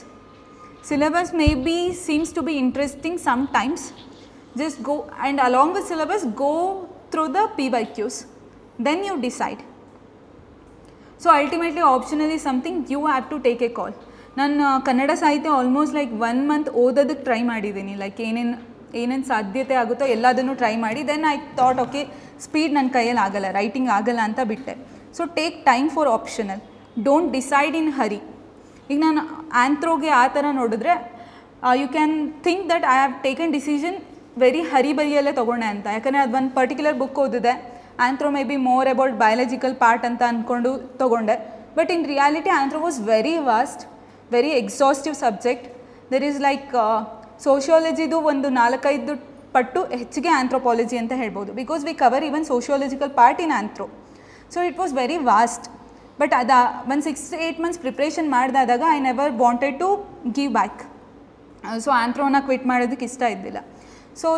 Syllabus maybe seems to be interesting sometimes. Just go and along with syllabus go through the PYQs, then you decide. So ultimately optional is something you have to take a call. ನಾನು ಕನ್ನಡ ಸಾಹಿತ್ಯ almost like 1 month ಓದೋದಕ್ಕೆ try ಮಾಡಿದ್ದೀನಿ. Like ಏನೇನು ಸಾಧ್ಯತೆ ಆಗುತ್ತೋ ಎಲ್ಲದನ್ನು try ಮಾಡಿ then I thought okay speed ನನ್ನ ಕೈಯಲ್ಲಿ ಆಗಲ್ಲ, ರೈಟಿಂಗ್ ಆಗಲ್ಲ ಅಂತ ಬಿಟ್ಟೆ. So take time for optional, don't decide in hurry. ಈಗ ನಾನು ಆಂಥ್ರೋಗೆ ಆ ಥರ ನೋಡಿದ್ರೆ you can think that I have taken decision very ಹರಿಬರಿಯಲ್ಲೇ ತೊಗೊಂಡೆ ಅಂತ. ಯಾಕಂದರೆ ಅದು ಒಂದು ಪರ್ಟಿಕ್ಯುಲರ್ ಬುಕ್ ಓದಿದೆ, anthro may be more about biological part ಅಂತ ಅಂದ್ಕೊಂಡು ತೊಗೊಂಡೆ. But in reality anthro was very vast, very exhaustive subject. There is like ಸೋಷಿಯಾಲಜಿದು ಒಂದು 4-5 ಪಟ್ಟು ಹೆಚ್ಚಿಗೆ ಆಂಥ್ರೋಪಾಲಜಿ ಅಂತ ಹೇಳ್ಬೋದು, because we cover even sociological part in anthro. So it was very vast. But ಅದು ಒಂದು 6-8 months ಪ್ರಿಪ್ರೇಷನ್ ಮಾಡಿದಾಗ I never wanted to give back. So ಆಂಥ್ರೋನ ಕ್ವಿಟ್ ಮಾಡೋದಕ್ಕೆ ಇಷ್ಟ ಇದ್ದಿಲ್ಲ. ಸೊ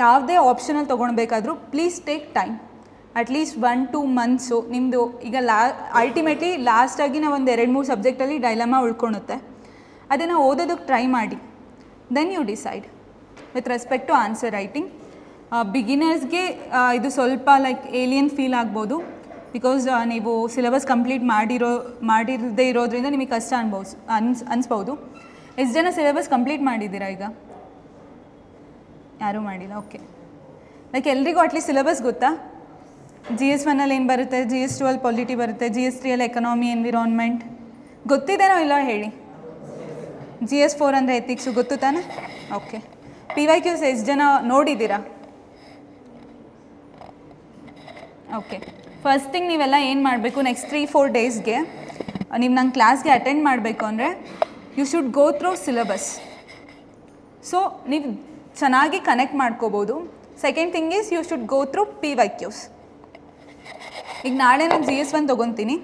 ಯಾವುದೇ ಆಪ್ಷನಲ್ ತೊಗೊಳ್ಬೇಕಾದ್ರೂ please take time, at least 1-2 months. ನಿಮ್ಮದು ಈಗ ಅಲ್ಟಿಮೇಟ್ಲಿ ಲಾಸ್ಟಾಗಿ ನಾವು ಒಂದು 2-3 ಸಬ್ಜೆಕ್ಟಲ್ಲಿ ಡೈಲಮಾ ಉಳ್ಕೊಳುತ್ತೆ, ಅದನ್ನು ಓದೋದಕ್ಕೆ ಟ್ರೈ ಮಾಡಿ. Then you decide with respect to answer writing. ಬಿಗಿನರ್ಸ್ಗೆ ಇದು ಸ್ವಲ್ಪ ಲೈಕ್ ಏಲಿಯನ್ ಫೀಲ್ ಆಗ್ಬೋದು, ಬಿಕಾಸ್ ನೀವು ಸಿಲೆಬಸ್ ಕಂಪ್ಲೀಟ್ ಮಾಡಿರದೇ ಇರೋದ್ರಿಂದ ನಿಮಗೆ ಕಷ್ಟ ಅನಿಸ್ಬೋದು. ಎಷ್ಟು ಜನ ಸಿಲೆಬಸ್ ಕಂಪ್ಲೀಟ್ ಮಾಡಿದ್ದೀರಾ? ಈಗ ಯಾರೂ ಮಾಡಿಲ್ಲ. ಓಕೆ, ಲೈಕ್ ಎಲ್ರಿಗೂ ಅಟ್ಲೀಸ್ಟ್ ಸಿಲೆಬಸ್ ಗೊತ್ತಾ? GS1 ಏನು ಬರುತ್ತೆ, GS2 ಪೊಲಿಟಿ ಬರುತ್ತೆ, GS3 ಎಕನಾಮಿ ಎನ್ವಿರಾನ್ಮೆಂಟ್ ಗೊತ್ತಿದೇನೋ ಇಲ್ಲ ಹೇಳಿ. GS4 ಅಂದರೆ ಎಥಿಕ್ಸು ಗೊತ್ತು ತಾನೆ? ಓಕೆ. PYQs ಎಷ್ಟು ಜನ ನೋಡಿದ್ದೀರಾ? ಓಕೆ. ಫಸ್ಟ್ ಥಿಂಗ್ ನೀವೆಲ್ಲ ಏನು ಮಾಡಬೇಕು, ನೆಕ್ಸ್ಟ್ 3-4 ಡೇಸ್ಗೆ ನೀವು ನನ್ನ ಕ್ಲಾಸ್ಗೆ ಅಟೆಂಡ್ ಮಾಡಬೇಕು ಅಂದರೆ you should go through syllabus. So ನೀವು ಚೆನ್ನಾಗಿ ಕನೆಕ್ಟ್ ಮಾಡ್ಕೋಬೋದು. Second thing is you should go through PYQs. ಈಗ ನಾಳೆ ನಾನು GS1 ತೊಗೊತೀನಿ.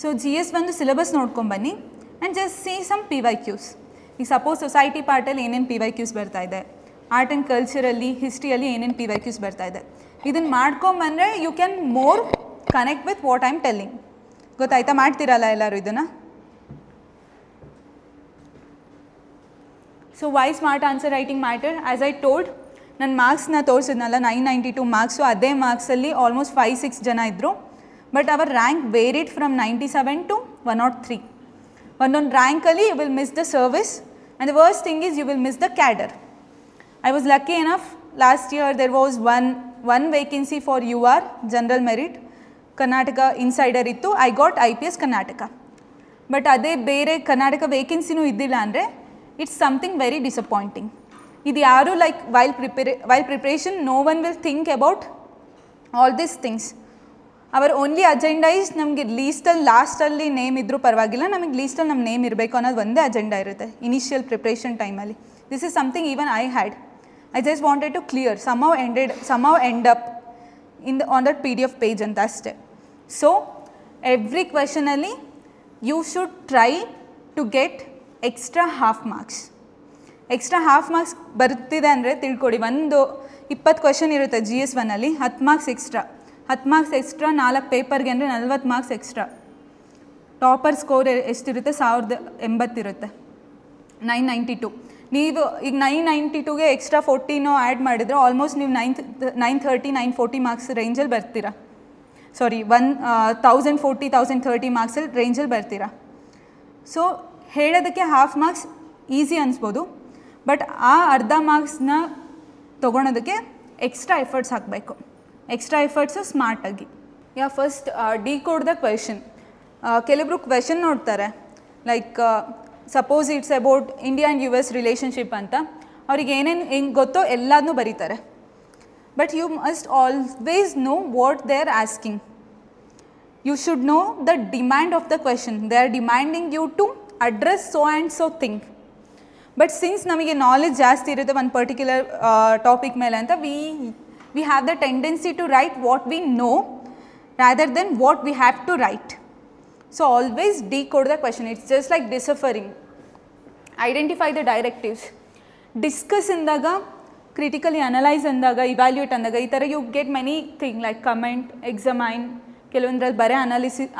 ಸೊ GS1 ಸಿಲೆಬಸ್ ನೋಡ್ಕೊಂಬನ್ನಿ and just see some PYQs. ಈಗ ಸಪೋಸ್ ಸೊಸೈಟಿ ಪಾರ್ಟಲ್ಲಿ ಏನೇನು PYQs ಬರ್ತಾ ಇದೆ, ಆರ್ಟ್ ಆ್ಯಂಡ್ ಕಲ್ಚರಲ್ಲಿ, ಹಿಸ್ಟ್ರಿಯಲ್ಲಿ ಏನೇನು PYQs ಬರ್ತಾ ಇದೆ, ಇದನ್ನು ಮಾಡ್ಕೊಂಬಂದರೆ you can more connect with what I am telling. ಗೊತ್ತಾಯ್ತಾ? ಮಾಡ್ತೀರಲ್ಲ ಎಲ್ಲರೂ ಇದನ್ನು? So why smart answer writing matter? As I told, ನನ್ನ ಮಾರ್ಕ್ಸ್ನ ತೋರಿಸಿದ್ನಲ್ಲ 992 ಮಾರ್ಕ್ಸು, ಅದೇ ಮಾರ್ಕ್ಸಲ್ಲಿ ಆಲ್ಮೋಸ್ಟ್ 5-6 ಜನ ಇದ್ದರು. But our rank varied from 97 to 103. ಒಂದೊಂದು ರ್ಯಾಂಕಲ್ಲಿ you will miss the service and the worst thing is you will miss the cadre. I was lucky enough, last year there was one vacancy for UR general merit, Karnataka insider ಇತ್ತು. I got IPS Karnataka. But ಅದೇ ಬೇರೆ ಕರ್ನಾಟಕ ವೇಕೆನ್ಸಿನೂ ಇದ್ದಿಲ್ಲ ಅಂದರೆ it's something very disappointing. ಇದು ಯಾರು like while preparation no one will think about all these things. Our only agenda is ನಮಗೆ ಲೀಸ್ಟಲ್ಲಿ ಲಾಸ್ಟಲ್ಲಿ ನೇಮ್ ಇದ್ದರೂ ಪರವಾಗಿಲ್ಲ, ನಮಗೆ ಲೀಸ್ಟಲ್ಲಿ ನಮ್ಮ ನೇಮ್ ಇರಬೇಕು ಅನ್ನೋದು ಒಂದೇ ಅಜೆಂಡಾ ಇರುತ್ತೆ ಇನಿಷಿಯಲ್ ಪ್ರಿಪ್ರೇಷನ್ ಟೈಮಲ್ಲಿ. This is something even I had. I just wanted to clear, somehow end up on that PDF page ಅಂತ ಅಷ್ಟೇ. ಸೊ ಎವ್ರಿ ಕ್ವೆಶನಲ್ಲಿ you should try to get extra half marks. Extra half marks ಬರ್ತಿದೆ ಅಂದರೆ ತಿಳ್ಕೊಡಿ, ಒಂದು 20 question ಇರುತ್ತೆ GS1ಅಲ್ಲಿ, 10 marks extra. 10 marks extra 4 ಪೇಪರ್ಗೆ ಅಂದರೆ 40 ಮಾರ್ಕ್ಸ್ ಎಕ್ಸ್ಟ್ರಾ. ಟಾಪರ್ ಸ್ಕೋರ್ ಎಷ್ಟಿರುತ್ತೆ? 1080 ಇರುತ್ತೆ, 992. ನೀವು ಈಗ 992ಗೆ ಎಕ್ಸ್ಟ್ರಾ 14 ಆ್ಯಡ್ ಮಾಡಿದರೆ ಆಲ್ಮೋಸ್ಟ್ ನೀವು 930, 940 ಮಾರ್ಕ್ಸ್ ರೇಂಜಲ್ಲಿ ಬರ್ತೀರಾ. ಸಾರಿ, 1040, 1030 ಮಾರ್ಕ್ಸಲ್ಲಿ ರೇಂಜಲ್ಲಿ ಬರ್ತೀರಾ. ಸೊ ಹೇಳೋದಕ್ಕೆ ಹಾಫ್ ಮಾರ್ಕ್ಸ್ ಈಸಿ ಅನಿಸ್ಬೋದು, ಬಟ್ ಆ ಅರ್ಧ ಮಾರ್ಕ್ಸ್ನ ತೊಗೊಳೋದಕ್ಕೆ ಎಕ್ಸ್ಟ್ರಾ ಎಫರ್ಟ್ಸ್ ಹಾಕಬೇಕು. ಎಕ್ಸ್ಟ್ರಾ ಎಫರ್ಟ್ಸು ಸ್ಮಾರ್ಟಾಗಿ. First decode the question. ಕೆಲವೊಬ್ರು ಕ್ವೆಶನ್ ನೋಡ್ತಾರೆ, like suppose it's about India and US relationship ಅಂತ, ಅವ್ರಿಗೆ ಏನೇನು ಹೆಂಗೆ ಗೊತ್ತೋ ಎಲ್ಲದನ್ನೂ ಬರೀತಾರೆ. But you must always know what they are asking. You should know the demand of the question. They are demanding you to address so and so thing. But since ನಮಗೆ knowledge ಜಾಸ್ತಿ ಇರುತ್ತೆ ಒಂದು ಪರ್ಟಿಕ್ಯುಲರ್ ಟಾಪಿಕ್ ಮೇಲೆ ಅಂತ, we have the tendency to write what we know rather than what we have to write. So always decode the question. It's just like deciphering. Identify the directives. Discuss indaga, critically analyze andaga, evaluate andaga, ಈ ಥರ you get many things like comment, examine, ಕೆಲವೊಂದ್ರಲ್ಲಿ ಬರೀ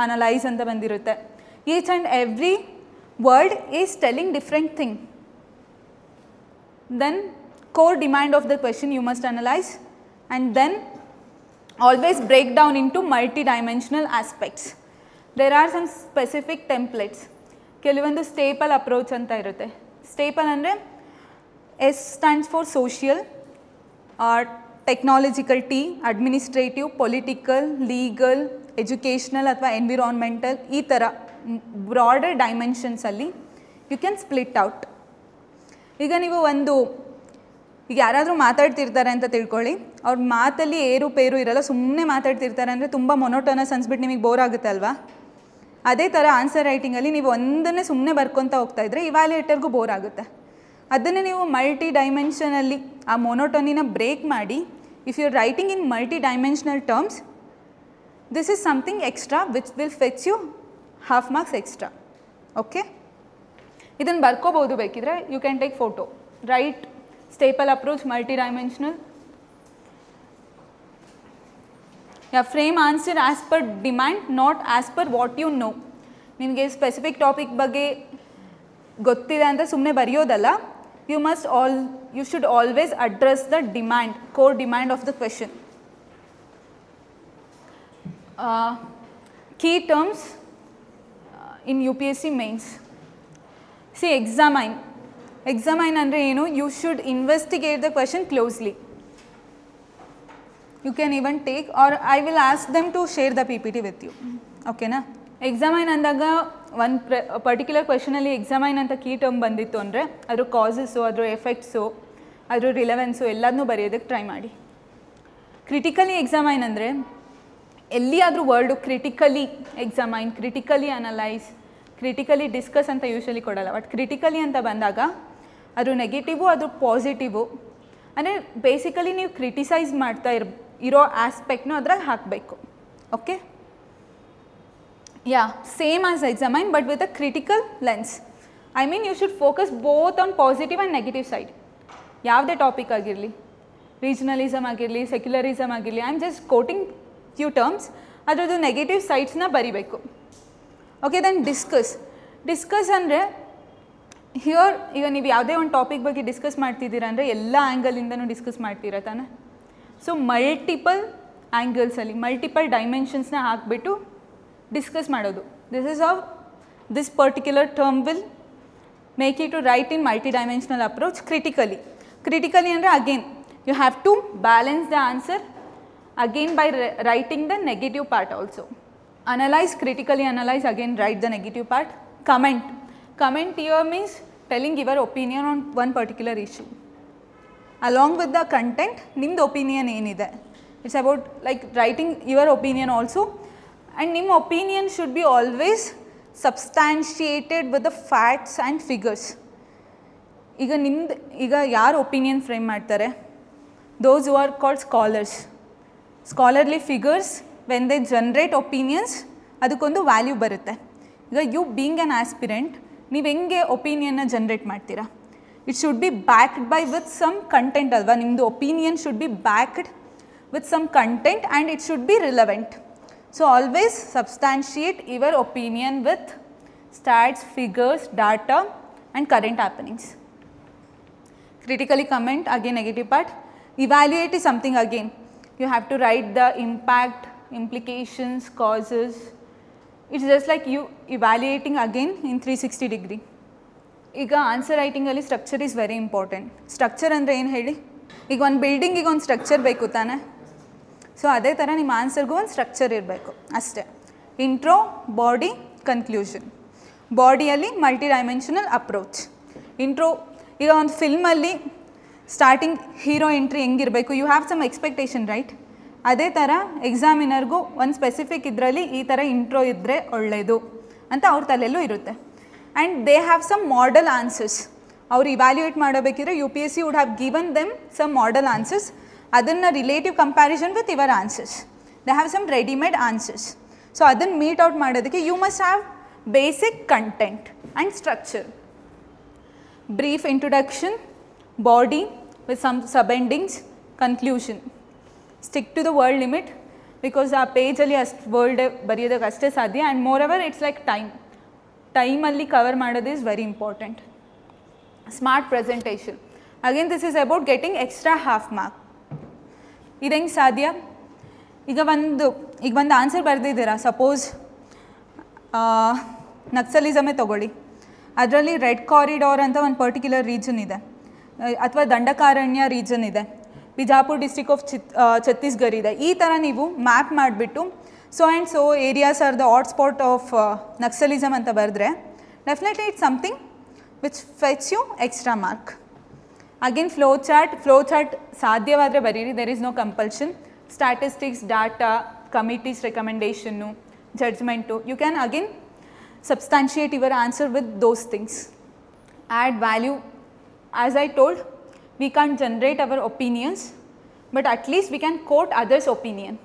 analyze ಅಂತ ಬಂದಿರುತ್ತೆ. Each and every word is telling different thing. Then core demand of the question you must analyze, and then always break down into multi-dimensional aspects. There are some specific templates. ಕೆಲವೊಂದು staple approach ಅಂತ ಇರುತ್ತೆ. Staple ಅಂದರೆ S stands for social, technological, T administrative, political, legal, educational ಅಥವಾ environmental, ಈ ಥರ broader ಡೈಮೆನ್ಷನ್ಸಲ್ಲಿ you can split out. ಈಗ ನೀವು ಈಗ ಯಾರಾದರೂ ಮಾತಾಡ್ತಿರ್ತಾರೆ ಅಂತ ತಿಳ್ಕೊಳ್ಳಿ, ಅವ್ರ ಮಾತಲ್ಲಿ ಏರುಪೇರು ಇರಲ್ಲ, ಸುಮ್ಮನೆ ಮಾತಾಡ್ತಿರ್ತಾರೆ ಅಂದರೆ ತುಂಬ ಮೊನೋಟೋನಸ್ ಅನ್ಸ್ಬಿಟ್ಟು ನಿಮಗೆ ಬೋರ್ ಆಗುತ್ತೆ ಅಲ್ವಾ? ಅದೇ ಥರ ಆನ್ಸರ್ ರೈಟಿಂಗಲ್ಲಿ ನೀವು ಒಂದನ್ನೇ ಸುಮ್ಮನೆ ಬರ್ಕೊತಾ ಹೋಗ್ತಾ ಇದ್ದರೆ ಇವ್ಯಾಲ್ಯೂಯೇಟರ್ಗೂ ಬೋರ್ ಆಗುತ್ತೆ. ಅದನ್ನೇ ನೀವು ಮಲ್ಟಿ ಡೈಮೆನ್ಷನಲ್ಲಿ ಆ ಮೊನೋಟೋನಿನ ಬ್ರೇಕ್ ಮಾಡಿ, if you are writing in multi dimensional terms, this is something extra which will fetch you half marks extra. Okay, ಇದನ್ನು ಬರ್ಕೋಬೋದು. ಬೇಕಿದ್ರೆ you can take photo, right staple approach, multi-dimensional. Frame answer as per demand, not as per what you know. ನಿಮಗೆ specific topic ಬಗ್ಗೆ ಗೊತ್ತಿದೆ ಅಂತ ಸುಮ್ಮನೆ ಬರೆಯೋದಲ್ಲ. You should always address the demand, core demand of the question. Key terms in UPSC mains. See, examine ಅಂದರೆ ಏನು? You should investigate the question closely. You can even take, or I will ask them to share the PPT with you. ಓಕೆನಾ? Examine ಅಂದಾಗ ಒಂದು particular ಕ್ವೆಶನಲ್ಲಿ examine ಅಂತ key term ಬಂದಿತ್ತು ಅಂದರೆ ಅದ್ರ ಕಾಸಸ್ಸು, ಅದ್ರ ಎಫೆಕ್ಟ್ಸು, ಅದ್ರ ರಿಲೆವೆನ್ಸು ಎಲ್ಲದನ್ನೂ ಬರೆಯೋದಕ್ಕೆ ಟ್ರೈ ಮಾಡಿ. ಕ್ರಿಟಿಕಲಿ ಎಕ್ಸಾಮೈನ್ ಅಂದರೆ ಎಲ್ಲಿಯಾದರೂ word critically examine, critically analyse, critically discuss ಅಂತ ಯೂಶ್ವಲಿ ಕೊಡಲ್ಲ. ಬಟ್ ಕ್ರಿಟಿಕಲಿ ಅಂತ ಬಂದಾಗ ಅದು ನೆಗೆಟಿವು, ಅದು ಪಾಸಿಟಿವು. ಅಂದರೆ ಬೇಸಿಕಲಿ ನೀವು ಕ್ರಿಟಿಸೈಸ್ ಮಾಡ್ತಾ ಇರೋ ಆಸ್ಪೆಕ್ಟ್ನು ಅದ್ರಾಗ ಹಾಕಬೇಕು. Okay, Yeah, same as examine but with a critical lens. I mean you should focus both on positive and negative side. ಯಾವುದೇ ಟಾಪಿಕ್ ಆಗಿರಲಿ, ರೀಜನಲಿಸಮ್ ಆಗಿರಲಿ, ಸೆಕ್ಯುಲರಿಸಮ್ ಆಗಿರಲಿ, I am just quoting few terms, ಅದರದ್ದು negative ಸೈಡ್ಸ್ನ ಬರಿಬೇಕು. Okay, then discuss ಅಂದರೆ here ಈಗ ನೀವು ಯಾವುದೇ ಒಂದು ಟಾಪಿಕ್ ಬಗ್ಗೆ ಡಿಸ್ಕಸ್ ಮಾಡ್ತಿದ್ದೀರಾ ಅಂದರೆ ಎಲ್ಲ ಆ್ಯಂಗಲಿಂದನೂ ಡಿಸ್ಕಸ್ ಮಾಡ್ತೀರಾ ತಾನೆ. ಸೊ ಮಲ್ಟಿಪಲ್ ಆ್ಯಂಗಲ್ಸಲ್ಲಿ ಮಲ್ಟಿಪಲ್ ಡೈಮೆನ್ಷನ್ಸ್ನ ಹಾಕಿಬಿಟ್ಟು ಡಿಸ್ಕಸ್ ಮಾಡೋದು. This is how this particular term will make you to write in multi dimensional approach critically. Critically ಅಂದರೆ again you have to balance the answer again by writing the negative part also. Analyze, critically analyze, again write the negative part. Comment here means telling your opinion on one particular issue. Along with the content, nimmed opinion ಏನide. It's about like writing your opinion also, and ನಿಮ್ಮ opinion should be always substantiated with the facts and figures. ಈಗ ಯಾರು opinion frame ಮಾಡ್ತಾರೆ, those who are called scholars. Scholarly figures when they generate opinions ಅದಕ್ಕೊಂದು value ಬರುತ್ತೆ. ಈಗ you being an aspirant ನೀವು ಹೆಂಗೆ ಒಪಿನಿಯನ್ನ ಜನ್ರೇಟ್ ಮಾಡ್ತೀರಾ? It should be backed by with some content ಅಲ್ವಾ. ನಿಮ್ಮದು opinion should be backed with some content and it should be relevant. So always substantiate your opinion with stats, figures, data and current happenings. Critically comment, again negative part. Evaluate is something again. You have to write the impact, implications, causes. It's just like you evaluating again in 360 degree. ಈಗ answer ರೈಟಿಂಗಲ್ಲಿ structure is very important. Structure ಅಂದರೆ ಏನು ಹೇಳಿ, ಈಗ ಒಂದು ಬಿಲ್ಡಿಂಗಿಗೆ ಒಂದು structure ಬೇಕು ತಾನೆ. ಸೊ ಅದೇ ಥರ ನಿಮ್ಮ ಆನ್ಸರ್ಗೂ ಒಂದು ಸ್ಟ್ರಕ್ಚರ್ ಇರಬೇಕು ಅಷ್ಟೇ. Intro, body, conclusion. ಬಾಡಿಯಲ್ಲಿ ಮಲ್ಟಿ ಡೈಮೆನ್ಷನಲ್ ಅಪ್ರೋಚ್. ಇಂಟ್ರೋ, ಈಗ ಒಂದು ಫಿಲ್ಮಲ್ಲಿ ಸ್ಟಾರ್ಟಿಂಗ್ ಹೀರೋ ಎಂಟ್ರಿ ಹೆಂಗಿರಬೇಕು, you have some expectation right. ಅದೇ ಥರ ಎಕ್ಸಾಮಿನರ್ಗೂ ಒಂದು ಸ್ಪೆಸಿಫಿಕ್ ಇದರಲ್ಲಿ ಈ ಥರ ಇಂಟ್ರೋ ಇದ್ದರೆ ಒಳ್ಳೆಯದು ಅಂತ ಅವ್ರ ತಲೆಯಲ್ಲೂ ಇರುತ್ತೆ. And they have some model answers. ಅವ್ರು ಇವ್ಯಾಲ್ಯೂಯೇಟ್ ಮಾಡಬೇಕಿದ್ರೆ UPSC would have given them some model answers. ಅದನ್ನು relative comparison with your answers. They have some readymade answers. So ಅದನ್ನು ಮೀಟ್ ಔಟ್ ಮಾಡೋದಕ್ಕೆ you must have basic content and structure. Brief introduction, body with some subendings, conclusion. Stick to the word limit because ಆ ಪೇಜಲ್ಲಿ ಅಷ್ಟು word ಬರೆಯೋದಕ್ಕೆ ಅಷ್ಟೇ ಸಾಧ್ಯ. And more ever it's like ಟೈಮಲ್ಲಿ cover ಮಾಡೋದು is very important. Smart presentation, again this is about getting extra half mark. ಇದು ಹೆಂಗೆ ಸಾಧ್ಯ? ಈಗ ಒಂದು ಆನ್ಸರ್ ಬರೆದಿದ್ದೀರಾ, ಸಪೋಸ್ ನಕ್ಸಲಿಸಮೇ ತೊಗೊಳ್ಳಿ. ಅದರಲ್ಲಿ ರೆಡ್ ಕಾರಿಡಾರ್ ಅಂತ ಒಂದು ಪರ್ಟಿಕ್ಯುಲರ್ ರೀಜನ್ ಇದೆ, ಅಥವಾ ದಂಡಕಾರಣ್ಯ ರೀಜನ್ ಇದೆ, ಬಿಜಾಪುರ್ ಡಿಸ್ಟ್ರಿಕ್ಟ್ ಆಫ್ ಛತ್ತೀಸ್ಗಢ ಇದೆ. ಈ ಥರ ನೀವು ಮ್ಯಾಪ್ ಮಾಡಿಬಿಟ್ಟು so and so areas are the hot spot of naxalism ಅಂತ ಬರೆದ್ರೆ definitely it's something which fetch you extra mark. Again flow chart ಸಾಧ್ಯವಾದರೆ ಬರೀರಿ, there is no compulsion. Statistics, data, committees recommendation, judgement, you can again substantiate your answer with those things. Add value. As I told, we can't generate our opinions, but at least we can quote others' opinion.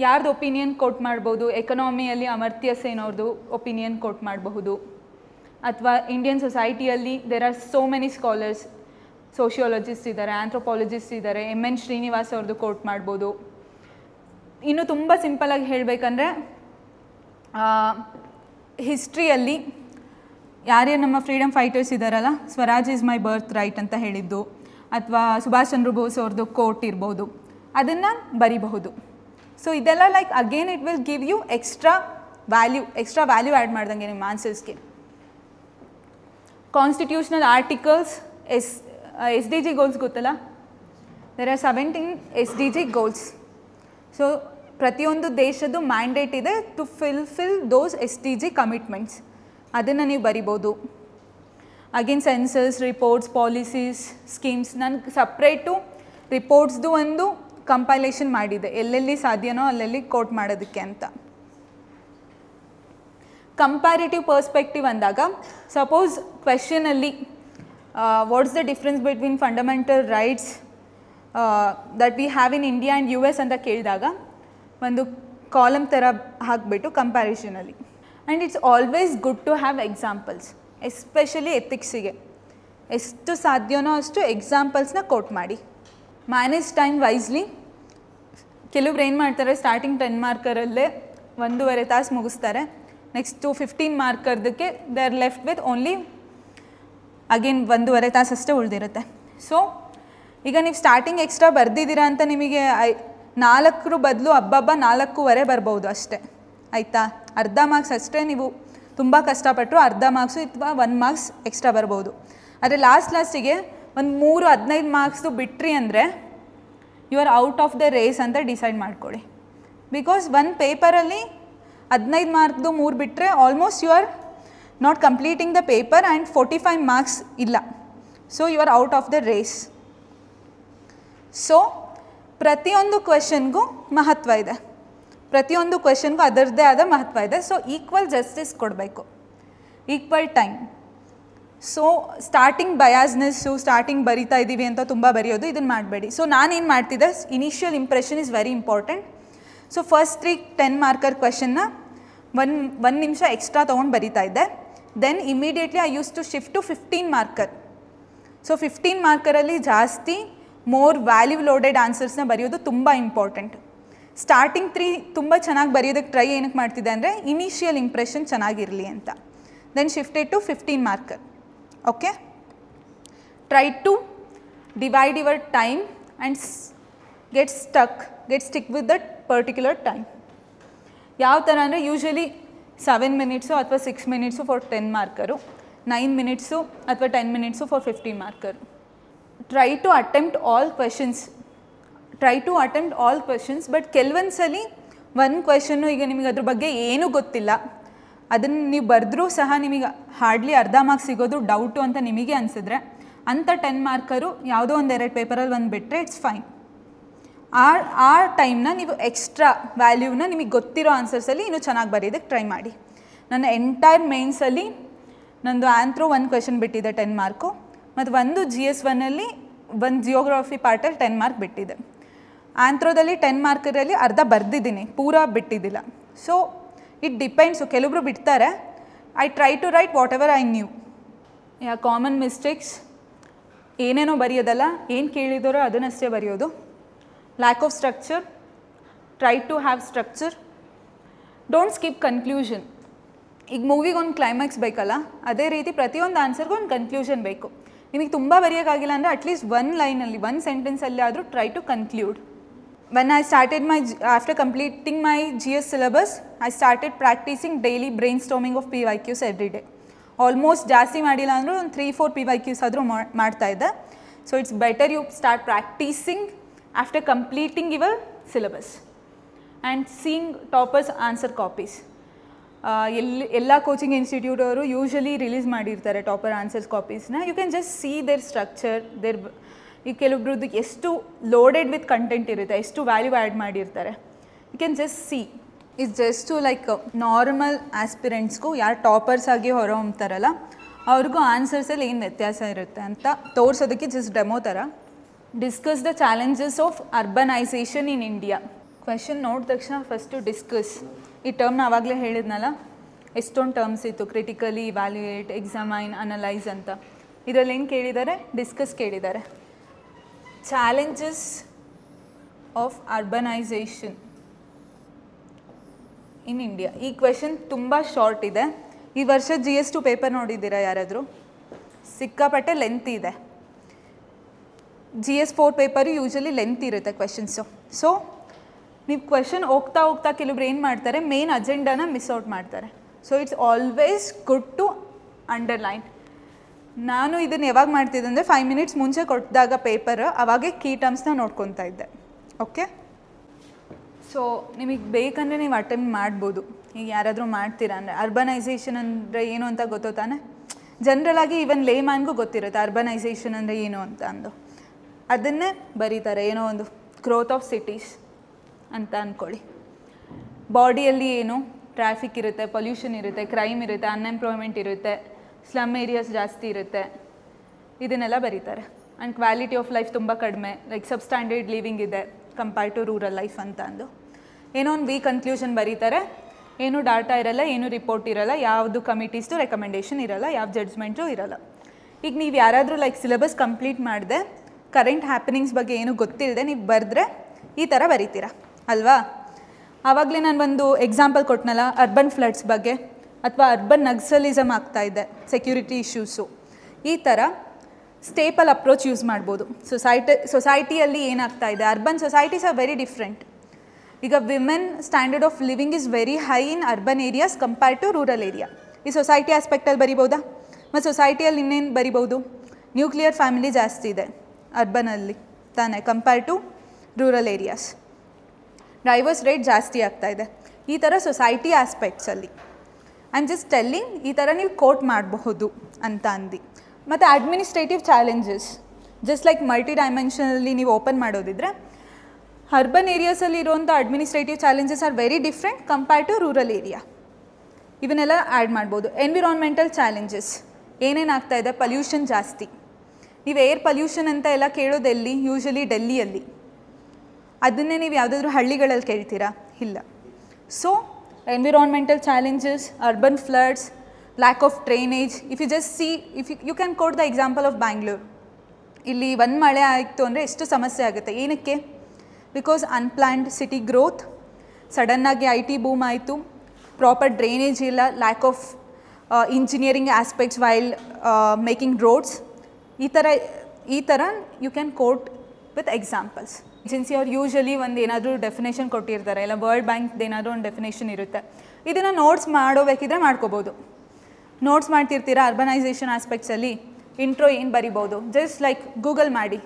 ಯಾರ್ದು opinion quote ಮಾಡ್ಬೋದು? ಎಕನಾಮಿಯಲ್ಲಿ ಅಮರ್ತ್ಯ ಸೇನ್ ಅವ್ರದ್ದು opinion quote ಮಾಡಬಹುದು, ಅಥವಾ Indian ಸೊಸೈಟಿಯಲ್ಲಿ there are so many scholars, sociologist ಇದ್ದಾರೆ, anthropologist ಇದ್ದಾರೆ, MN Srinivas ಅವ್ರದ್ದು ಕೋಟ್ ಮಾಡ್ಬೋದು. ಇನ್ನು ತುಂಬ ಸಿಂಪಲಾಗಿ ಹೇಳಬೇಕಂದ್ರೆ ಹಿಸ್ಟ್ರಿಯಲ್ಲಿ ಯಾರ್ಯಾರು ನಮ್ಮ ಫ್ರೀಡಮ್ ಫೈಟರ್ಸ್ ಇದ್ದಾರಲ್ಲ, Swaraj is my birth right ಅಂತ ಹೇಳಿದ್ದು, ಅಥವಾ ಸುಭಾಷ್ ಚಂದ್ರ ಬೋಸ್ ಅವ್ರದ್ದು ಕೋಟ್ ಇರ್ಬೋದು, ಅದನ್ನು ಬರಿಬಹುದು. ಸೊ ಇದೆಲ್ಲ like again it will give you extra value add ಮಾಡ್ದಂಗೆ ನಿಮ್ಮ ಆನ್ಸರ್ಸ್ಗೆ. ಕಾನ್ಸ್ಟಿಟ್ಯೂಷನಲ್ ಆರ್ಟಿಕಲ್ಸ್, SDG ಗೋಲ್ಸ್ ಗೊತ್ತಲ್ಲ, there are 17 SDG goals. So ಪ್ರತಿಯೊಂದು ದೇಶದ್ದು ಮ್ಯಾಂಡೇಟ್ ಇದೆ to fill those SDG commitments, ಅದನ್ನು ನೀವು ಬರಿಬೋದು. Again census, reports, policies, schemes. ನಾನು ಸಪ್ರೇಟು ರಿಪೋರ್ಟ್ಸ್ದು ಒಂದು ಕಂಪೈಲೇಷನ್ ಮಾಡಿದೆ, ಎಲ್ಲೆಲ್ಲಿ ಸಾಧ್ಯನೋ ಅಲ್ಲೆಲ್ಲಿ ಕೋಟ್ ಮಾಡೋದಕ್ಕೆ ಅಂತ. ಕಂಪ್ಯಾರಿಟಿವ್ ಪರ್ಸ್ಪೆಕ್ಟಿವ್ ಅಂದಾಗ, ಸಪೋಸ್ ಕ್ವೆಶನಲ್ಲಿ what's the difference between fundamental rights that we have in India and US ಅಂತ ಕೇಳಿದಾಗ ಒಂದು ಕಾಲಮ್ ಥರ ಹಾಕಿಬಿಟ್ಟು ಕಂಪ್ಯಾರಿಷನಲ್ಲಿ. And it's always good to have examples, especially ಎಥಿಕ್ಸಿಗೆ ಎಷ್ಟು ಸಾಧ್ಯವೋ ಅಷ್ಟು ಎಕ್ಸಾಂಪಲ್ಸ್ನ ಕೋಟ್ ಮಾಡಿ. Manage time wisely. ಕೆಲವ್ರು ಏನು ಮಾಡ್ತಾರೆ, ಸ್ಟಾರ್ಟಿಂಗ್ 10 ಮಾರ್ಕರಲ್ಲೇ 1.5 ತಾಸು ಮುಗಿಸ್ತಾರೆ. ನೆಕ್ಸ್ಟು 15 ಮಾರ್ಕರ್ದಕ್ಕೆ they are left with only again 1.5 ತಾಸು ಅಷ್ಟೇ ಉಳಿದಿರುತ್ತೆ. ಸೊ ಈಗ ನೀವು ಸ್ಟಾರ್ಟಿಂಗ್ ಎಕ್ಸ್ಟ್ರಾ ಬರ್ದಿದ್ದೀರಾ ಅಂತ ನಿಮಗೆ 4 ಬದಲು ಹಬ್ಬ 4.25 ಬರ್ಬೋದು ಅಷ್ಟೇ, ಆಯಿತಾ? ಅರ್ಧ ಮಾರ್ಕ್ಸ್ ಅಷ್ಟೇ ನೀವು ತುಂಬ ಕಷ್ಟಪಟ್ಟರು ಅರ್ಧ ಮಾರ್ಕ್ಸು ಅಥವಾ 1 ಮಾರ್ಕ್ಸ್ ಎಕ್ಸ್ಟ್ರಾ ಬರ್ಬೋದು. ಆದರೆ ಲಾಸ್ಟಿಗೆ ಒಂದು 3-15 ಮಾರ್ಕ್ಸ್ದು ಬಿಟ್ರಿ ಅಂದರೆ you are out of the race ಅಂತ ಡಿಸೈಡ್ ಮಾಡ್ಕೊಳ್ಳಿ. ಬಿಕಾಸ್ ಒಂದು ಪೇಪರಲ್ಲಿ 15 ಮಾರ್ಕ್ದು 3 ಬಿಟ್ಟರೆ almost you are not completing the paper and 45 marks ಇಲ್ಲ. So you are out of the race. So ಪ್ರತಿಯೊಂದು ಕ್ವೆಶನ್ಗೂ ಮಹತ್ವ ಇದೆ, ಪ್ರತಿಯೊಂದು ಕ್ವೆಶನ್ಗೂ ಅದರದ್ದೇ ಆದ ಮಹತ್ವ ಇದೆ. ಸೊ ಈಕ್ವಲ್ ಜಸ್ಟಿಸ್ ಕೊಡಬೇಕು, equal time. So starting biasness, starting ಬರಿತಾ ಇದ್ದೀವಿ ಅಂತ ತುಂಬ ಬರೆಯೋದು, ಇದನ್ನು ಮಾಡಬೇಡಿ. ಸೊ ನಾನೇನು ಮಾಡ್ತಿದ್ದೆ, initial impression is very important. So first 10 marker ಕ್ವೆಶನ್ನ 1 ನಿಮಿಷ ಎಕ್ಸ್ಟ್ರಾ ತೊಗೊಂಡು ಬರಿತಾ ಇದ್ದೆ. Then immediately I use to shift to 15 marker. So 15 ಮಾರ್ಕರಲ್ಲಿ ಜಾಸ್ತಿ ಮೋರ್ ವ್ಯಾಲ್ಯೂ ಲೋಡೆಡ್ ಆನ್ಸರ್ಸ್ನ ಬರೆಯೋದು ತುಂಬ ಇಂಪಾರ್ಟೆಂಟ್. ಸ್ಟಾರ್ಟಿಂಗ್ 3 ತುಂಬ ಚೆನ್ನಾಗಿ ಬರೆಯೋದಕ್ಕೆ ಟ್ರೈ ಏನಕ್ಕೆ ಮಾಡ್ತಿದ್ದೆ ಅಂದರೆ ಇನಿಷಿಯಲ್ ಇಂಪ್ರೆಷನ್ ಚೆನ್ನಾಗಿರಲಿ ಅಂತ. Then shifted to 15 marker. Okay, try to divide your time and get stick with that particular time. ಯಾವ ಥರ ಅಂದರೆ ಯೂಶ್ವಲಿ 7 ಮಿನಿಟ್ಸು ಅಥವಾ 6 ಮಿನಿಟ್ಸು ಫಾರ್ 10 ಮಾರ್ಕರು, 9 ಮಿನಿಟ್ಸು ಅಥವಾ 10 minutes for 15 marker. Try to attempt all questions. But ಕೆಲವೊಂದು ಸಲ ಒಂದು question ಈಗ ನಿಮಗೆ ಅದ್ರ ಬಗ್ಗೆ ಏನೂ ಗೊತ್ತಿಲ್ಲ, ಅದನ್ನು ನೀವು ಬರೆದ್ರೂ ಸಹ ನಿಮಗೆ ಹಾರ್ಡ್ಲಿ ಅರ್ಧ ಮಾರ್ಕ್ಸ್ ಸಿಗೋದು ಡೌಟು ಅಂತ ನಿಮಗೆ ಅನಿಸಿದ್ರೆ ಅಂಥ 10 ಮಾರ್ಕರು ಯಾವುದೋ 1-2 ಪೇಪರಲ್ಲಿ ಒಂದು ಬಿಟ್ಟರೆ ಇಟ್ಸ್ ಫೈನ್. ಆ ಟೈಮ್ನ ನೀವು ಎಕ್ಸ್ಟ್ರಾ ವ್ಯಾಲ್ಯೂನ ನಿಮಗೆ ಗೊತ್ತಿರೋ ಆನ್ಸರ್ಸಲ್ಲಿ ಇನ್ನೂ ಚೆನ್ನಾಗಿ ಬರೆಯೋದಕ್ಕೆ ಟ್ರೈ ಮಾಡಿ. ನನ್ನ ಎಂಟೈರ್ ಮೇನ್ಸಲ್ಲಿ ನಂದು ಆಂಥ್ರೋ 1 ಕ್ವೆಶನ್ ಬಿಟ್ಟಿದೆ 10 ಮಾರ್ಕು, ಮತ್ತು ಒಂದು GS1ಅಲ್ಲಿ ಒಂದು ಜಿಯೋಗ್ರಫಿ ಪಾರ್ಟಲ್ಲಿ 10 ಮಾರ್ಕ್ ಬಿಟ್ಟಿದೆ. ಆಂಥ್ರೋದಲ್ಲಿ 10 ಮಾರ್ಕರಲ್ಲಿ ಅರ್ಧ ಬರೆದಿದ್ದೀನಿ, ಪೂರಾ ಬಿಟ್ಟಿದ್ದಿಲ್ಲ. ಸೊ ಇಟ್ ಡಿಪೆಂಡ್ಸು, ಕೆಲವೊಬ್ರು ಬಿಡ್ತಾರೆ. I try to write whatever I knew. Common mistakes ಏನೇನೋ ಬರೆಯೋದಲ್ಲ, ಏನು ಕೇಳಿದಾರೋ ಅದನ್ನಷ್ಟೇ ಬರೆಯೋದು. Lack of structure, try to have structure. Don't skip conclusion. ಈಗ ಮೂವಿಗೆ ಒಂದು ಕ್ಲೈಮ್ಯಾಕ್ಸ್ ಬೇಕಲ್ಲ, ಅದೇ ರೀತಿ ಪ್ರತಿಯೊಂದು ಆನ್ಸರ್ಗೂ ಒಂದು ಕನ್ಕ್ಲೂಷನ್ ಬೇಕು. ನಿಮಗೆ ತುಂಬ ಬರೆಯೋಕ್ಕಾಗಿಲ್ಲ ಅಂದರೆ ಅಟ್ಲೀಸ್ಟ್ 1 ಲೈನಲ್ಲಿ 1 ಸೆಂಟೆನ್ಸಲ್ಲಿ ಆದರೂ try to conclude. When I started after completing my GS syllabus, I started practicing daily brainstorming of PYQs every day. Almost ಜಾಸ್ತಿ ಮಾಡಿಲ್ಲ ಅಂದರೂ ಒಂದು 3-4 PYQs ಆದರೂ ಮಾಡ್ತಾ ಇದ್ದೆ. So it's better you start practising after completing your syllabus and seeing toppers answer copies. ಎಲ್ಲ coaching institute ಅವರು usually release ಮಾಡಿರ್ತಾರೆ ಟಾಪರ್ ಆನ್ಸರ್ಸ್ ಕಾಪೀಸ್ನ. You can just see their structure, ಈ ಕೆಲವೊಬ್ರದ್ದು ಎಷ್ಟು ಲೋಡೆಡ್ ವಿತ್ ಕಂಟೆಂಟ್ ಇರುತ್ತೆ, ಎಷ್ಟು ವ್ಯಾಲ್ಯೂ ಆ್ಯಡ್ ಮಾಡಿರ್ತಾರೆ. You can just see. It's just to like normal ಆಸ್ಪಿರೆಂಟ್ಸ್ಗೂ ಯಾರು ಟಾಪರ್ಸ್ ಆಗಿ ಹೊರಹೊಮ್ತಾರಲ್ಲ ಅವ್ರಿಗೂ ಆನ್ಸರ್ಸಲ್ಲಿ ಏನು ವ್ಯತ್ಯಾಸ ಇರುತ್ತೆ ಅಂತ ತೋರಿಸೋದಕ್ಕೆ ಜಸ್ಟ್ ಡೆಮೋ ಥರ. Discuss the challenges of urbanisation in India. Question ನೋಡಿದ ತಕ್ಷಣ ಫಸ್ಟು ಡಿಸ್ಕಸ್. ಈ ಟರ್ಮ್ನ ಆವಾಗಲೇ ಹೇಳಿದ್ನಲ್ಲ, ಎಷ್ಟೊಂದು ಟರ್ಮ್ಸ್ ಇತ್ತು, ಕ್ರಿಟಿಕಲಿ, ಇವ್ಯಾಲ್ಯೂಯೇಟ್, ಎಕ್ಸಾಮೈನ್, ಅನಲೈಸ್ ಅಂತ. ಇದರಲ್ಲಿ ಏನು ಕೇಳಿದ್ದಾರೆ, ಡಿಸ್ಕಸ್ ಕೇಳಿದ್ದಾರೆ. Challenges of urbanisation in India. ಈ ಕ್ವೆಶನ್ ತುಂಬ ಶಾರ್ಟ್ ಇದೆ. ಈ ವರ್ಷ GS2 ಪೇಪರ್ ನೋಡಿದ್ದೀರಾ ಯಾರಾದರೂ? ಸಿಕ್ಕಾಪಟ್ಟೆ ಲೆಂತ್ ಇದೆ. GS4 ಪೇಪರು ಯೂಶಲಿ ಲೆಂತ್ ಇರುತ್ತೆ ಕ್ವೆಶನ್ಸು. ಸೊ ನೀವು ಕ್ವೆಶನ್ ಹೋಗ್ತಾ ಕೆಲವ್ರು ಏನು ಮಾಡ್ತಾರೆ, ಮೇನ್ ಅಜೆಂಡಾನ ಮಿಸ್ ಔಟ್ ಮಾಡ್ತಾರೆ. So it's always good to underline. ನಾನು ಇದನ್ನು ಯಾವಾಗ ಮಾಡ್ತಿದ್ದೆ ಅಂದರೆ 5 ಮಿನಿಟ್ಸ್ ಮುಂಚೆ ಕೊಟ್ಟಿದಾಗ ಪೇಪರ್, ಅವಾಗೇ ಕೀ ಟರ್ಮ್ಸ್ನ ನೋಡ್ಕೊತಾ ಇದ್ದೆ. ಓಕೆ, ಸೊ ನಿಮಗೆ ಬೇಕಂದರೆ ನೀವು ಅಟೆಂಪ್ಟ್ ಮಾಡ್ಬೋದು. ಈಗ ಯಾರಾದರೂ ಮಾಡ್ತೀರಾ ಅಂದರೆ. ಅರ್ಬನೈಸೇಷನ್ ಅಂದರೆ ಏನು ಅಂತ ಗೊತ್ತೋ ತಾನೆ? ಜನರಲಾಗಿ ಈವನ್ ಲೇಮ್ಯಾನ್ಗೂ ಗೊತ್ತಿರುತ್ತೆ ಅರ್ಬನೈಸೇಷನ್ ಅಂದರೆ ಏನು ಅಂತ ಅಂದು. ಅದನ್ನೇ ಬರೀತಾರೆ, ಏನೋ ಒಂದು ಗ್ರೋತ್ ಆಫ್ ಸಿಟೀಸ್ ಅಂತ ಅಂದ್ಕೊಳ್ಳಿ. ಬಾಡಿಯಲ್ಲಿ ಏನು ಟ್ರಾಫಿಕ್ ಇರುತ್ತೆ, ಪೊಲ್ಯೂಷನ್ ಇರುತ್ತೆ, ಕ್ರೈಮ್ ಇರುತ್ತೆ, ಅನ್ಎಂಪ್ಲಾಯ್ಮೆಂಟ್ ಇರುತ್ತೆ, ಸ್ಲಮ್ ಏರಿಯಾಸ್ ಜಾಸ್ತಿ ಇರುತ್ತೆ, ಇದನ್ನೆಲ್ಲ ಬರೀತಾರೆ. ಆ್ಯಂಡ್ ಕ್ವಾಲಿಟಿ ಆಫ್ ಲೈಫ್ ತುಂಬ ಕಡಿಮೆ, ಲೈಕ್ ಸಬ್ಸ್ಟ್ಯಾಂಡರ್ಡ್ ಲಿವಿಂಗ್ ಇದೆ ಕಂಪೇರ್ಡ್ ಟು ರೂರಲ್ ಲೈಫ್ ಅಂತ ಅಂದು. ಏನೋ ಒಂದು ವೀಕ್ ಕನ್ಕ್ಲೂಷನ್ ಬರೀತಾರೆ, ಏನು ಡಾಟಾ ಇರಲ್ಲ, ಏನು ರಿಪೋರ್ಟ್ ಇರಲ್ಲ, ಯಾವುದು ಕಮಿಟೀಸ್ದು ರೆಕಮೆಂಡೇಷನ್ ಇರಲ್ಲ, ಯಾವ ಜಡ್ಜ್ಮೆಂಟು ಇರಲ್ಲ. ಈಗ ನೀವು ಯಾರಾದರೂ ಲೈಕ್ ಸಿಲೆಬಸ್ ಕಂಪ್ಲೀಟ್ ಮಾಡಿದೆ, ಕರೆಂಟ್ ಹ್ಯಾಪನಿಂಗ್ಸ್ ಬಗ್ಗೆ ಏನು ಗೊತ್ತಿಲ್ಲದೆ ನೀವು ಬರೆದ್ರೆ ಈ ಥರ ಬರೀತೀರ ಅಲ್ವಾ? ಆವಾಗಲೇ ನಾನು ಒಂದು ಎಕ್ಸಾಂಪಲ್ ಕೊಟ್ಟನಲ್ಲ, ಅರ್ಬನ್ ಫ್ಲಡ್ಸ್ ಬಗ್ಗೆ, ಅಥವಾ ಅರ್ಬನ್ ನಕ್ಸಲಿಸಮ್ ಆಗ್ತಾಯಿದೆ, ಸೆಕ್ಯೂರಿಟಿ ಇಶ್ಯೂಸು. ಈ ಥರ ಸ್ಟೇಪಲ್ ಅಪ್ರೋಚ್ ಯೂಸ್ ಮಾಡ್ಬೋದು. ಸೊಸೈಟಿಯಲ್ಲಿ ಏನಾಗ್ತಾ ಇದೆ, urban societies are very different. ಈಗ women standard of living is very high in urban areas compare to rural area. ಈ ಸೊಸೈಟಿ ಆಸ್ಪೆಕ್ಟಲ್ಲಿ ಬರಿಬೋದಾ? ಮತ್ತು ಸೊಸೈಟಿಯಲ್ಲಿ ಇನ್ನೇನು ಬರಿಬೋದು? ನ್ಯೂಕ್ಲಿಯರ್ ಫ್ಯಾಮಿಲಿ ಜಾಸ್ತಿ ಇದೆ ಅರ್ಬನಲ್ಲಿ ತಾನೇ compare to rural areas. Divorce rate ಜಾಸ್ತಿ ಆಗ್ತಾಯಿದೆ. ಈ ಥರ ಸೊಸೈಟಿ ಆಸ್ಪೆಕ್ಟ್ಸಲ್ಲಿ ಐ ಆಮ್ ಜಸ್ಟ್ ಟೆಲ್ಲಿಂಗ್, ಈ ಥರ ನೀವು ಕೋಟ್ ಮಾಡಬಹುದು ಅಂತ ಅಂದು. ಮತ್ತು administrative challenges just like multi ಡೈಮೆನ್ಷನಲ್ಲಿ ನೀವು ಓಪನ್ ಮಾಡೋದಿದ್ರೆ, ಅರ್ಬನ್ ಏರಿಯಾಸಲ್ಲಿ ಇರುವಂಥ administrative challenges are very different compare to rural area. ಇವನ್ನೆಲ್ಲ ಆ್ಯಡ್ ಮಾಡ್ಬೋದು. ಎನ್ವಿರಾನ್ಮೆಂಟಲ್ ಚಾಲೆಂಜಸ್ ಏನೇನಾಗ್ತಾ ಇದೆ, ಪಲ್ಯೂಷನ್ ಜಾಸ್ತಿ. ನೀವು ಏರ್ ಪಲ್ಯೂಷನ್ ಅಂತ ಎಲ್ಲ ಕೇಳೋದೆಲ್ಲಿ? ಯೂಶಲಿ ಡೆಲ್ಲಿಯಲ್ಲಿ. ಅದನ್ನೇ ನೀವು ಯಾವುದಾದ್ರೂ ಹಳ್ಳಿಗಳಲ್ಲಿ ಕೇಳ್ತೀರಾ? ಇಲ್ಲ. So environmental challenges, urban floods, lack of drainage. If you just see, if you can quote the example of Bangalore. ಇಲ್ಲಿ ಒಂದು ಮಳೆ ಆಯಿತು ಅಂದರೆ ಎಷ್ಟು ಸಮಸ್ಯೆ ಆಗುತ್ತೆ. ಏನಕ್ಕೆ? ಬಿಕಾಸ್ ಅನ್ಪ್ಲ್ಯಾನ್ಡ್ ಸಿಟಿ ಗ್ರೋತ್, ಸಡನ್ನಾಗಿ IT ಬೂಮ್ ಆಯಿತು, ಪ್ರಾಪರ್ ಡ್ರೈನೇಜ್ ಇಲ್ಲ, lack of engineering aspects while making roads. ಈ ಥರ you can quote with examples. Agency ಅವ್ರು ಯೂಶಲಿ ಒಂದು ಏನಾದರೂ ಡೆಫಿನೇಷನ್ ಕೊಟ್ಟಿರ್ತಾರೆ, ಇಲ್ಲ ವರ್ಲ್ಡ್ ಬ್ಯಾಂಕ್ದು ಏನಾದರೂ ಒಂದು ಡೆಫಿನೇಷನ್ ಇರುತ್ತೆ. ಇದನ್ನು ನೋಟ್ಸ್ ಮಾಡೋಬೇಕಿದ್ರೆ ಮಾಡ್ಕೋಬೋದು. ನೋಟ್ಸ್ ಮಾಡ್ತಿರ್ತೀರಾ ಅರ್ಬನೈಸೇಷನ್ ಆಸ್ಪೆಕ್ಟ್ಸಲ್ಲಿ, ಇಂಟ್ರೋ ಏನು ಬರಿಬೋದು? ಜಸ್ಟ್ ಲೈಕ್ ಗೂಗಲ್ ಮಾಡಿ,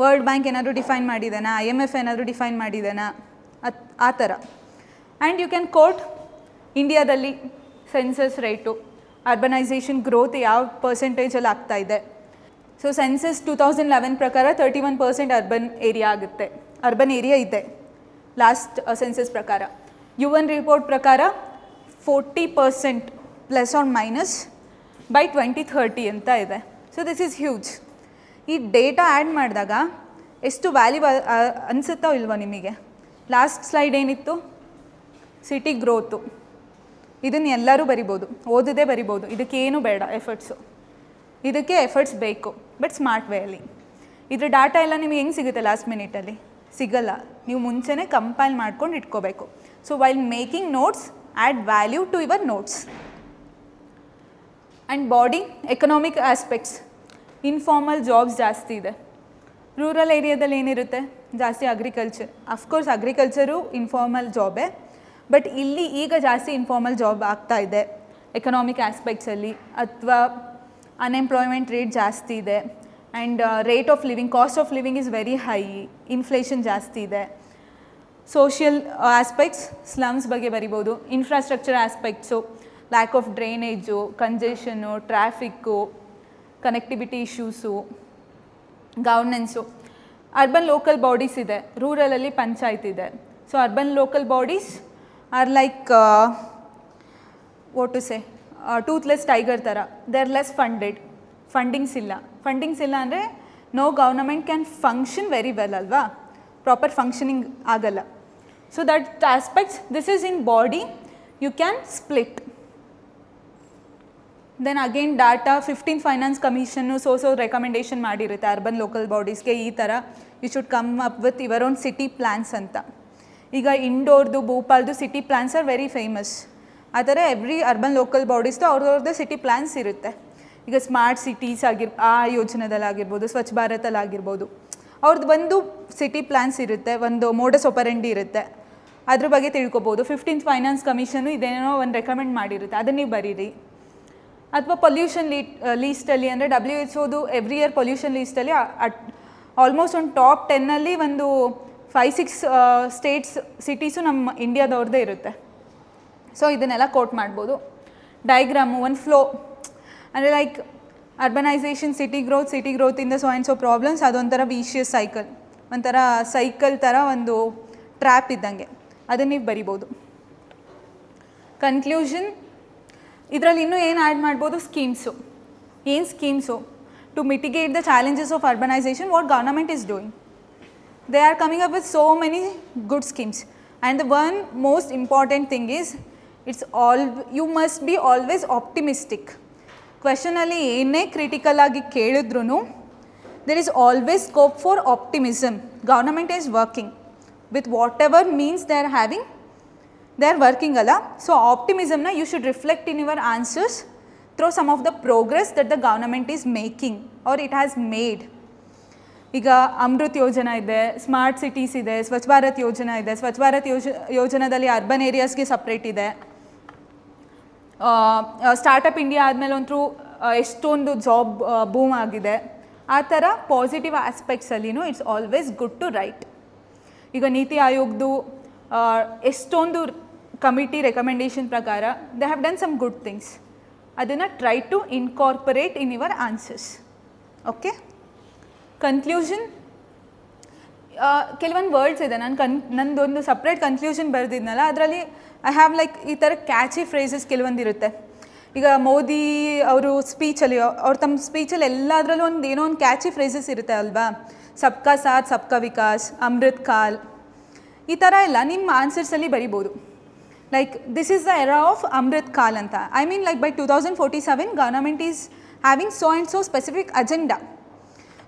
ವರ್ಲ್ಡ್ ಬ್ಯಾಂಕ್ ಏನಾದರೂ ಡಿಫೈನ್ ಮಾಡಿದ್ದಾನಾ, IMF ಏನಾದರೂ ಡಿಫೈನ್ ಮಾಡಿದ್ದಾನಾ, ಆ ಥರ. ಆ್ಯಂಡ್ ಯು ಕ್ಯಾನ್ ಕೋಟ್ ಇಂಡಿಯಾದಲ್ಲಿ ಸೆನ್ಸಸ್ ರೇಟು, ಅರ್ಬನೈಸೇಷನ್ ಗ್ರೋತ್ ಯಾವ ಪರ್ಸೆಂಟೇಜಲ್ಲಿ ಆಗ್ತಾಯಿದೆ. ಸೊ ಸೆನ್ಸಸ್ 2011 ಪ್ರಕಾರ 31% ಅರ್ಬನ್ ಏರಿಯಾ ಆಗುತ್ತೆ, ಅರ್ಬನ್ ಏರಿಯಾ ಇದೆ ಲಾಸ್ಟ್ ಸೆನ್ಸಸ್ ಪ್ರಕಾರ. UN ರಿಪೋರ್ಟ್ ಪ್ರಕಾರ 40% ಪ್ಲಸ್ ಆರ್ ಮೈನಸ್ ಬೈ 2030 ಅಂತ ಇದೆ. So this is huge. ಈ ಡೇಟಾ ಆ್ಯಡ್ ಮಾಡಿದಾಗ ಎಷ್ಟು ವ್ಯಾಲ್ಯೂ ಅನಿಸುತ್ತೋ ಇಲ್ವೋ ನಿಮಗೆ? ಲಾಸ್ಟ್ ಸ್ಲೈಡ್ ಏನಿತ್ತು? City growth. ಇದನ್ನು ಎಲ್ಲರೂ ಬರಿಬೋದು, ಓದದೇ ಬರಿಬೋದು. ಇದಕ್ಕೇನು ಬೇಡ ಎಫರ್ಟ್ಸು. ಇದಕ್ಕೆ ಎಫರ್ಟ್ಸ್ ಬೇಕು, ಬಟ್ ಸ್ಮಾರ್ಟ್ ವೇಯಲ್ಲಿ. ಇದ್ರ ಡಾಟಾ ಎಲ್ಲ ನಿಮಗೆ ಹೆಂಗೆ ಸಿಗುತ್ತೆ ಲಾಸ್ಟ್ ಮಿನಿಟಲ್ಲಿ? ಸಿಗಲ್ಲ. ನೀವು ಮುಂಚೆನೇ ಕಂಪೈಲ್ ಮಾಡ್ಕೊಂಡು ಇಟ್ಕೋಬೇಕು. So while making notes, add value to your notes. And body economic aspects, informal jobs ಜಾಸ್ತಿ ಇದೆ. ರೂರಲ್ ಏರಿಯಾದಲ್ಲಿ ಏನಿರುತ್ತೆ? ಜಾಸ್ತಿ ಅಗ್ರಿಕಲ್ಚರ್. ಅಫ್ಕೋರ್ಸ್ ಅಗ್ರಿಕಲ್ಚರು ಇನ್ಫಾರ್ಮಲ್ ಜಾಬೇ, ಬಟ್ ಇಲ್ಲಿ ಈಗ ಜಾಸ್ತಿ ಇನ್ಫಾರ್ಮಲ್ ಜಾಬ್ ಆಗ್ತಾಯಿದೆ ಎಕನಾಮಿಕ್ ಆಸ್ಪೆಕ್ಟ್ಸಲ್ಲಿ. ಅಥವಾ ಅನ್ಎಂಪ್ಲಾಯ್ಮೆಂಟ್ ರೇಟ್ ಜಾಸ್ತಿ ಇದೆ. And rate of living, cost of living is very high, inflation ಜಾಸ್ತಿ ಇದೆ. ಸೋಷಿಯಲ್ ಆಸ್ಪೆಕ್ಟ್ಸ್, ಸ್ಲಮ್ಸ್ ಬಗ್ಗೆ ಬರಿಬೋದು. Infrastructure aspects, lack of drainage, congestion, traffic, connectivity issues, governance. Urban local bodies ಇದೆ, ರೂರಲಲ್ಲಿ ಪಂಚಾಯತ್ ಇದೆ. So urban local bodies are like what to say, toothless tiger ಥರ. They are less funded. Fundings ಇಲ್ಲ ಅಂದರೆ no government can function very well ಅಲ್ವಾ? Proper functioning ಆಗಲ್ಲ. So that aspects, this is in body, you can split. Then again data, 15th finance commission so recommendation ಮಾಡಿರುತ್ತೆ urban local ಬಾಡೀಸ್ಗೆ. ಈ ಥರ you should come up with your own city plans ಅಂತ. ಈಗ ಇಂಡೋರ್ದು, ಭೋಪಾಲ್ದು city plans are very famous. ಆ ಥರ ಎವ್ರಿ ಅರ್ಬನ್ ಲೋಕಲ್ ಬಾಡೀಸ್ದು ಅವ್ರವ್ರದ್ದು ಸಿಟಿ ಪ್ಲ್ಯಾನ್ಸ್ ಇರುತ್ತೆ. ಈಗ ಸ್ಮಾರ್ಟ್ ಸಿಟೀಸ್ ಆ ಯೋಜನೆದಲ್ಲಾಗಿರ್ಬೋದು, ಸ್ವಚ್ಛ ಭಾರತಲ್ಲಾಗಿರ್ಬೋದು, ಅವ್ರದ್ದು ಒಂದು ಸಿಟಿ ಪ್ಲ್ಯಾನ್ಸ್ ಇರುತ್ತೆ, ಒಂದು ಮೋಡಸ್ ಆಪರೆಂಡಿ ಇರುತ್ತೆ. ಅದ್ರ ಬಗ್ಗೆ ತಿಳ್ಕೊಬೋದು. 15th ಫೈನಾನ್ಸ್ ಕಮಿಷನ್ನು ಇದೇನೋ ಒಂದು ರೆಕಮೆಂಡ್ ಮಾಡಿರುತ್ತೆ, ಅದನ್ನು ನೀವು ಬರೀರಿ. ಅಥವಾ ಪೊಲ್ಯೂಷನ್ ಲೀಸ್ಟಲ್ಲಿ ಅಂದರೆ WHO ಎವ್ರಿ ಇಯರ್ ಪೊಲ್ಯೂಷನ್ ಲೀಸ್ಟಲ್ಲಿ ಆಲ್ಮೋಸ್ಟ್ ಒಂದು ಟಾಪ್ 10 ಒಂದು 5-6 ಸ್ಟೇಟ್ಸ್ ಸಿಟೀಸು ನಮ್ಮ ಇಂಡಿಯಾದವ್ರದ್ದೇ ಇರುತ್ತೆ. ಸೊ ಇದನ್ನೆಲ್ಲ ಕೋಟ್ ಮಾಡ್ಬೋದು. ಡೈಗ್ರಾಮು, ಒಂದು ಫ್ಲೋ ಅಂದರೆ ಲೈಕ್ ಅರ್ಬನೈಸೇಷನ್, ಸಿಟಿ ಗ್ರೋತಿಂದ ಸೊ ಆ್ಯಂಡ್ ಸೊ ಪ್ರಾಬ್ಲಮ್ಸ್. ಅದೊಂಥರ ವಿಷಿಯಸ್ ಸೈಕಲ್, ಒಂಥರ ಸೈಕಲ್ ಥರ ಒಂದು ಟ್ರ್ಯಾಪ್ ಇದ್ದಂಗೆ. ಅದನ್ನು ನೀವು ಬರಿಬೋದು. ಕನ್ಕ್ಲೂಷನ್, ಇದರಲ್ಲಿ ಇನ್ನೂ ಏನು ಆ್ಯಡ್ ಮಾಡ್ಬೋದು? ಸ್ಕೀಮ್ಸು. ಏನು schemes? To mitigate the challenges of urbanisation, what government is doing. They are coming up with so many good schemes. And the one most important thing is, you must be always optimistic. Question ಅಲ್ಲಿ ಏನೇ critical ಆಗಿ ಕೇಳಿದ್ರು there is always scope for optimism. Government is working with whatever means they are having, they are working ಅಲ್ಲ. So optimism na you should reflect in your answers through some of the progress that the government is making or it has made. ಈಗ ಅಮೃತ್ ಯೋಜನಾ ಇದೆ, smart cities ಇದೆ, ಸ್ವಚ್ಛ ಭಾರತ್ ಯೋಜನಾ ಇದೆ. ಸ್ವಚ್ಛ ಭಾರತ್ ಯೋಜನಾದಲ್ಲಿ urban ಏರಿಯಾಸ್ಗೆ separate ಇದೆ. Startup India ಆದಮೇಲೆ ಅಂತೂ ಎಷ್ಟೊಂದು ಜಾಬ್ ಬೂಮ್ ಆಗಿದೆ. ಆ ಥರ ಪಾಸಿಟಿವ್ ಆಸ್ಪೆಕ್ಟ್ಸಲ್ಲಿನೂ it's always good to write. ಈಗ ನೀತಿ ಆಯೋಗದ್ದು ಎಷ್ಟೊಂದು ಕಮಿಟಿ ರೆಕಮೆಂಡೇಷನ್ ಪ್ರಕಾರ they have done some good things. ಅದನ್ನು try to incorporate in your answers. Okay, conclusion ಕೆಲವೊಂದು ವರ್ಡ್ಸ್ ಇದೆ. ನಂದೊಂದು ಸಪ್ರೇಟ್ ಕನ್ಕ್ಲೂಷನ್ ಬರೆದಿದ್ನಲ್ಲ, ಅದರಲ್ಲಿ ಐ ಹ್ಯಾವ್ ಲೈಕ್ ಈ ಥರ ಕ್ಯಾಚಿ ಫ್ರೇಸಸ್ ಕೆಲವೊಂದಿರುತ್ತೆ. ಈಗ ಮೋದಿ ಅವರು ಸ್ಪೀಚಲ್ಲಿ, ಅವ್ರು ತಮ್ಮ ಸ್ಪೀಚಲ್ಲಿ ಎಲ್ಲದರಲ್ಲೂ ಏನೋ ಒಂದು ಕ್ಯಾಚಿ ಫ್ರೇಸಸ್ ಇರುತ್ತೆ ಅಲ್ವಾ. ಸಬ್ಕಾ ಸಾಥ್ ಸಬ್ಕಾ ವಿಕಾಸ್, ಅಮೃತ್ ಕಾಲ್, ಈ ಥರ ಎಲ್ಲ ನಿಮ್ಮ ಆನ್ಸರ್ಸಲ್ಲಿ ಬರಿಬೋದು. Like this is the era of Amrit Kaal ಅಂತ. I mean like by 2047 government is having so and so specific agenda.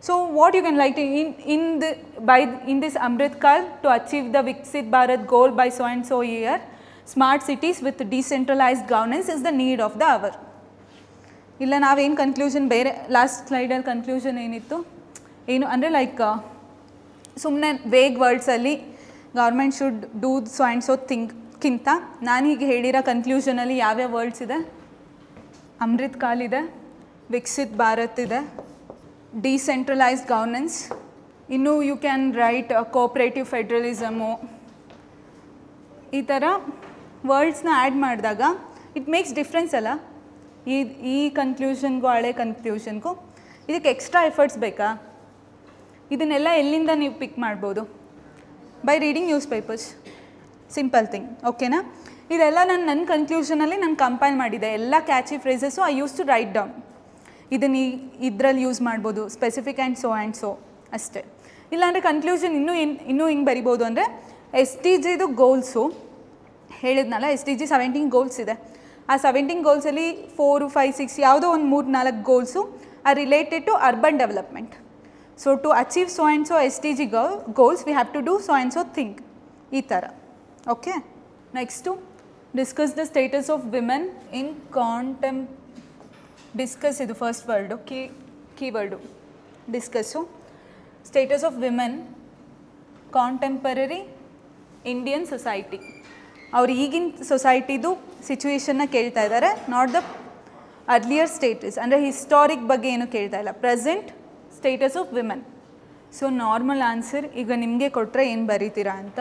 So what you can write in this Amrit Kal, to achieve the Viksit Bharat goal by so and so year, smart cities with decentralized governance is the need of the hour. ಇಲ್ಲ ನಾವೇನು conclusion ಬೇರೆ last ಸ್ಲೈಡಲ್ಲಿ conclusion ಏನಿತ್ತು ಏನು ಅಂದರೆ like ಸುಮ್ಮನೆ vague ವರ್ಡ್ಸಲ್ಲಿ government should do so and so ಥಿಂಗ್ಕಿಂತ ನಾನು ಹೀಗೆ ಹೇಳಿರೋ ಕನ್ಕ್ಲೂಷನಲ್ಲಿ ಯಾವ್ಯಾವ ವರ್ಡ್ಸ್ ಇದೆ? ಅಮೃತ್ ಕಾಲ್ ಇದೆ, ವಿಕಸಿತ್ ಭಾರತ್ ಇದೆ, ಡಿಸೆಂಟ್ರಲೈಸ್ಡ್ ಗವರ್ನೆನ್ಸ್, ಇನ್ನು ಯು ಕ್ಯಾನ್ ರೈಟ್ ಕೋಆಪ್ರೇಟಿವ್ ಫೆಡ್ರಲಿಸಮು. ಈ ಥರ ವರ್ಡ್ಸ್ನ ಆ್ಯಡ್ ಮಾಡಿದಾಗ ಇಟ್ ಮೇಕ್ಸ್ ಡಿಫ್ರೆನ್ಸ್ ಅಲ್ಲ ಈ ಕನ್ಕ್ಲೂಷನ್ಗೂ ಹಳೆ ಕನ್ಕ್ಲೂಷನ್ಗೂ. ಇದಕ್ಕೆ ಎಕ್ಸ್ಟ್ರಾ ಎಫರ್ಟ್ಸ್ ಬೇಕಾ? ಇದನ್ನೆಲ್ಲ ಎಲ್ಲಿಂದ ನೀವು ಪಿಕ್ ಮಾಡ್ಬೋದು? By reading newspapers, simple thing. ಓಕೆನಾ? ಇದೆಲ್ಲ ನನ್ನ ಕನ್ಕ್ಲೂಷನಲ್ಲಿ ನಾನು ಕಂಪೈಲ್ ಮಾಡಿದ್ದೆ. ಎಲ್ಲ catchy phrases I use to write down. ಇದನ್ನು ಇದರಲ್ಲಿ ಯೂಸ್ ಮಾಡ್ಬೋದು, ಸ್ಪೆಸಿಫಿಕ್ ಆ್ಯಂಡ್ ಸೊ ಅಷ್ಟೇ. ಇಲ್ಲಾಂದರೆ ಕನ್ಕ್ಲೂಷನ್ ಇನ್ನೂ ಹಿಂಗೆ ಬರಿಬೋದು ಅಂದರೆ SDGದು ಗೋಲ್ಸು ಹೇಳಿದ್ನಲ್ಲ, SDG 17 ಗೋಲ್ಸ್ ಇದೆ. ಆ 17 ಗೋಲ್ಸಲ್ಲಿ 4, 5, 6 ಯಾವುದೋ ಒಂದು 3-4 goals are related to urban development. So to achieve so and so SDG goals we have to do so and so thing, ಈ ಥರ. Okay, next discuss the status of women in discuss ಇದು first word, keyword discuss. Status of women contemporary Indian society. ಅವ್ರು ಈಗಿನ ಸೊಸೈಟಿದು ಸಿಚುವೇಶನ್ನ ಕೇಳ್ತಾ ಇದ್ದಾರೆ, not the earlier status, ಅಂದರೆ ಹಿಸ್ಟಾರಿಕ್ ಬಗ್ಗೆ ಏನು ಕೇಳ್ತಾ ಇಲ್ಲ, present status of women. So normal answer ಈಗ ನಿಮಗೆ ಕೊಟ್ಟರೆ ಏನು ಬರೀತೀರಾ ಅಂತ,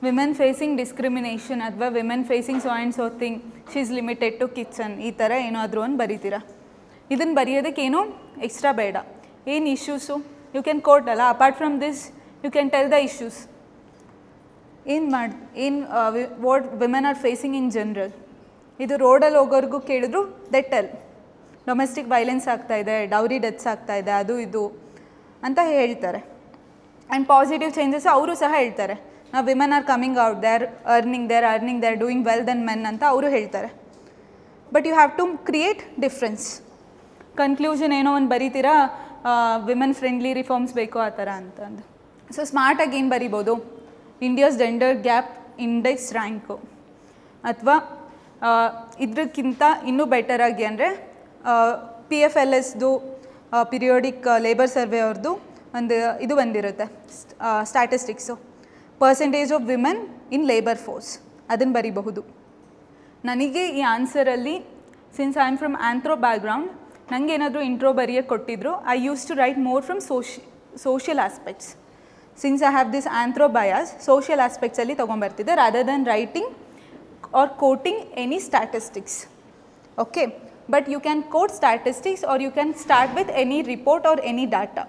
ವಿಮೆನ್ ಫೇಸಿಂಗ್ ಡಿಸ್ಕ್ರಿಮಿನೇಷನ್ ಅಥವಾ women facing so and so thing, she is limited to kitchen, ಈ ಥರ ಏನಾದರೂ ಒಂದು ಬರೀತೀರಾ. ಇದನ್ನು ಬರೆಯೋದಕ್ಕೆ ಏನೋ ಎಕ್ಸ್ಟ್ರಾ ಬೇಡ. ಏನು ಇಶ್ಯೂಸು ಯು ಕ್ಯಾನ್ ಕೋಟ್ ಅಲ್ಲ, apart from this you can tell the issues. What women are facing in general. ಇದು ರೋಡಲ್ಲಿ ಹೋಗೋರ್ಗೂ ಕೇಳಿದ್ರು ದೆ ಟೆಲ್. ಡೊಮೆಸ್ಟಿಕ್ ವೈಲೆನ್ಸ್ ಆಗ್ತಾಯಿದೆ, ಡೌರಿ ಡೆತ್ಸ್ ಆಗ್ತಾಯಿದೆ, ಅದು ಇದು ಅಂತ ಹೇಳ್ತಾರೆ. ಆ್ಯಂಡ್ ಪಾಸಿಟಿವ್ ಚೇಂಜಸ್ ಅವರು ಸಹ ಹೇಳ್ತಾರೆ. ನಾವು women are coming out, they are earning, they are doing well than men ಅಂತ ಅವರು ಹೇಳ್ತಾರೆ. But you have to create difference. Conclusion ಏನೋ ಒಂದು ಬರೀತೀರಾ, ವಿಮೆನ್ ಫ್ರೆಂಡ್ಲಿ ರಿಫಾರ್ಮ್ಸ್ ಬೇಕು ಆ ಥರ ಅಂತಂದು. ಸೊ ಸ್ಮಾರ್ಟಾಗಿ ಏನು ಬರಿಬೋದು? India's gender gap index rank, ಅಥವಾ ಇದಕ್ಕಿಂತ ಇನ್ನೂ ಬೆಟರಾಗಿ ಅಂದರೆ PFLSದು ಪಿರಿಯೋಡಿಕ್ ಲೇಬರ್ ಸರ್ವೆ ಅವ್ರದ್ದು ಒಂದು ಇದು ಬಂದಿರುತ್ತೆ statistics, percentage of women in labour force, ಅದನ್ನು ಬರಿಬಹುದು. ನನಗೆ ಈ ಆನ್ಸರಲ್ಲಿ since I am from anthro background, ನನಗೆ ಏನಾದರೂ ಇಂಟ್ರೋ ಬರೆಯೋಕ್ಕೆ ಕೊಟ್ಟಿದ್ರು, I use to write more from social aspects. Since I have this anthro bias, social ಆಸ್ಪೆಕ್ಟ್ಸಲ್ಲಿ ತೊಗೊಂಬರ್ತಿದ್ದೆ rather then writing or quoting any statistics. Okay, but you can quote statistics or you can start with any report or any data.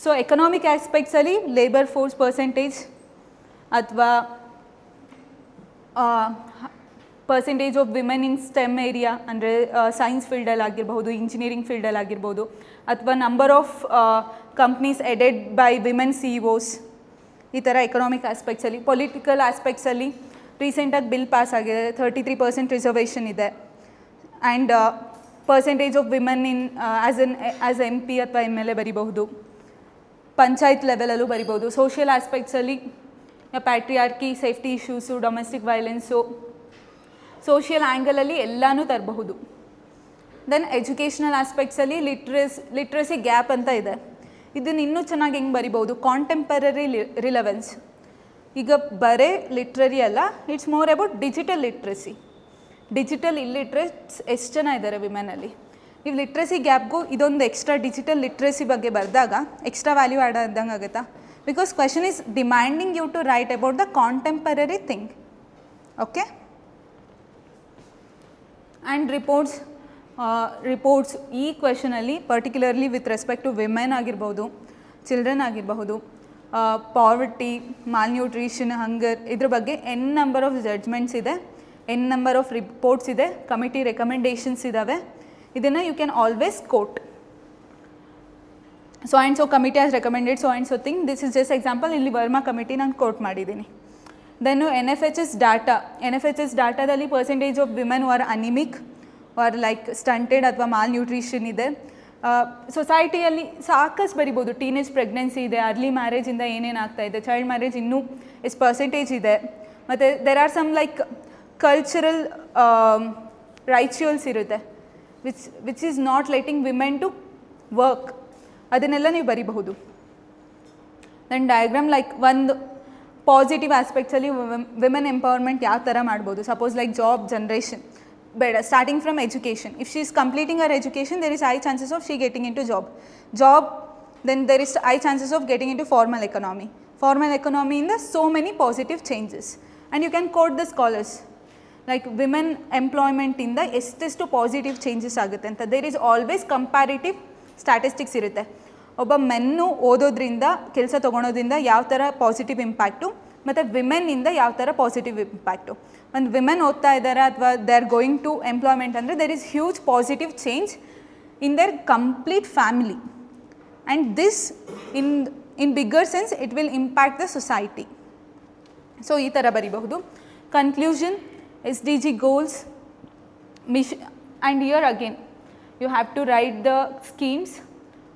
So economic aspects ali labor force percentage athwa percentage of women in STEM area andre science field alli agirbodu, engineering field alli agirbodu, athwa number of companies aided by women CEOs, ಈ ಥರ economic ಆಸ್ಪೆಕ್ಟ್ಸಲ್ಲಿ. Political ಆಸ್ಪೆಕ್ಟ್ಸಲ್ಲಿ ರೀಸೆಂಟಾಗಿ bill pass ಆಗಿದೆ, 33% reservation ಇದೆ. And percentage of women in as MP ಅಥವಾ MLA ಬರಿಬಹುದು. ಪಂಚಾಯತ್ ಲೆವೆಲಲ್ಲೂ ಬರಿಬೋದು. Social ಆಸ್ಪೆಕ್ಟ್ಸಲ್ಲಿ patriarchy, safety issues, domestic violence, social ಆ್ಯಂಗಲಲ್ಲಿ ಎಲ್ಲನೂ ತರಬಹುದು. ದೆನ್ ಎಜುಕೇಷನಲ್ ಆಸ್ಪೆಕ್ಟ್ಸಲ್ಲಿ ಲಿಟ್ರಸಿ ಗ್ಯಾಪ್ ಅಂತ ಇದೆ. ಇದನ್ನು ಇನ್ನೂ ಚೆನ್ನಾಗಿ ಹೆಂಗೆ ಬರಿಬೋದು, ಕಾಂಟೆಂಪರರಿ ರಿಲೆವೆನ್ಸ್. ಈಗ ಬರೇ ಲಿಟ್ರರಿ ಅಲ್ಲ, it's more about digital literacy. Digital illiterates ಎಷ್ಟು ಜನ ಇದ್ದಾರೆ ವಿಮೆನಲ್ಲಿ. ನೀವು ಲಿಟ್ರಸಿ ಗ್ಯಾಪ್ಗೂ ಇದೊಂದು ಎಕ್ಸ್ಟ್ರಾ ಡಿಜಿಟಲ್ ಲಿಟ್ರಸಿ ಬಗ್ಗೆ ಬರೆದಾಗ ಎಕ್ಸ್ಟ್ರಾ ವ್ಯಾಲ್ಯೂ ಆ್ಯಡ್ ಆದಂಗೆ ಆಗುತ್ತಾ. Because question is demanding you to write about the contemporary thing. Okay. And reports ಈ ಕ್ವೆಶನಲ್ಲಿ particularly with respect to women ಆಗಿರ್ಬೋದು, ಚಿಲ್ಡ್ರನ್ ಆಗಿರಬಹುದು, ಪಾವರ್ಟಿ, ಮಾಲ್ನ್ಯೂಟ್ರಿಷನ್, ಹಂಗರ್, ಇದ್ರ ಬಗ್ಗೆ n ನಂಬರ್ ಆಫ್ ಜಡ್ಜ್ಮೆಂಟ್ಸ್ ಇದೆ, n ನಂಬರ್ ಆಫ್ ರಿಪೋರ್ಟ್ಸ್ ಇದೆ, committee recommendations ಇದ್ದಾವೆ. ಇದನ್ನು you can always quote. So and so committee has recommended so and so thing. This is just example. ಇಲ್ಲಿ Verma committee ನಾನು coat ಮಾಡಿದ್ದೀನಿ. Then NFHS data. NFHS ಡಾಟಾದಲ್ಲಿ percentage of women are anaemic are like stunted ಅಥವಾ malnutrition ಇದೆ. ಸೊಸೈಟಿಯಲ್ಲಿ ಸಾಕಷ್ಟು ಬರಿಬೋದು. Teenage pregnancy ಇದೆ, ಅರ್ಲಿ ಮ್ಯಾರೇಜಿಂದ ಏನೇನು ಆಗ್ತಾಯಿದೆ, ಚೈಲ್ಡ್ ಮ್ಯಾರೇಜ್ ಇನ್ನೂ ಎಷ್ಟು ಪರ್ಸೆಂಟೇಜ್ ಇದೆ. ಮತ್ತು there are some like cultural rituals ಇರುತ್ತೆ which is not letting women to work. ಅದನ್ನೆಲ್ಲ ನೀವು ಬರಿಬಹುದು. ದೆನ್ ಡಯಾಗ್ರಾಮ್ ಲೈಕ್ ಒಂದು ಪಾಸಿಟಿವ್ ಆಸ್ಪೆಕ್ಟ್ಸಲ್ಲಿ ವಿಮೆನ್ ಎಂಪವರ್ಮೆಂಟ್ ಯಾವ ಥರ ಮಾಡ್ಬೋದು. ಸಪೋಸ್ ಲೈಕ್ ಜಾಬ್ ಜನ್ರೇಷನ್ ಬೇಡ, starting from education. If she is completing her education, there is high chances of she getting in to job. Then there is high chances of getting in to formal economy. Formal ಎಕನಾಮಿಯಿಂದ so many positive changes. And you can quote the scholars like women ಎಂಪ್ಲಾಯ್ಮೆಂಟಿಂದ ಎಷ್ಟೆಷ್ಟು positive changes ಆಗುತ್ತೆ ಅಂತ. There is always comparative statistics ಇರುತ್ತೆ. ಒಬ್ಬ ಮೆನ್ನು ಓದೋದ್ರಿಂದ, ಕೆಲಸ ತೊಗೊಳೋದ್ರಿಂದ ಯಾವ ಥರ ಪಾಸಿಟಿವ್ ಇಂಪ್ಯಾಕ್ಟು, ಮತ್ತು ವಿಮೆನ್ನಿಂದ ಯಾವ ಥರ ಪಾಸಿಟಿವ್ ಇಂಪ್ಯಾಕ್ಟು. ಒಂದು ವಿಮೆನ್ ಓದ್ತಾ ಇದ್ದಾರೆ ಅಥವಾ they are going to employment ಅಂದರೆ there is huge positive change in their complete family. And this in bigger sense it will impact the society. So ಈ ಥರ ಬರೀಬಹುದು. Conclusion, SDG goals, mission, and here again you have to write the schemes,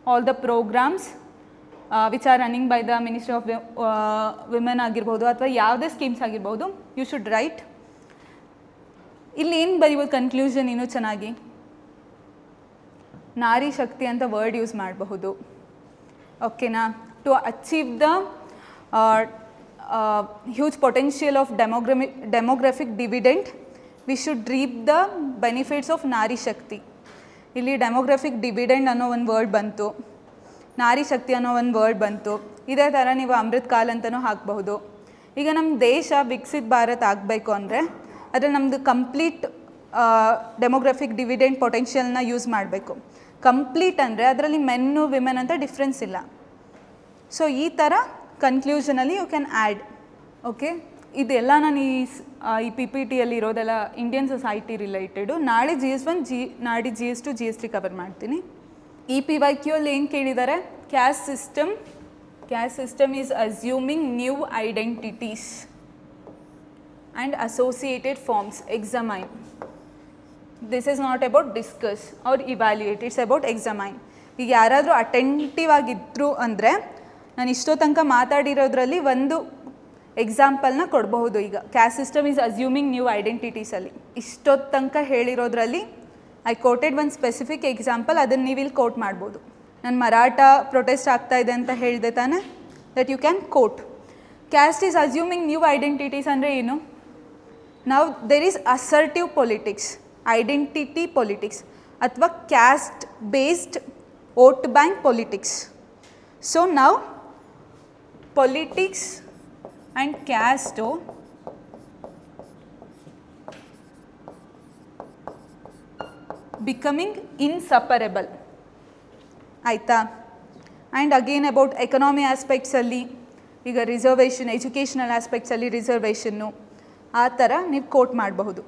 all the programs which are running by the Ministry of Women ಆಗಿರ್ಬೋದು ಅಥವಾ ಯಾವುದೇ schemes ಆಗಿರ್ಬೋದು, you should write. ಇಲ್ಲಿ ಏನು ಬರೀಬೋದು conclusion ಇನ್ನೂ ಚೆನ್ನಾಗಿ, ನಾರಿ ಶಕ್ತಿ ಅಂತ ವರ್ಡ್ ಯೂಸ್ ಮಾಡಬಹುದು. ಓಕೆನಾ. To achieve the huge potential of demographic dividend, we should reap the benefits of Nari Shakti. ಇಲ್ಲಿ ಡೆಮೋಗ್ರಫಿಕ್ ಡಿವಿಡೆಂಡ್ ಅನ್ನೋ ಒಂದು ವರ್ಡ್ ಬಂತು, ನಾರಿ ಶಕ್ತಿ ಅನ್ನೋ ಒಂದು ವರ್ಡ್ ಬಂತು. ಇದೇ ಥರ ನೀವು ಅಮೃತ್ ಕಾಲ್ ಅಂತಲೂ ಹಾಕಬಹುದು. ಈಗ ನಮ್ಮ ದೇಶ ವಿಕಸಿತ ಭಾರತ್ ಆಗಬೇಕು ಅಂದರೆ ಅದರಲ್ಲಿ ನಮ್ಮದು ಕಂಪ್ಲೀಟ್ ಡೆಮೋಗ್ರಫಿಕ್ ಡಿವಿಡೆಂಡ್ ಪೊಟೆನ್ಷಿಯಲ್ನ ಯೂಸ್ ಮಾಡಬೇಕು. ಕಂಪ್ಲೀಟ್ ಅಂದರೆ ಅದರಲ್ಲಿ ಮೆನ್ನು ವಿಮೆನ್ ಅಂತ ಡಿಫ್ರೆನ್ಸ್ ಇಲ್ಲ. ಸೊ ಈ ಥರ ಕನ್ಕ್ಲೂಷನಲ್ಲಿ ಯು ಕ್ಯಾನ್ ಆ್ಯಡ್. ಓಕೆ, ಇದೆಲ್ಲ ನಾನು ಈ PPTಯಲ್ಲಿ ಇರೋದೆಲ್ಲ ಇಂಡಿಯನ್ ಸೊಸೈಟಿ ರಿಲೇಟೆಡು. ನಾಳೆ GS1 ನಾಳೆ GS2 GS3 ಕವರ್ ಮಾಡ್ತೀನಿ. ಈ PYQ ಅಲ್ಲಿ ಏನು ಕೇಳಿದ್ದಾರೆ, caste system is assuming new identities and associated forms. Examine. This is not about discuss or evaluate, it's about examine. ಈಗ ಯಾರಾದರೂ ಅಟೆಂಟಿವ್ ಆಗಿದ್ರು ಅಂದರೆ ನಾನು ಇಷ್ಟೋ ತನಕ ಮಾತಾಡಿರೋದ್ರಲ್ಲಿ ಒಂದು ಎಕ್ಸಾಂಪಲ್ನ ಕೊಡಬಹುದು. ಈಗ caste system is assuming new ಐಡೆಂಟಿಟೀಸಲ್ಲಿ ಇಷ್ಟೊತ್ತು ತನಕ ಹೇಳಿರೋದ್ರಲ್ಲಿ ಐ ಕೋಟೆಡ್ ಒಂದು ಸ್ಪೆಸಿಫಿಕ್ ಎಕ್ಸಾಂಪಲ್, ಅದನ್ನು ನೀವು ಇಲ್ಲಿ ಕೋಟ್ ಮಾಡ್ಬೋದು. ನಾನು ಮರಾಠ ಪ್ರೊಟೆಸ್ಟ್ ಆಗ್ತಾ ಇದೆ ಅಂತ ಹೇಳಿದೆ ತಾನೆ, that you can quote. Caste is assuming new identities ಅಂದರೆ ಏನು? ನಾವು there is assertive politics, identity politics ಅಥವಾ caste based vote bank politics. So ನಾವು politics and caste becoming inseparable. ಆಯಿತಾ. ಆ್ಯಂಡ್ ಅಗೇನ್ ಅಬೌಟ್ ಎಕನಾಮಿ ಆಸ್ಪೆಕ್ಟ್ಸಲ್ಲಿ ಈಗ ರಿಸರ್ವೇಷನ್, ಎಜುಕೇಷನಲ್ ಆಸ್ಪೆಕ್ಟ್ಸಲ್ಲಿ ರಿಸರ್ವೇಷನ್ನು, ಆ ಥರ ನೀವು ಕೋಟ್ ಮಾಡಬಹುದು.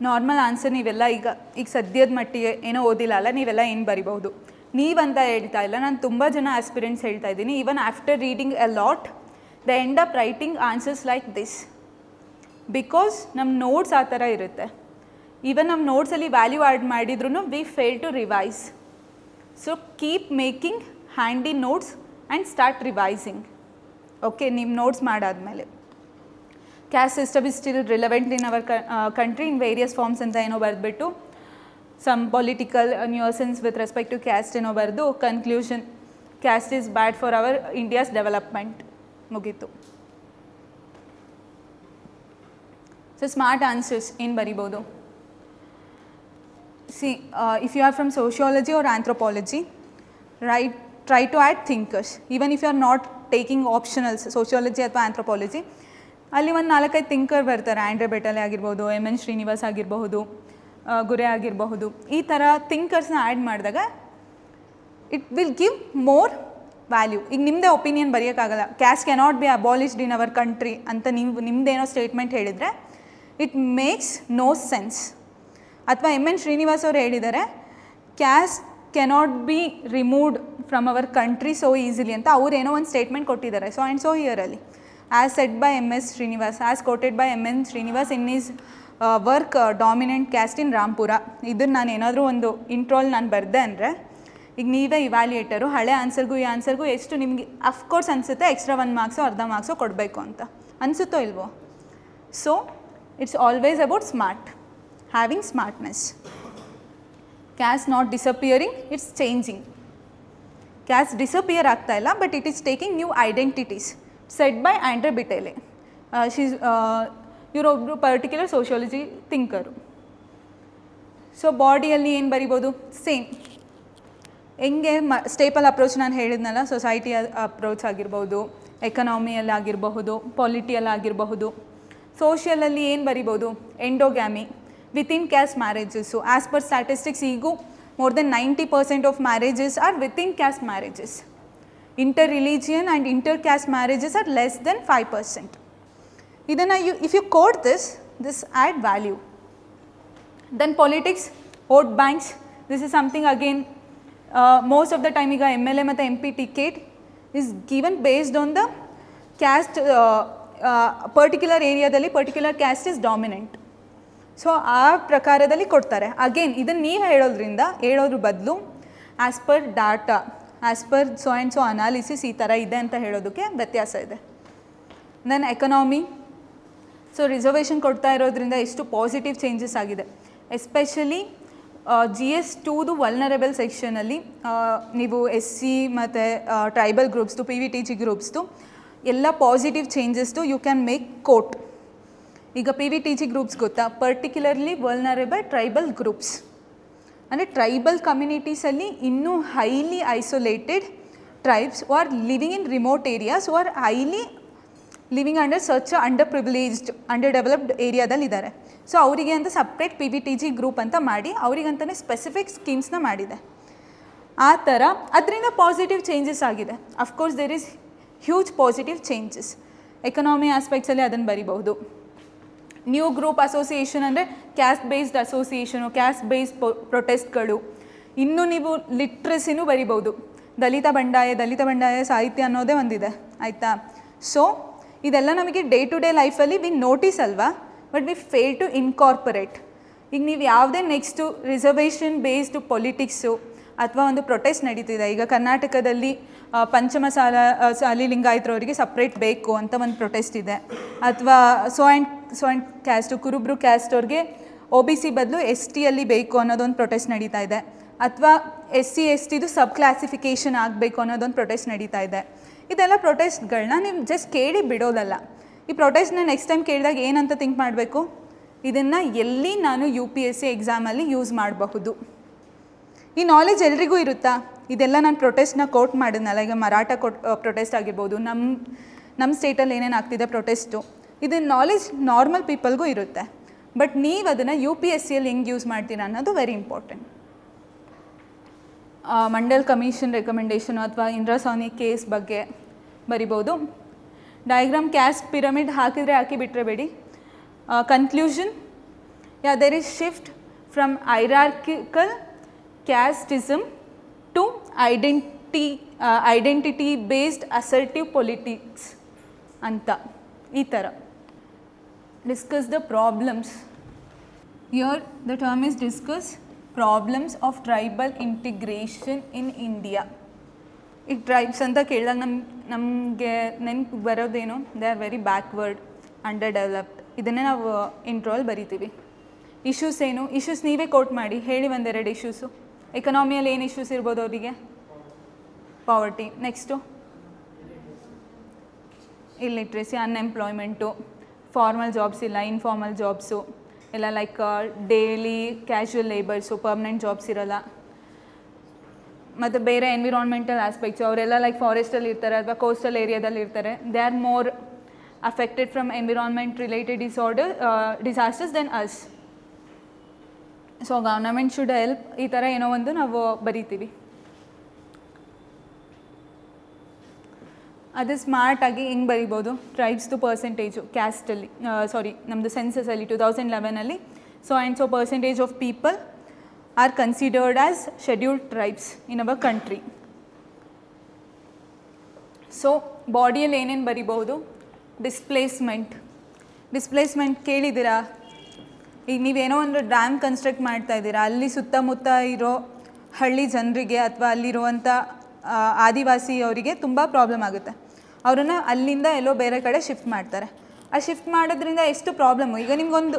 ನಾರ್ಮಲ್ ಆನ್ಸರ್ ನೀವೆಲ್ಲ ಈಗ ಸದ್ಯದ ಮಟ್ಟಿಗೆ ಏನೋ ಓದಿಲ್ಲ ಅಲ್ಲ, ನೀವೆಲ್ಲ ಏನು ಬರಿಬಹುದು. ನೀವಂತ ಹೇಳ್ತಾ ಇಲ್ಲ, ನಾನು ತುಂಬ ಜನ ಆಸ್ಪಿರೆಂಟ್ಸ್ ಹೇಳ್ತಾ ಇದ್ದೀನಿ. Even after reading a lot they end up writing answers like this. Because ನಮ್ಮ ನೋಟ್ಸ್ ಆ ಥರ ಇರುತ್ತೆ. ಈವನ್ ನಮ್ಮ ನೋಟ್ಸಲ್ಲಿ ವ್ಯಾಲ್ಯೂ ಆ್ಯಡ್ ಮಾಡಿದ್ರೂ we fail to revise. So keep making handy notes and start revising. Okay, ನಿಮ್ಮ ನೋಟ್ಸ್ ಮಾಡಾದಮೇಲೆ caste system is still relevant in our country in various forms ಅಂತ ಏನೋ ಬರೆದ್ಬಿಟ್ಟು some political nuisance with respect to caste ಏನೋ ಬರೆದು conclusion caste is bad for our India's development ಮುಗೀತು. So smart answers ಏನು ಬರಿಬೋದು? See, if you are from sociology or anthropology, try to add thinkers. Even if you are not taking optionals, sociology ಅಥವಾ anthropology, ಅಲ್ಲಿ ಒಂದು 4-5 thinker ಬರ್ತಾರೆ. Andre ಬೆಟಲೆ ಆಗಿರ್ಬೋದು, ಎಮ್.ಎನ್. ಶ್ರೀನಿವಾಸ್ ಆಗಿರಬಹುದು, ಗುರೆ ಆಗಿರಬಹುದು. ಈ ಥರ ಥಿಂಕರ್ಸ್ನ ಆ್ಯಡ್ ಮಾಡಿದಾಗ it will give more value. ಈಗ ನಿಮ್ಮದೇ ಒಪಿನಿಯನ್ ಬರೆಯೋಕ್ಕಾಗಲ್ಲ. Caste cannot be abolished in our country ಅಂತ ನೀವು ನಿಮ್ಮದೇನೋ ಸ್ಟೇಟ್ಮೆಂಟ್ ಹೇಳಿದರೆ ಇಟ್ ಮೇಕ್ಸ್ ನೋ ಸೆನ್ಸ್. ಅಥವಾ ಎಮ್.ಎನ್. ಶ್ರೀನಿವಾಸ್ ಅವರು ಹೇಳಿದ್ದಾರೆ caste cannot be removed from our country so easily ಅಂತ ಅವರೇನೋ ಒಂದು ಸ್ಟೇಟ್ಮೆಂಟ್ ಕೊಟ್ಟಿದ್ದಾರೆ. ಸೊ ಆ್ಯಂಡ್ ಸೊ ಹಿಯರಲ್ಲಿ as said by M S. Srinivas, as quoted by M N. Srinivas in his work dominant caste ಇನ್ ರಾಂಪುರ. ಇದನ್ನು ನಾನು ಏನಾದರೂ ಒಂದು ಇಂಟ್ರೋಲ್ ನಾನು ಬರೆದೆ ಅಂದರೆ ಈಗ ನೀವೇ ಇವ್ಯಾಲ್ಯೂಯೇಟರು ಹಳೆ ಆನ್ಸರ್ಗೂ ಈ ಆನ್ಸರ್ಗೂ ಎಷ್ಟು ನಿಮಗೆ ಅಫ್ಕೋರ್ಸ್ ಅನಿಸುತ್ತೆ ಎಕ್ಸ್ಟ್ರಾ 1 ಮಾರ್ಕ್ಸೋ ಅರ್ಧ ಮಾರ್ಕ್ಸೋ ಕೊಡಬೇಕು ಅಂತ ಅನಿಸುತ್ತೋ ಇಲ್ವೋ? So it's always about smart. Having smartness. Caste not disappearing, it's changing. Caste disappear ಆಗ್ತಾ ಇಲ್ಲ, but it is taking new identities. Said by Andre Bitele. She's ಇವರೊಬ್ಬರು ಪರ್ಟಿಕ್ಯುಲರ್ ಸೋಷಿಯಾಲಜಿ ಥಿಂಕರು. ಸೊ ಬಾಡಿಯಲ್ಲಿ ಏನು ಬರಿಬೋದು? ಸೇಮ್ ಹೆಂಗೆ ಸ್ಟೇಪಲ್ ಅಪ್ರೋಚ್ ನಾನು ಹೇಳಿದ್ನಲ್ಲ, society approach ಆಗಿರ್ಬೋದು, ಎಕನಾಮಿಯಲ್ಲಿ ಆಗಿರಬಹುದು, ಪಾಲಿಟಿಯಲ್ಲಿ ಆಗಿರಬಹುದು. ಸೋಷಿಯಲಲ್ಲಿ ಏನು ಬರಿಬೋದು? ಎಂಡೋಗ್ಯಾಮಿ, within caste marriages. So as per statistics, ego more than 90% of marriages are within caste marriages. Inter-religion and inter-caste marriages are less than 5%. Idanna if you quote this add value. Then politics, vote banks, this is something again most of the time iga MLA matte MP ticket is given based on the caste particular area dalli particular caste is dominant. So ಆ ಪ್ರಕಾರದಲ್ಲಿ ಕೊಡ್ತಾರೆ. Again ಇದನ್ನು ನೀವು ಹೇಳೋದ್ರ ಬದಲು as per data, as per so and so analysis ಈ ಥರ ಇದೆ ಅಂತ ಹೇಳೋದಕ್ಕೆ ವ್ಯತ್ಯಾಸ ಇದೆ. Then economy. ಸೊ ರಿಸರ್ವೇಷನ್ ಕೊಡ್ತಾ ಇರೋದ್ರಿಂದ ಎಷ್ಟು ಪಾಸಿಟಿವ್ ಚೇಂಜಸ್ ಆಗಿದೆ. ಎಸ್ಪೆಷಲಿ GS2ದು ವಲ್ನರಬಲ್ ಸೆಕ್ಷನಲ್ಲಿ ನೀವು SC ಮತ್ತು ಟ್ರೈಬಲ್ ಗ್ರೂಪ್ಸ್ದು PVTG ಗ್ರೂಪ್ಸ್ದು ಎಲ್ಲ ಪಾಸಿಟಿವ್ ಚೇಂಜಸ್ದು ಯು ಕ್ಯಾನ್ ಮೇಕ್ ಕೋಟ್. ಈಗ PVTG ಗ್ರೂಪ್ಸ್ ಗೊತ್ತಾ? ಪರ್ಟಿಕ್ಯುಲರ್ಲಿ ವಲ್ನರೇಬಲ್ ಟ್ರೈಬಲ್ ಗ್ರೂಪ್ಸ್ ಅಂದರೆ ಟ್ರೈಬಲ್ ಕಮ್ಯುನಿಟೀಸಲ್ಲಿ ಇನ್ನೂ highly isolated tribes who are living in remote areas, who are highly living under such under privileged under developed ಏರಿಯಾದಲ್ಲಿದ್ದಾರೆ. So ಅವರಿಗೆ ಅಂತ separate PVTG group ಅಂತ ಮಾಡಿ ಅವರಿಗಂತಲೇ ಸ್ಪೆಸಿಫಿಕ್ ಸ್ಕೀಮ್ಸ್ನ ಮಾಡಿದೆ. ಆ ಥರ ಅದರಿಂದ ಪಾಸಿಟಿವ್ ಚೇಂಜಸ್ ಆಗಿದೆ. Of course there is huge positive changes. Economy ಆಸ್ಪೆಕ್ಟ್ಸಲ್ಲಿ ಅದನ್ನು ಬರಿಬಹುದು. ನ್ಯೂ ಗ್ರೂಪ್ ಅಸೋಸಿಯೇಷನ್ ಅಂದರೆ caste based association, caste based ಪ್ರೊಟೆಸ್ಟ್ಗಳು. ಇನ್ನೂ ನೀವು ಲಿಟ್ರಸಿನೂ ಬರಿಬೋದು. ದಲಿತ ಬಂಡಾಯ ಸಾಹಿತ್ಯ ಅನ್ನೋದೇ ಒಂದಿದೆ, ಆಯಿತಾ? ಸೊ ಇದೆಲ್ಲ ನಮಗೆ ಡೇ ಟು ಡೇ ಲೈಫಲ್ಲಿ ವಿ ನೋಟಿಸ್ ಅಲ್ವಾ, but we fail to incorporate. ಈಗ ನೀವು ಯಾವುದೇ ನೆಕ್ಸ್ಟು ರಿಸರ್ವೇಷನ್ ಬೇಸ್ಡ್ ಪೊಲಿಟಿಕ್ಸು ಅಥವಾ ಒಂದು ಪ್ರೊಟೆಸ್ಟ್ ನಡೀತಿದೆ. ಈಗ ಕರ್ನಾಟಕದಲ್ಲಿ ಪಂಚಮಸಾಲಿ ಲಿಂಗಾಯತರವರಿಗೆ ಸಪ್ರೇಟ್ ಬೇಕು ಅಂತ ಒಂದು ಪ್ರೊಟೆಸ್ಟ್ ಇದೆ. ಅಥವಾ ಸೊ ಆ್ಯಂಡ್ ಕ್ಯಾಸ್ಟು ಕುರುಬ್ರು ಕ್ಯಾಸ್ಟ್ ಅವ್ರಿಗೆ OBC ಬದಲು STಯಲ್ಲಿ ಬೇಕು ಅನ್ನೋದೊಂದು ಪ್ರೊಟೆಸ್ಟ್ ನಡೀತಾ ಇದೆ. ಅಥವಾ SC STದು ಸಬ್ ಕ್ಲಾಸಿಫಿಕೇಷನ್ ಆಗಬೇಕು ಅನ್ನೋದೊಂದು ಪ್ರೊಟೆಸ್ಟ್ ನಡೀತಾ ಇದೆ. ಇದೆಲ್ಲ ಪ್ರೊಟೆಸ್ಟ್ಗಳನ್ನ ನೀವು ಜಸ್ಟ್ ಕೇಳಿ ಬಿಡೋದಲ್ಲ. ಈ ಪ್ರೊಟೆಸ್ಟ್ನ ನೆಕ್ಸ್ಟ್ ಟೈಮ್ ಕೇಳಿದಾಗ ಏನಂತ ಥಿಂಕ್ ಮಾಡಬೇಕು? ಇದನ್ನು ಎಲ್ಲಿ ನಾನು UPSC ಎಕ್ಸಾಮಲ್ಲಿ ಯೂಸ್ ಮಾಡಬಹುದು. ಈ ನಾಲೆಜ್ ಎಲ್ರಿಗೂ ಇರುತ್ತಾ? ಇದೆಲ್ಲ ನಾನು ಪ್ರೊಟೆಸ್ಟ್ನ ಕೋಟ್ ಮಾಡಿದ್ನಲ್ಲ, ಈಗ ಮರಾಠ ಪ್ರೊಟೆಸ್ಟ್ ಆಗಿರ್ಬೋದು, ನಮ್ಮ ಸ್ಟೇಟಲ್ಲಿ ಏನೇನು ಆಗ್ತಿದೆ ಪ್ರೊಟೆಸ್ಟು, ಇದು ನಾಲೆಜ್ ನಾರ್ಮಲ್ ಪೀಪಲ್ಗೂ ಇರುತ್ತೆ. ಬಟ್ ನೀವು ಅದನ್ನು UPSCಯಲ್ಲಿ ಹೆಂಗೆ ಯೂಸ್ ಮಾಡ್ತೀರಾ ಅನ್ನೋದು ವೆರಿ ಇಂಪಾರ್ಟೆಂಟ್. ಮಂಡಲ್ ಕಮಿಷನ್ ರೆಕಮೆಂಡೇಷನು ಅಥವಾ ಇಂದ್ರಾಸಾನಿ ಕೇಸ್ ಬಗ್ಗೆ ಬರಿಬೋದು. ಡಯಾಗ್ರಾಮ್ ಕ್ಯಾಸ್ಟ್ ಪಿರಮಿಡ್ ಹಾಕಿದರೆ ಹಾಕಿ ಬಿಟ್ಟರೆ ಬೇಡಿ. Conclusion, there is shift from hierarchical casteism to identity based assertive politics. ಅಂತ ಈ ಥರ. Discuss the problems. Here the term is discuss problems of tribal integration in India. ಈಗ ಟ್ರೈಬ್ಸ್ ಅಂತ ಕೇಳಿದಾಗ ನಮಗೆ ನೆನಪು ಬರೋದೇನು, they are very backward, under developed. ಇದನ್ನೇ ನಾವು ಇಂಟ್ರೋಲ್ ಬರಿತೀವಿ. ಇಶ್ಯೂಸ್ ಏನು, ಇಶ್ಯೂಸ್ ನೀವೇ ಕೋಟ್ ಮಾಡಿ ಹೇಳಿ ಒಂದೆರಡು ಇಶ್ಯೂಸು. ಎಕನಾಮಿಯಲ್ಲಿ ಏನು ಇಶ್ಯೂಸ್ ಇರ್ಬೋದು ಅವರಿಗೆ? Poverty. Next illiteracy, unemployment, formal jobs ಇಲ್ಲ, ಇನ್ಫಾರ್ಮಲ್ ಜಾಬ್ಸು ಎಲ್ಲ, like daily casual labours, permanent jobs ಇರೋಲ್ಲ. ಮತ್ತು ಬೇರೆ ಎನ್ವಿರಾನ್ಮೆಂಟಲ್ ಆಸ್ಪೆಕ್ಟ್ಸು, ಅವರೆಲ್ಲ ಲೈಕ್ ಫಾರೆಸ್ಟಲ್ಲಿ ಇರ್ತಾರೆ ಅಥವಾ ಕೋಸ್ಟಲ್ ಏರಿಯಾದಲ್ಲಿ ಇರ್ತಾರೆ. They are more affected from environment related disasters than us. So government should help. ಈ ಥರ ಏನೋ ಒಂದು ನಾವು ಬರಿತೀವಿ. ಅದು ಸ್ಮಾರ್ಟಾಗಿ ಹೆಂಗೆ ಬರಿಬೋದು, ಟ್ರೈಬ್ಸ್ದು ಪರ್ಸೆಂಟೇಜು ಕ್ಯಾಸ್ಟಲ್ಲಿ, ನಮ್ಮದು ಸೆನ್ಸಸಲ್ಲಿ 2011 so and so percentage of people are considered as scheduled tribes in our country. So ಬಾಡಿಯಲ್ಲಿ ಏನೇನು ಬರಿಬೋದು? ಡಿಸ್ಪ್ಲೇಸ್ಮೆಂಟ್ ಕೇಳಿದ್ದೀರಾ? ಈಗ ನೀವೇನೋ ಒಂದು ಡ್ಯಾಮ್ ಕನ್ಸ್ಟ್ರಕ್ಟ್ ಮಾಡ್ತಾ ಇದ್ದೀರಾ, ಅಲ್ಲಿ ಸುತ್ತಮುತ್ತ ಇರೋ ಹಳ್ಳಿ ಜನರಿಗೆ ಅಥವಾ ಅಲ್ಲಿರುವಂಥ ಆದಿವಾಸಿ ಅವರಿಗೆ ತುಂಬ ಪ್ರಾಬ್ಲಮ್ ಆಗುತ್ತೆ. ಅವರನ್ನು ಅಲ್ಲಿಂದ ಎಲ್ಲೋ ಬೇರೆ ಕಡೆ ಶಿಫ್ಟ್ ಮಾಡ್ತಾರೆ. ಆ ಶಿಫ್ಟ್ ಮಾಡೋದ್ರಿಂದ ಎಷ್ಟು ಪ್ರಾಬ್ಲಮ್ಮು. ಈಗ ನಿಮ್ಗೊಂದು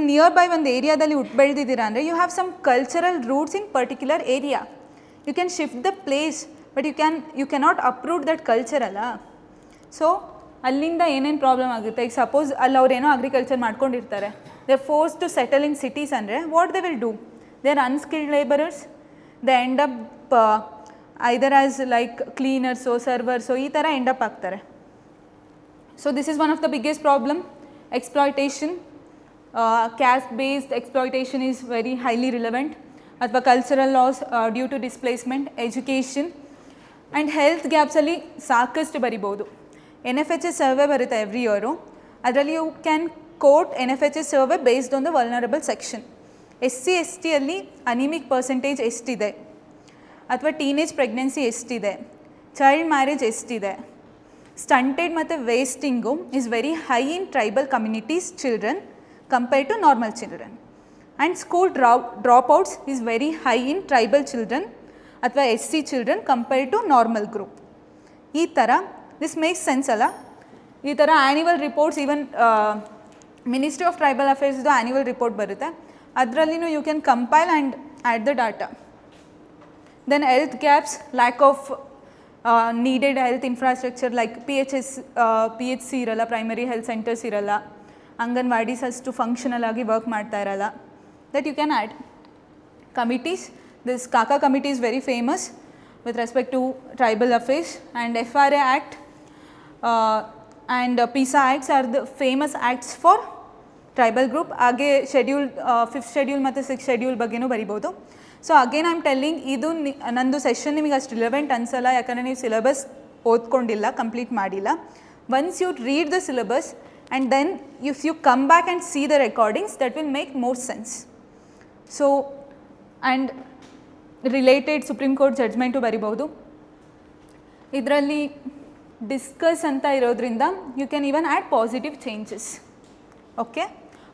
ನಿಯರ್ ಬೈ ಒಂದು ಏರಿಯಾದಲ್ಲಿ ಬೆಳೆದಿದ್ದೀರಾ ಅಂದರೆ you have some cultural roots in particular area. You can shift the place but you cannot approve that culture ಅಲ್ಲ. ಸೊ ಅಲ್ಲಿಂದ ಏನೇನು ಪ್ರಾಬ್ಲಮ್ ಆಗುತ್ತೆ. ಈಗ ಸಪೋಸ್ ಅಲ್ಲಿ ಅವರೇನೋ ಅಗ್ರಿಕಲ್ಚರ್ ಮಾಡ್ಕೊಂಡಿರ್ತಾರೆ, they are forced to settle in cities ಅಂದರೆ what they will do? They are unskilled labourers. They end up either as like cleaners, servers, ಈ ಥರ ಎಂಡ್ ಅಪ್ ಆಗ್ತಾರೆ. So this is one of the biggest problem. Exploitation, caste based exploitation is very highly relevant. ಅಥವಾ cultural loss due to displacement, education and health ಗ್ಯಾಪ್ಸಲ್ಲಿ ಸಾಕಷ್ಟು ಬರಿಬೋದು. NFHS survey ಬರುತ್ತೆ every year. ಅದರಲ್ಲಿ you can coat NFHS survey based on the vulnerable section. SC ST ಅಲ್ಲಿ anaemic percentage ಎಷ್ಟಿದೆ, ಅಥವಾ teenage pregnancy ಎಷ್ಟಿದೆ, ಚೈಲ್ಡ್ ಮ್ಯಾರೇಜ್ ಎಷ್ಟಿದೆ. ಸ್ಟಂಟೆಡ್ ಮತ್ತು wasting is very high in tribal communities children compared to normal children, and school dropouts is very high in tribal children athwa SC children compared to normal group. ee tara this makes sense alla. ee tara annual reports, even Ministry of Tribal Affairs do annual report barutte, adrallinu you can compile and add the data. Then health gaps, lack of needed health infrastructure like PHC iralla, primary health centers iralla, anganwadis ಅಷ್ಟು functional ಆಗಿ work ಮಾಡ್ತಾ ಇರಲ್ಲ. That you can add. Committees, this ಕಾಕಾ committee is very famous with respect to tribal affairs, and FRA act and PISA acts are the famous acts for tribal group. ಹಾಗೆ schedule 5th schedule ಮತ್ತು 6th schedule ಬಗ್ಗೆನೂ ಬರಿಬೋದು. So again I am telling, ಇದು ನಂದು session ನಿಮಗೆ ಅಷ್ಟು relevant ಅನಿಸಲ್ಲ, ಯಾಕಂದರೆ ನೀವು ಸಿಲೆಬಸ್ ಓದ್ಕೊಂಡಿಲ್ಲ, ಕಂಪ್ಲೀಟ್ ಮಾಡಿಲ್ಲ. Once you read the syllabus and then if you come back and see the recordings, that will make more sense. So and related Supreme Court judgment ಬರಿಬಹುದು. ಇದರಲ್ಲಿ ಡಿಸ್ಕಸ್ ಅಂತ ಇರೋದ್ರಿಂದ you can even add positive changes. Okay,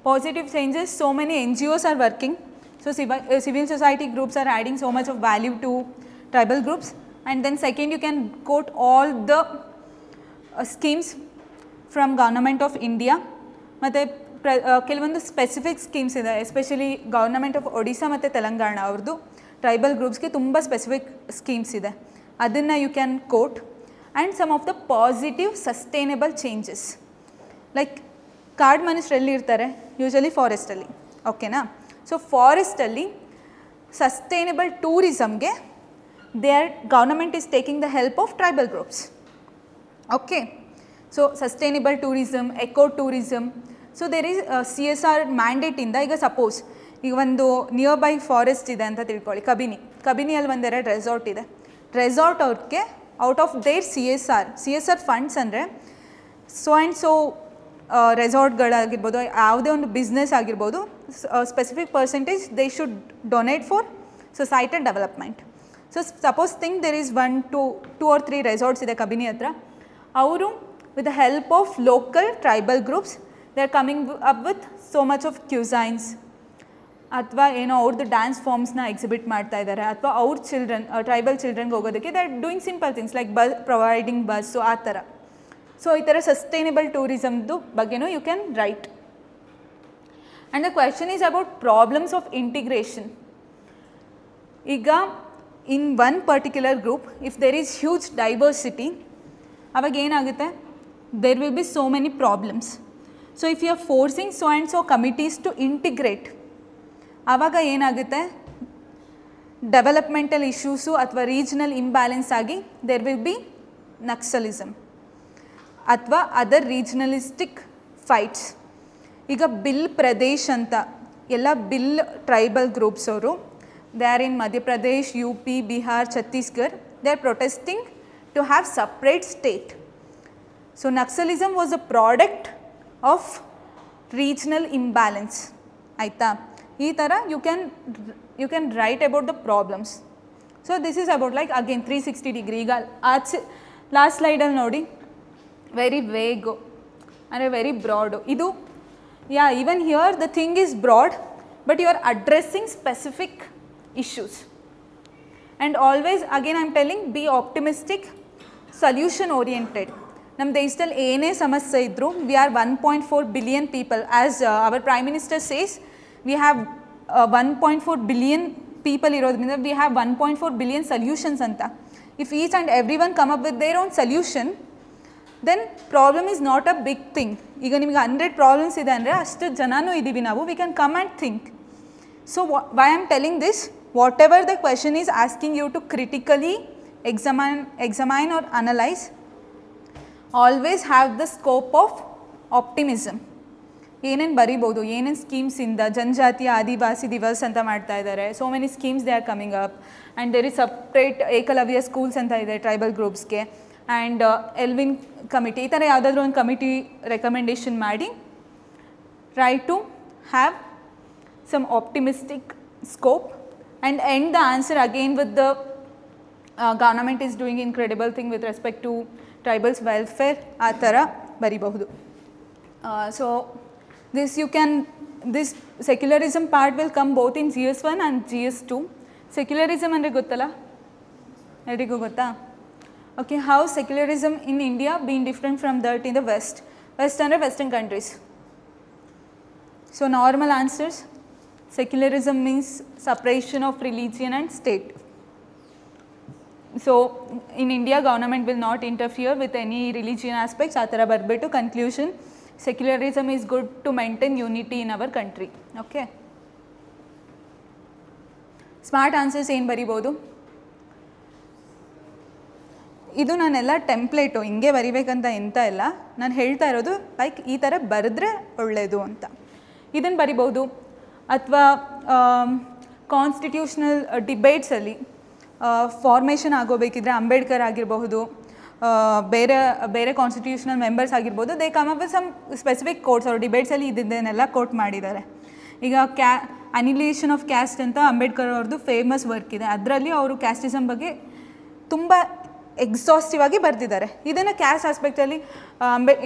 positive changes, so many NGOs are working, so civil society groups are adding so much of value to tribal groups. And then second, you can quote all the schemes from government of India. ಮತ್ತು ಕೆಲವೊಂದು specific schemes ಇದೆ, especially government of Odisha ಮತ್ತು ತೆಲಂಗಾಣ ಅವ್ರದ್ದು tribal ಗ್ರೂಪ್ಸ್ಗೆ ತುಂಬ specific schemes ಇದೆ, ಅದನ್ನು you can quote. And some of the positive sustainable changes, like card minister ಎಲ್ಲಿ ಇರ್ತಾರೆ? ಯೂಶಲಿ ಫಾರೆಸ್ಟಲ್ಲಿ. ಓಕೆನಾ? ಸೊ ಫಾರೆಸ್ಟಲ್ಲಿ ಸಸ್ಟೈನೇಬಲ್ ಟೂರಿಸಮ್ಗೆ government is taking the help of tribal groups. Okay, so sustainable tourism, eco tourism. So there is CSR ಮ್ಯಾಂಡೇಟಿಂದ. ಈಗ suppose ಈಗ ಒಂದು ನಿಯರ್ ಬೈ ಫಾರೆಸ್ಟ್ ಇದೆ ಅಂತ ತಿಳ್ಕೊಳ್ಳಿ, ಕಬಿನಿಯಲ್ಲಿ ಒಂದೆರಡು ರೆಸಾರ್ಟ್ ಇದೆ. ರೆಸಾರ್ಟ್ ಅವ್ರಿಗೆ out of their CSR funds ಅಂದರೆ ಸೊ ಆ್ಯಂಡ್ ಸೊ ರೆಸಾರ್ಟ್ಗಳಾಗಿರ್ಬೋದು, ಯಾವುದೇ ಒಂದು ಬಿಸ್ನೆಸ್ ಆಗಿರ್ಬೋದು, specific percentage they should donate for societal development. So suppose think there is 1, 2 or 3 resorts ಇದೆ ಕಬಿನಿ ಹತ್ರ. ಅವರು with the help of local tribal groups, they are coming up with so much of cuisines. ಅಥವಾ ಏನೋ ಅವ್ರದ್ದು dance ಫಾರ್ಮ್ಸ್ನ exhibit ಮಾಡ್ತಾ ಇದ್ದಾರೆ, ಅಥವಾ ಅವ್ರ ಚಿಲ್ಡ್ರನ್ ಟ್ರೈಬಲ್ ಚಿಲ್ಡ್ರನ್ಗೆ ಹೋಗೋದಕ್ಕೆ they are doing simple things like providing bus ಆ ಥರ. ಸೊ ಈ ಥರ ಸಸ್ಟೈನೇಬಲ್ ಟೂರಿಸಮ್ದು ಬಗ್ಗೆನೂ you can write. And the question is about problems of integration. ಈಗ in one particular group if there is huge diversity, ಅವಾಗ ಏನಾಗುತ್ತೆ, there will be so many problems. So if you are forcing so and so committees to integrate, ಆವಾಗ ಏನಾಗುತ್ತೆ, developmental issues ಅಥವಾ regional imbalance ಆಗಿ there will B Naxalism ಅಥವಾ other regionalistic fights. ಈಗ ಬಿಲ್ ಪ್ರದೇಶ್ ಅಂತ ಎಲ್ಲ ಬಿಲ್ ಟ್ರೈಬಲ್ ಗ್ರೂಪ್ಸ್ ಅವರು, they are in Madhya Pradesh, U P, Bihar, Chhattisgarh, they are protesting to have separate state. So Naxalism was a product of regional imbalance. ಆಯಿತಾ, ಈ ಥರ you can write about the problems. So this is about like again 360 degree. ಈಗ ಆಚೆ last ಸ್ಲೈಡಲ್ಲಿ ನೋಡಿ, very vague ಅಂದರೆ very broad. ಇದು even here the thing is broad, but you are addressing specific issues. And always again I am telling, be optimistic, solution oriented. ನಮ್ಮ ದೇಶದಲ್ಲಿ ಏನೇ ಸಮಸ್ಯೆ ಇದ್ದರೂ, we are 1.4 billion people, as our prime minister says, we have 1.4 billion people ಇರೋದ್ರಿಂದ we have 1.4 billion solutions ಅಂತ. If each and everyone come up with their own solution, then problem is not a big thing. ಈಗ ನಿಮಗೆ 100 problems ಇದೆ ಅಂದರೆ ಅಷ್ಟು ಜನನೂ ಇದ್ದೀವಿ ನಾವು, we can come and think. So why I am telling this, whatever the question is asking you to critically examine or analyze, always have the scope of optimism. ಏನೇನು ಬರಿಬೋದು, ಏನೇನು ಸ್ಕೀಮ್ಸಿಂದ ಜನಜಾತಿಯ ಆದಿವಾಸಿ ದಿವಸ್ ಅಂತ ಮಾಡ್ತಾ ಇದ್ದಾರೆ, so many schemes they are coming up. And there is separate Eklavya schools ಅಂತ ಇದೆ tribal ಗ್ರೂಪ್ಸ್ಗೆ, and Elwin committee, ಈ ಥರ ಯಾವುದಾದ್ರೂ ಒಂದು ಕಮಿಟಿ ರೆಕಮೆಂಡೇಷನ್ ಮಾಡಿ try to have some optimistic scope and end the answer again with the government is doing incredible thing with respect to tribals welfare ಆ ಥರ ಬರಿಬಹುದು. So this this secularism part will come both in GS1 and GS2. Secularism ಅಂದರೆ ಗೊತ್ತಲ್ಲ, ಎಲ್ರಿಗೂ ಗೊತ್ತಾ? Okay, how secularism in India being different from that in the West ಅಂದರೆ Western countries. So normal answers, secularism means separation of religion and state. So in India, government will not interfere with any religion aspects. ಆ ಥರ ಬರಬಿಟ್ಟು conclusion, secularism is good to maintain unity in our country. Okay. Smart answers ಏನು ಬರಿಬೋದು? ಇದು ನಾನೆಲ್ಲ template ಹಿಂಗೆ ಬರಿಬೇಕಂತ ಎಂತ ಇಲ್ಲ, ನಾನು ಹೇಳ್ತಾ ಇರೋದು ಲೈಕ್ ಈ ಥರ ಬರೆದ್ರೆ ಒಳ್ಳೆಯದು ಅಂತ. ಇದನ್ನು ಬರಿಬೋದು. ಅಥವಾ ಕಾನ್ಸ್ಟಿಟ್ಯೂಷನಲ್ ಡಿಬೇಟ್ಸಲ್ಲಿ ಫಾರ್ಮೇಷನ್ ಆಗೋಬೇಕಿದ್ರೆ ಅಂಬೇಡ್ಕರ್ ಆಗಿರಬಹುದು, ಬೇರೆ ಕಾನ್ಸ್ಟಿಟ್ಯೂಷನಲ್ ಮೆಂಬರ್ಸ್ ಆಗಿರ್ಬೋದು, they come up with some specific quotes. ಅವರು ಡಿಬೇಟ್ಸಲ್ಲಿ ಇದನ್ನೆಲ್ಲ ಕೋಟ್ ಮಾಡಿದ್ದಾರೆ. ಈಗ ಅನಿಲೇಷನ್ ಆಫ್ ಕ್ಯಾಸ್ಟ್ ಅಂತ ಅಂಬೇಡ್ಕರ್ ಅವ್ರದ್ದು ಫೇಮಸ್ ವರ್ಕ್ ಇದೆ, ಅದರಲ್ಲಿ ಅವರು ಕ್ಯಾಸ್ಟಿಸಮ್ ಬಗ್ಗೆ ತುಂಬ ಎಕ್ಸಾಸ್ಟಿವ್ ಆಗಿ ಬರೆದಿದ್ದಾರೆ. ಇದನ್ನು ಕ್ಯಾಸ್ಟ್ ಆಸ್ಪೆಕ್ಟಲ್ಲಿ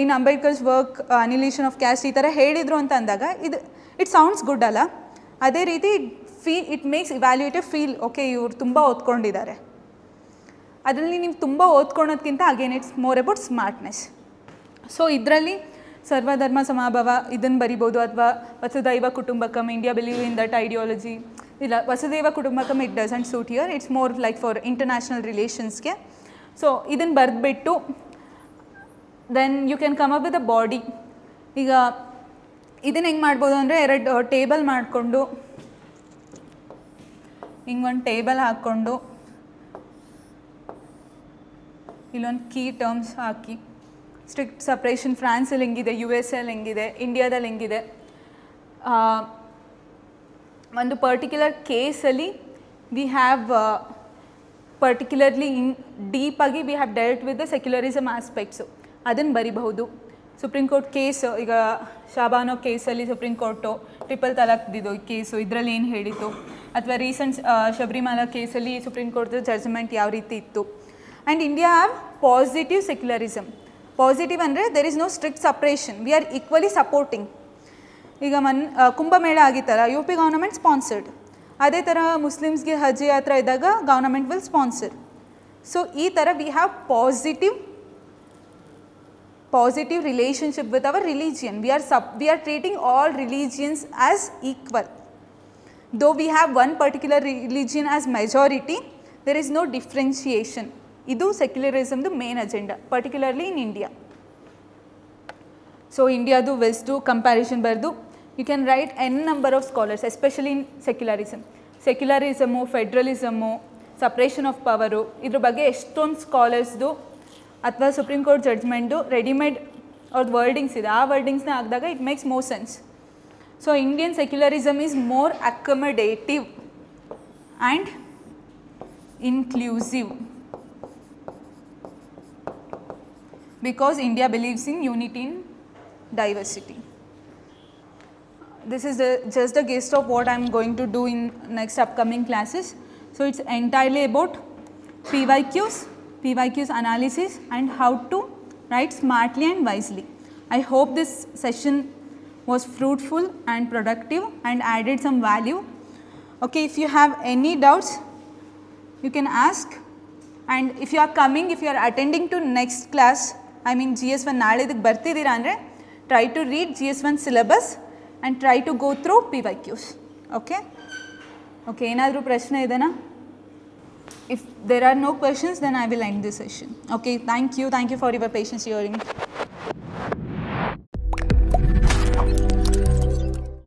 in Ambedkar's work annihilation of caste ಈ ಥರ ಹೇಳಿದರು ಅಂತ ಅಂದಾಗ ಇಟ್ ಸೌಂಡ್ಸ್ ಗುಡ್ ಅಲ್ಲ? ಅದೇ ರೀತಿ it makes evaluative feel, okay ಇವ್ರು ತುಂಬ ಓದ್ಕೊಂಡಿದ್ದಾರೆ. ಅದರಲ್ಲಿ ನೀವು ತುಂಬ ಓದ್ಕೊಳೋದ್ಕಿಂತ again it's more about smartness. So ಇದರಲ್ಲಿ ಸರ್ವಧರ್ಮ ಸಮಭಾವ ಇದನ್ನು ಬರಿಬೋದು. ಅಥವಾ Vasudhaiva Kutumbakam, India believe in that ideology. ಇಲ್ಲ, Vasudhaiva Kutumbakam it doesn't suit here, it's more like for international ರಿಲೇಷನ್ಸ್ಗೆ. ಸೊ ಇದನ್ನು ಬರೆದ್ಬಿಟ್ಟು then you can come up with a body. ಈಗ ಇದನ್ನು ಹೆಂಗೆ ಮಾಡ್ಬೋದು ಅಂದರೆ, ಎರಡು ಟೇಬಲ್ ಮಾಡಿಕೊಂಡು ಹಿಂಗೊಂದು ಟೇಬಲ್ ಹಾಕ್ಕೊಂಡು ಇಲ್ಲೊಂದು ಕೀ ಟರ್ಮ್ಸ್ ಹಾಕಿ, ಸ್ಟ್ರಿಕ್ಟ್ ಸಪ್ರೇಷನ್ ಫ್ರಾನ್ಸಲ್ಲಿ ಹೆಂಗಿದೆ, USA ಹೆಂಗಿದೆ, ಇಂಡಿಯಾದಲ್ಲಿ ಹೆಂಗಿದೆ, ಒಂದು ಪರ್ಟಿಕ್ಯುಲರ್ ಕೇಸಲ್ಲಿ ವಿ ಹ್ಯಾವ್ ಪರ್ಟಿಕ್ಯುಲರ್ಲಿ ಡೀಪಾಗಿ we have dealt with the secularism aspects, ಅದನ್ನು ಬರಿಬಹುದು. ಸುಪ್ರೀಂ ಕೋರ್ಟ್ ಕೇಸ್, ಈಗ ಶಾಬಾನೋ ಕೇಸಲ್ಲಿ ಸುಪ್ರೀಂ ಕೋರ್ಟು ಟ್ರಿಪಲ್ ತಲಾಕ್ದಿದ್ದು ಕೇಸು, ಇದರಲ್ಲಿ ಏನು ಹೇಳಿತ್ತು, ಅಥವಾ ರೀಸೆಂಟ್ ಶಬರಿಮಲಾ ಕೇಸಲ್ಲಿ ಸುಪ್ರೀಂ ಕೋರ್ಟ್ದು ಜಡ್ಜ್ಮೆಂಟ್ ಯಾವ ರೀತಿ ಇತ್ತು. And India have positive secularism. Positive ಅಂದರೆ there is no strict separation, we are equally supporting. ಈಗ ಕುಂಭಮೇಳ ಆಗಿತ್ತಲ್ಲ, ಯು ಪಿ ಗೌರ್ನಮೆಂಟ್ ಸ್ಪಾನ್ಸರ್ಡ್. ಅದೇ ಥರ ಮುಸ್ಲಿಮ್ಸ್ಗೆ ಹಜ್ ಯಾತ್ರಾ ಇದ್ದಾಗ ಗೌರ್ನಮೆಂಟ್ ವಿಲ್ ಸ್ಪಾನ್ಸರ್. ಸೊ ಈ ಥರ we have positive relationship with our religion. We are treating all religions as equal. Though we have one particular religion as majority, there is no differentiation. Idu secularism the main agenda, particularly in India. So India do West do comparison bardu. You can write n number of scholars, especially in secularism. Secularism, federalism, separation of power, idra ಬಗ್ಗೆ ಎಷ್ಟೊಂದು ಸ್ಕಾಲರ್ಸ್ದು ಅಥವಾ supreme court judgement readymade ಅವ್ರದ್ದು wordings ಇದೆ. ಆ ವರ್ಡಿಂಗ್ಸ್ನ ಹಾಕಿದಾಗ it makes more sense. So Indian secularism is more accommodative and inclusive because India believes in unity in diversity. This is just the gist of what I am going to do in next upcoming classes. So it's entirely about PYQs analysis and how to write smartly and wisely. I hope this session was fruitful and productive and added some value. Okay, if you have any doubts, you can ask. And if you are coming, if you are attending to next class, I mean GS1 naale idik bartidira andre, try to read GS1 syllabus and try to go through PYQs. Okay? Okay, ಏನಾದರೂ ಪ್ರಶ್ನೆ ಇದೆನಾ? If there are no questions, then I will end this session. Okay, thank you for your patience hearing.